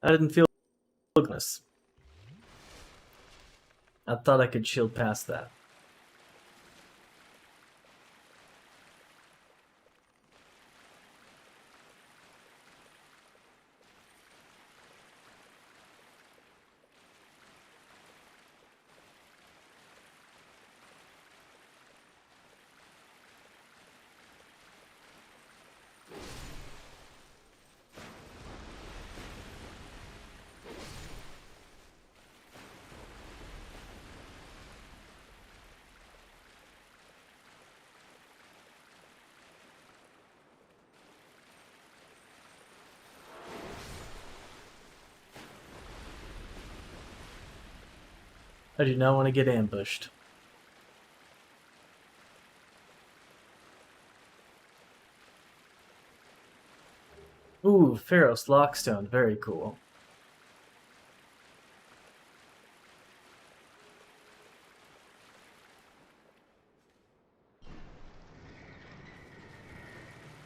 I didn't feel goodness. I thought I could shield past that. I do not want to get ambushed. Ooh, Pharos Lockstone, very cool.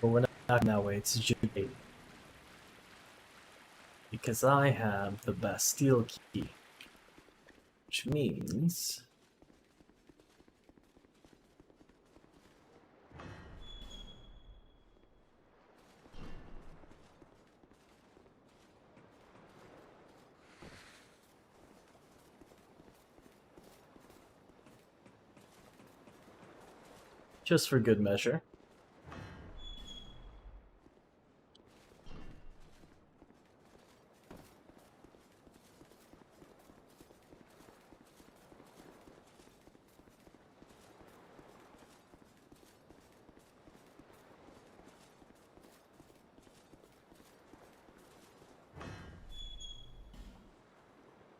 But we're not that way, it's Jade. Because I have the Bastille key. Which means... just for good measure.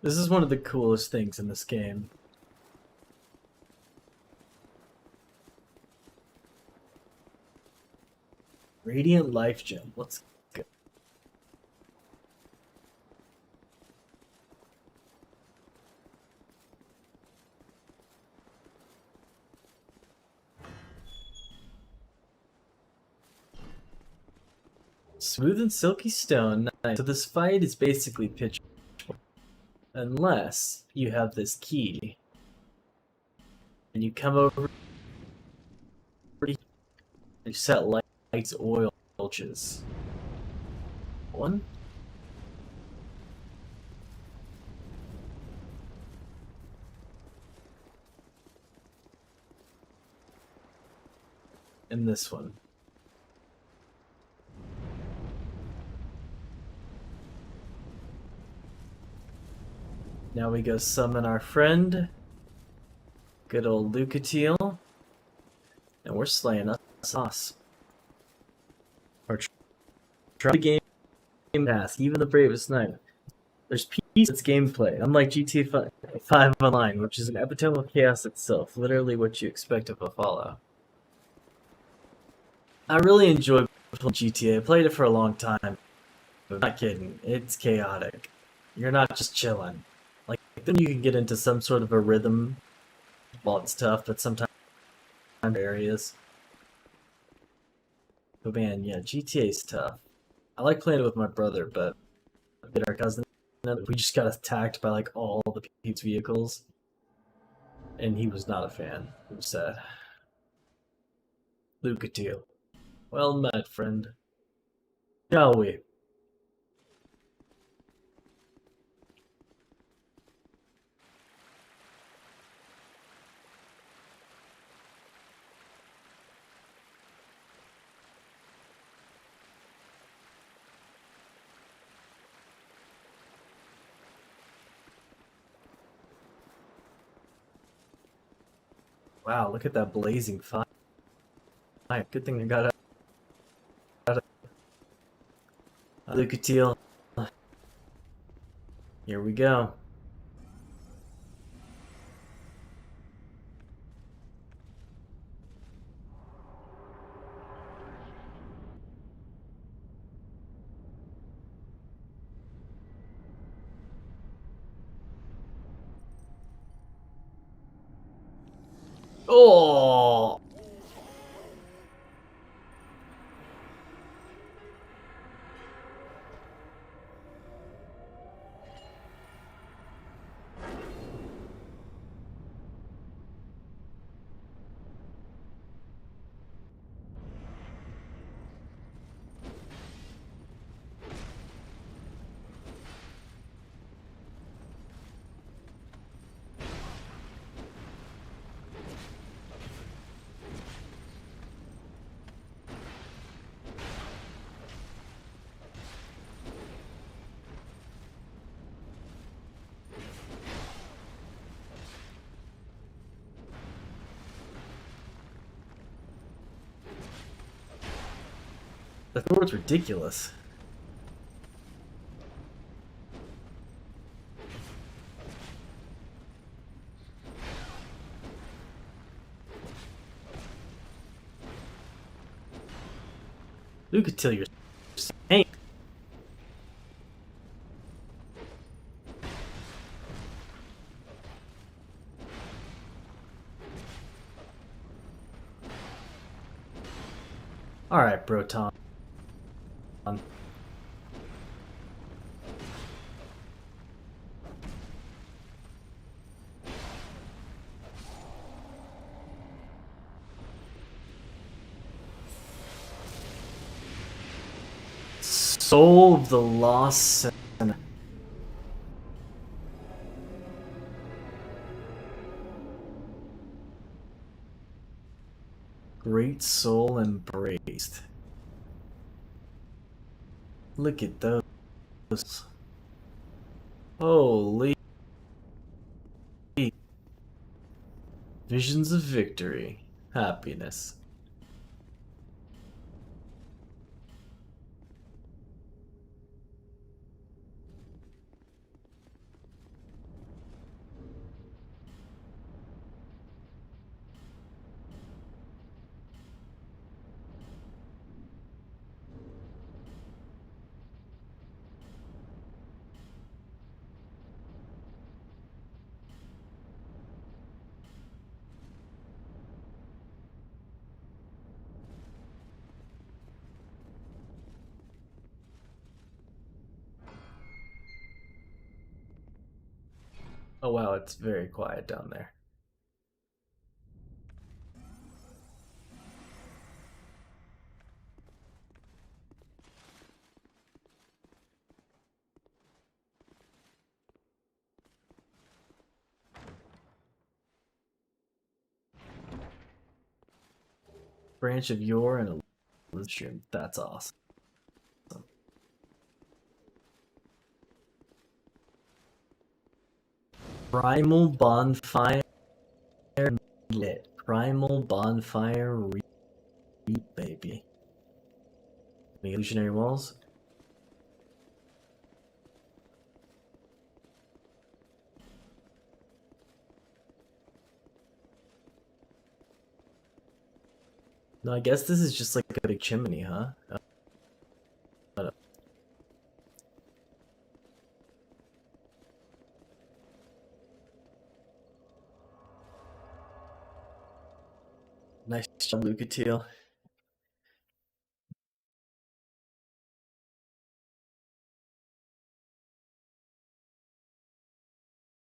This is one of the coolest things in this game. Radiant Life Gem. Let's go. Smooth and silky stone. Nice. So this fight is basically pitch black, unless you have this key and you come over. You set lights, oil, torches. One. And this one. Now we go summon our friend, good old Lucatiel, and we're slaying us. Or try the game task, even the bravest knight. There's peace in its gameplay, unlike GTA 5 Online, which is an epitome of chaos itself, literally what you expect of a Fallout. I really enjoy playing GTA. I played it for a long time, but I'm not kidding. It's chaotic. You're not just chilling. Like, then you can get into some sort of a rhythm while it's tough, but sometimes areas. But man, yeah, GTA's tough. I like playing it with my brother, but our cousin, we just got attacked by like all the Pete's vehicles, and he was not a fan. It was sad. Lucatiel. Well met, friend. Shall we? Wow, look at that blazing fire. Good thing I got out of Lucatiel. Here we go. Oh! The Thor's ridiculous. Lucatiel, you're insane. Alright, bro Tom. Soul of the Lost Sinner. Great soul embraced. Look at those. Holy. Visions of victory. Happiness. Oh wow, it's very quiet down there. Branch of Yore and a Elysium. That's awesome. Primal Bonfire lit. Primal Bonfire re baby. Any illusionary walls? No, I guess this is just like a big chimney, huh? Nice job, Lucatiel.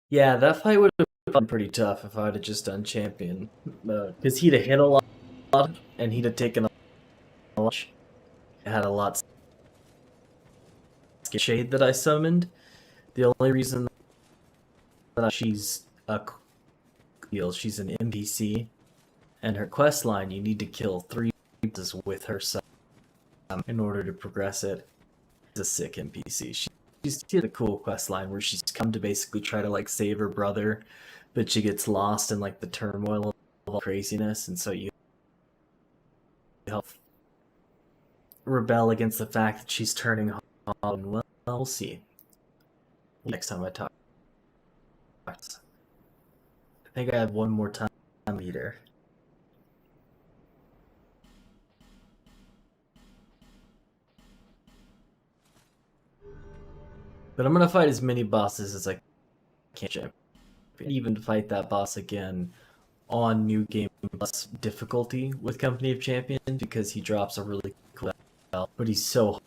Yeah, that fight would have been pretty tough if I'd have just done champion. Because he'd have hit a lot, and he'd have taken a lot. Had a lot of shade that I summoned. The only reason that she's she's an NPC, and her quest line, you need to kill 3 bosses with her in order to progress it. She's a sick NPC. She's had a cool quest line where she's come to basically try to like save her brother, but she gets lost in like the turmoil of all craziness, and so you help rebel against the fact that she's turning on. Well, we'll see. Next time I talk. I think I have one more time meter. But I'm gonna fight as many bosses as I can. Even fight that boss again on New Game Plus difficulty with Company of Champions because he drops a really cool spell, but he's so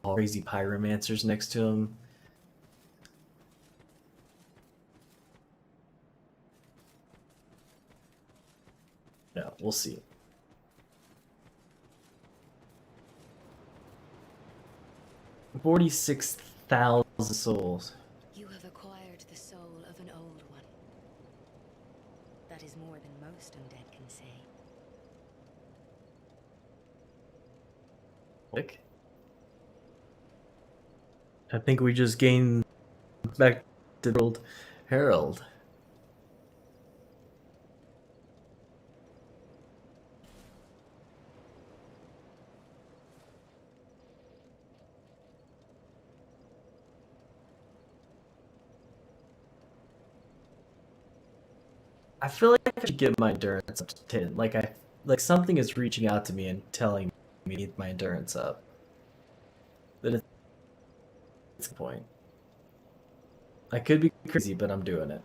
crazy pyromancers next to him. Yeah, we'll see. $46,000 souls. You have acquired the soul of an old one. That is more than most undead can say. Click. I think we just gained back to the old Herald. I feel like I should get my endurance up to 10. Like something is reaching out to me and telling me to get my endurance up. That it's the point. I could be crazy, but I'm doing it.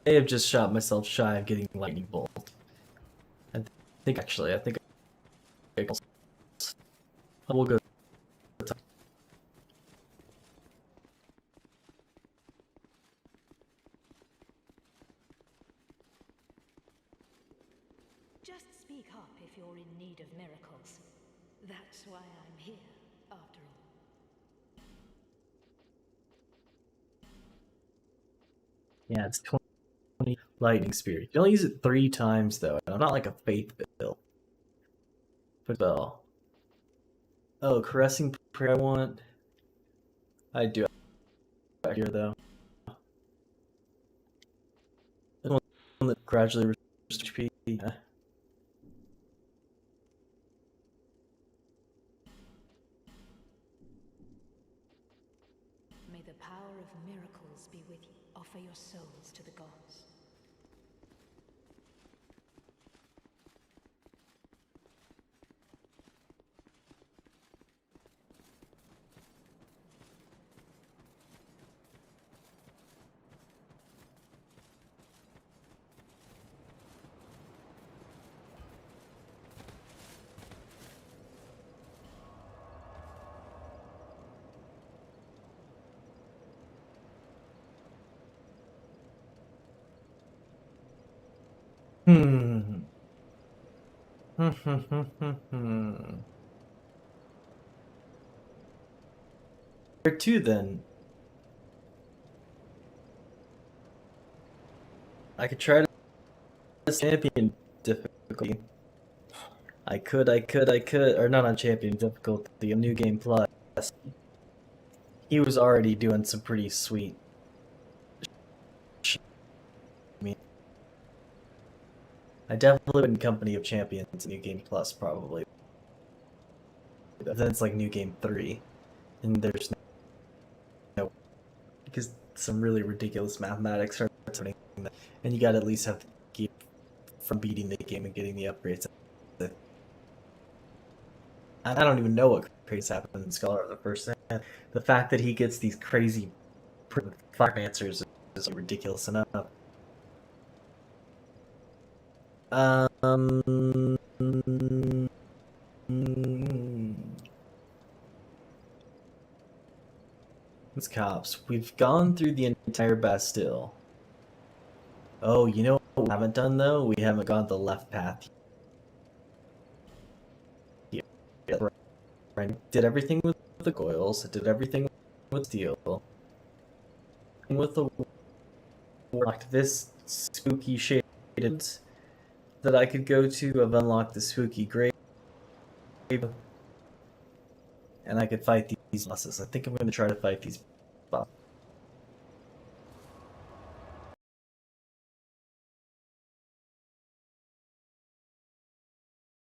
I may have just shot myself shy of getting lightning bolt. I think actually, I think we'll go. Just speak up if you're in need of miracles. That's why I'm here, after all. Yeah, it's 20 lightning spear. You can only use it 3 times though. I'm not like a faith bill. But bell. Oh, caressing prayer I want. I do have here though. The one that gradually restores HP. Yeah. May the power of miracles be with you. Offer your souls to the gods. Hmm. Where to then? I could try to champion difficulty. I could, or not on champion difficulty, a new game plus. He was already doing some pretty sweet. I definitely wouldn't Company of Champions new game plus probably. then it's like New Game 3. And there's no... Because some really ridiculous mathematics are happening. And you gotta at least have to keep from beating the game and getting the upgrades. I don't even know what crazy happened in Scholar of the First Sand. The fact that he gets these crazy fire answers is ridiculous enough. It's cops. We've gone through the entire Bastille. Oh, you know what we haven't done though? We haven't gone the left path. I did everything with the coils. I did everything with steel. And with the warlock, this spooky shade that I could go to. I've unlocked the spooky grave, and I could fight these bosses. I think I'm going to try to fight these bosses.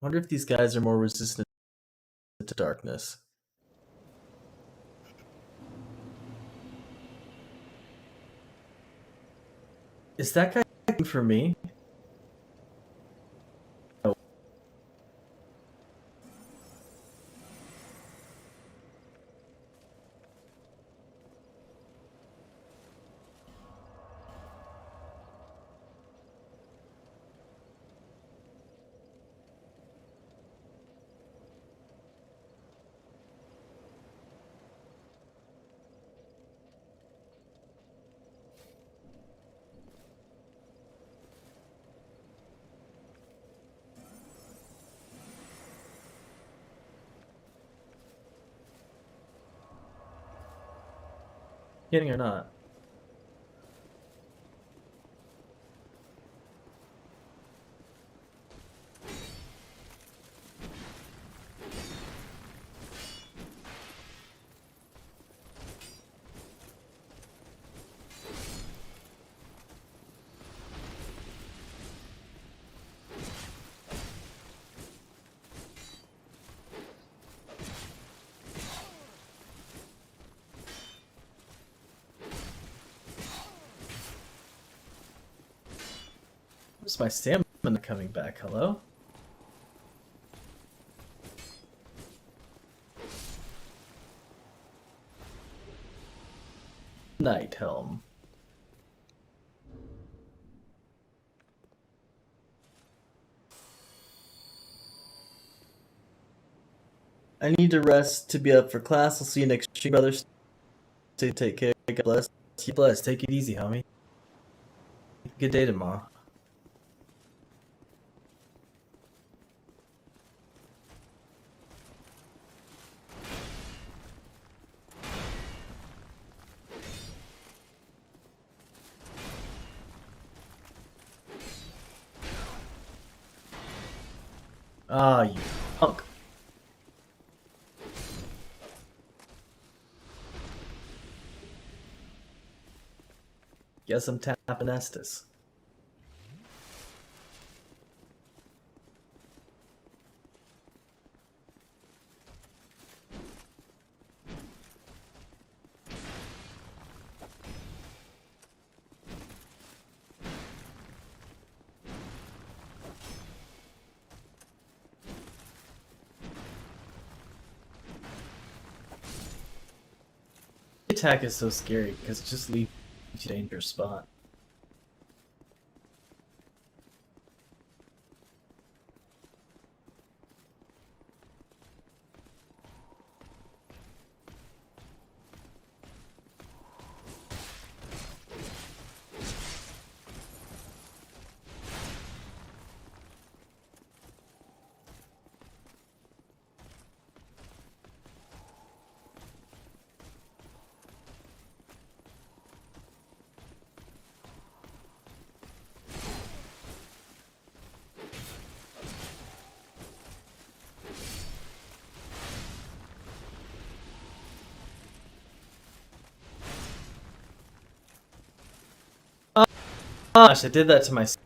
I wonder if these guys are more resistant to darkness. Is that guy looking for me? Oh. Kidding or not? Where's my stamina coming back? Hello? Night Helm. I need to rest to be up for class. I'll see you next stream, brothers. Take care. God bless. Keep blessed. Take it easy, homie. Good day tomorrow. Ah, you punk. Guess I'm tapping Estus. Attack is so scary because it just leaves you in a dangerous spot. Gosh, I did that to myself.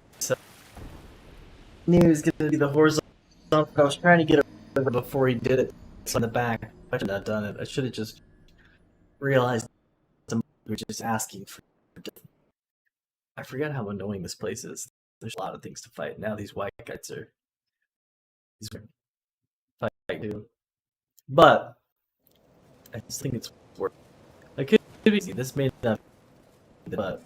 Knew he was gonna be the horizontal. I was trying to get it before he did it. in the back. I should have done it. I should have just realized we were just asking for. I forgot how annoying this place is. There's a lot of things to fight. Now these white guys are. These fight too. But I just think it's worth. I could be easy. This may not, but.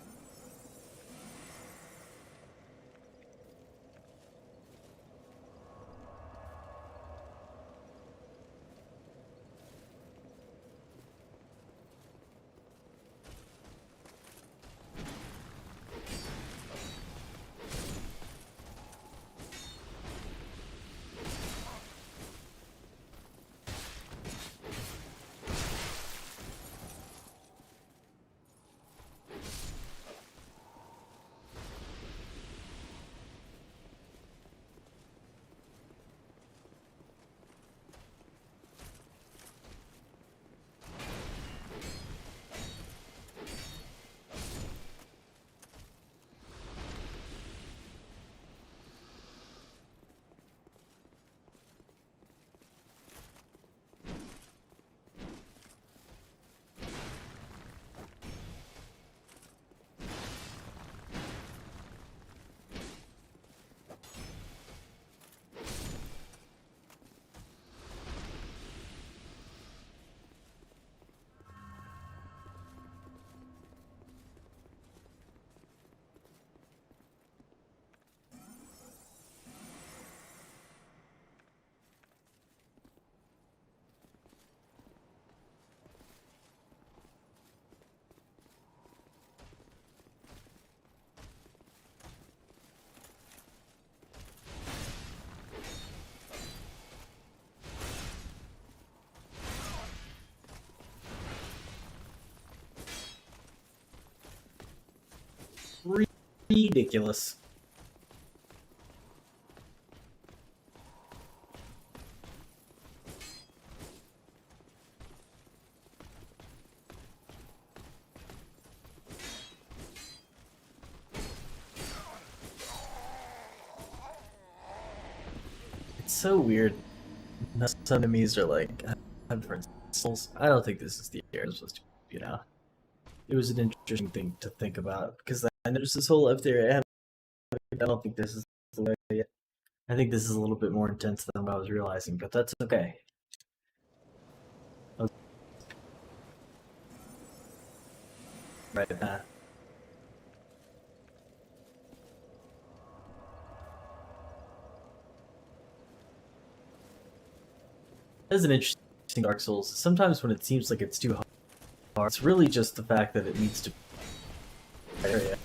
Ridiculous. It's so weird. Some enemies are like different souls. I don't think this is the area supposed to, you know. It was an interesting thing to think about because I noticed this whole left area. I don't think this is the way yet. I think this is a little bit more intense than what I was realizing, but that's okay. Right. That's an interesting Dark Souls. Sometimes when it seems like it's too hard, it's really just the fact that it needs to. Area.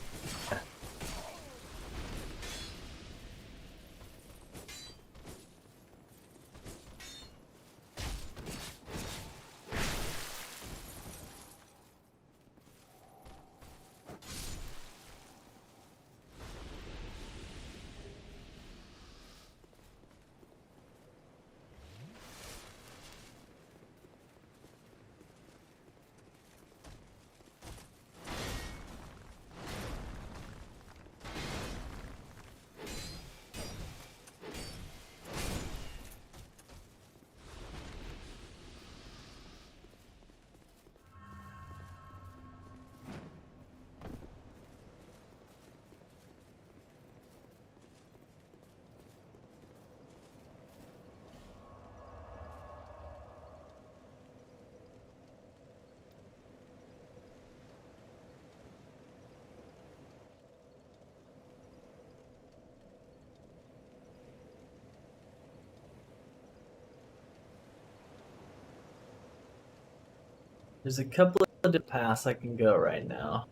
There's a couple of different paths I can go right now.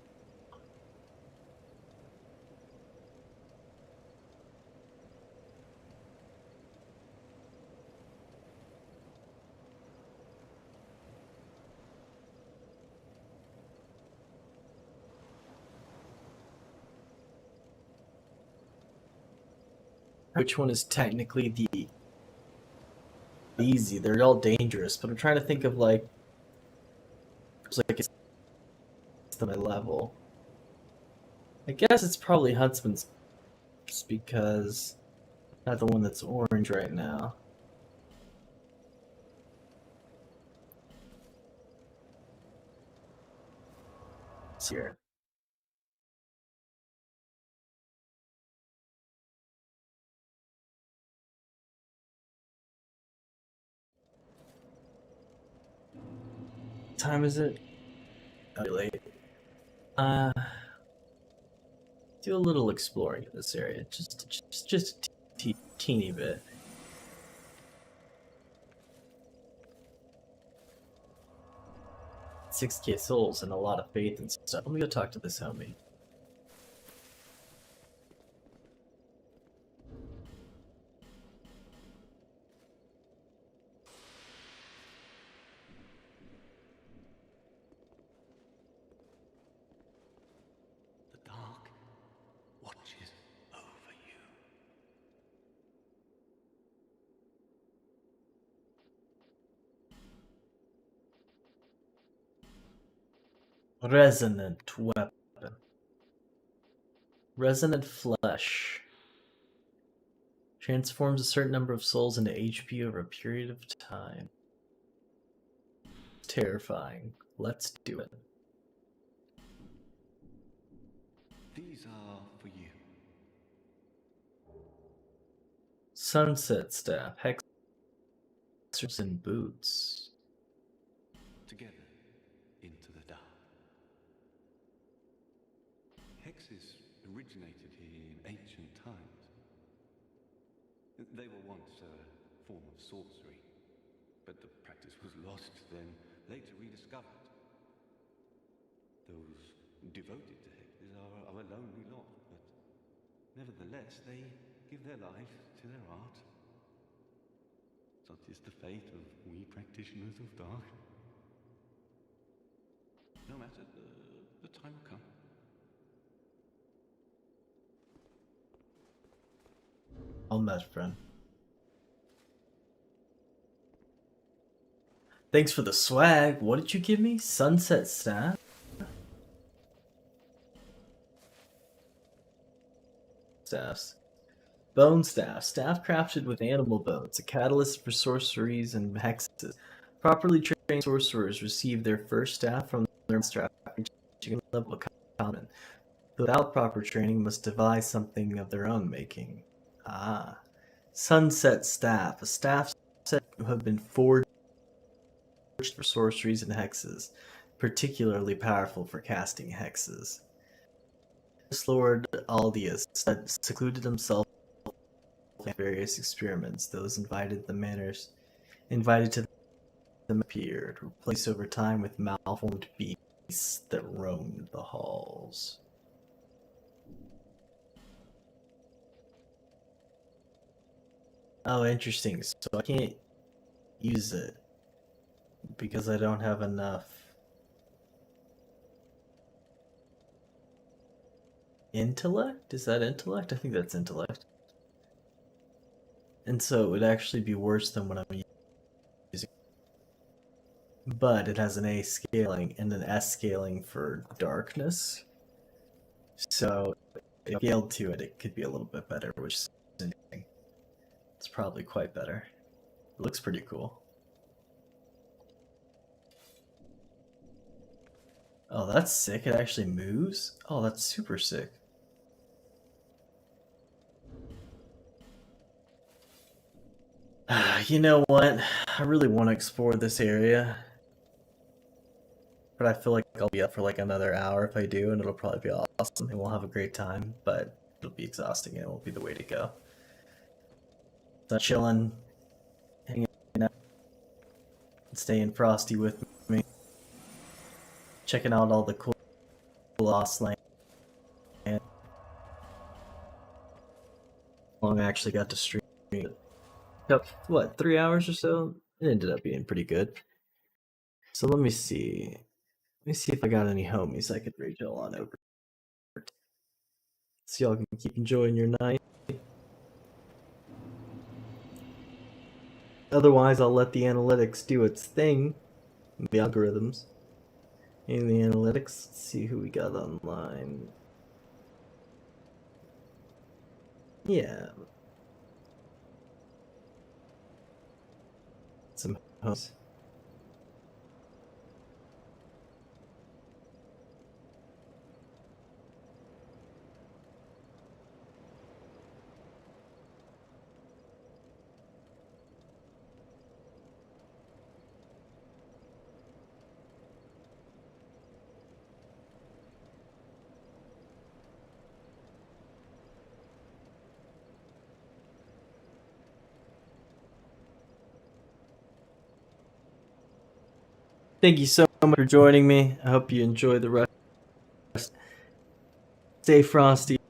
Which one is technically the easy? They're all dangerous, but I'm trying to think of like it's to my level. I guess it's probably Huntsman's because not the one that's orange right now. here. Time is it? Oh, late. Do a little exploring in this area, just a teeny bit. 6K souls and a lot of faith and stuff. Let me go talk to this homie. The dark watches over you. Resonant weapon. Resonant flesh. Transforms a certain number of souls into HP over a period of time. Terrifying. Let's do it. These are for you. Sunset staff. Hexers and boots. Together into the dark. Hexes originated here in ancient times. They were once a form of sorcery, but the practice was lost, then later rediscovered. Those devoted to hexes are a lonely lot, but nevertheless they give their life to their art. Such is the fate of we practitioners of dark. No matter, the time will come. All met, friend. Thanks for the swag. What did you give me? Sunset staff? Staffs. Bone staff. Staff crafted with animal bones. A catalyst for sorceries and hexes. Properly trained sorcerers receive their first staff from their master after reaching a level of common. Without proper training, must devise something of their own making. Ah. Sunset staff. A staff set who have been forged for sorceries and hexes, particularly powerful for casting hexes. This Lord Aldius had secluded himself in various experiments. Those invited to them appeared, replaced over time with malformed beasts that roamed the halls. Oh, interesting. So I can't use it because I don't have enough intellect? Is that intellect? I think that's intellect. And so it would actually be worse than what I'm using. But it has an A scaling and an S scaling for darkness. So if I scaled to it, it could be a little bit better, which is interesting. It's probably quite better. It looks pretty cool. Oh, that's sick. It actually moves? Oh, that's super sick. You know what? I really want to explore this area. But I feel like I'll be up for like another hour if I do, and it'll probably be awesome, and we'll have a great time, but it'll be exhausting, and it won't be the way to go. So chilling, hanging out, staying frosty with me, checking out all the cool Lost Land. Long I actually got to stream it. Up, what, 3 hours or so? It ended up being pretty good. So let me see. Let me see if I got any homies I could reach all on over. So y'all can keep enjoying your night. Otherwise, I'll let the analytics do its thing. The algorithms. In the analytics, let's see who we got online. Yeah. Some hosts. Thank you so much for joining me. I hope you enjoy the rest. Stay frosty.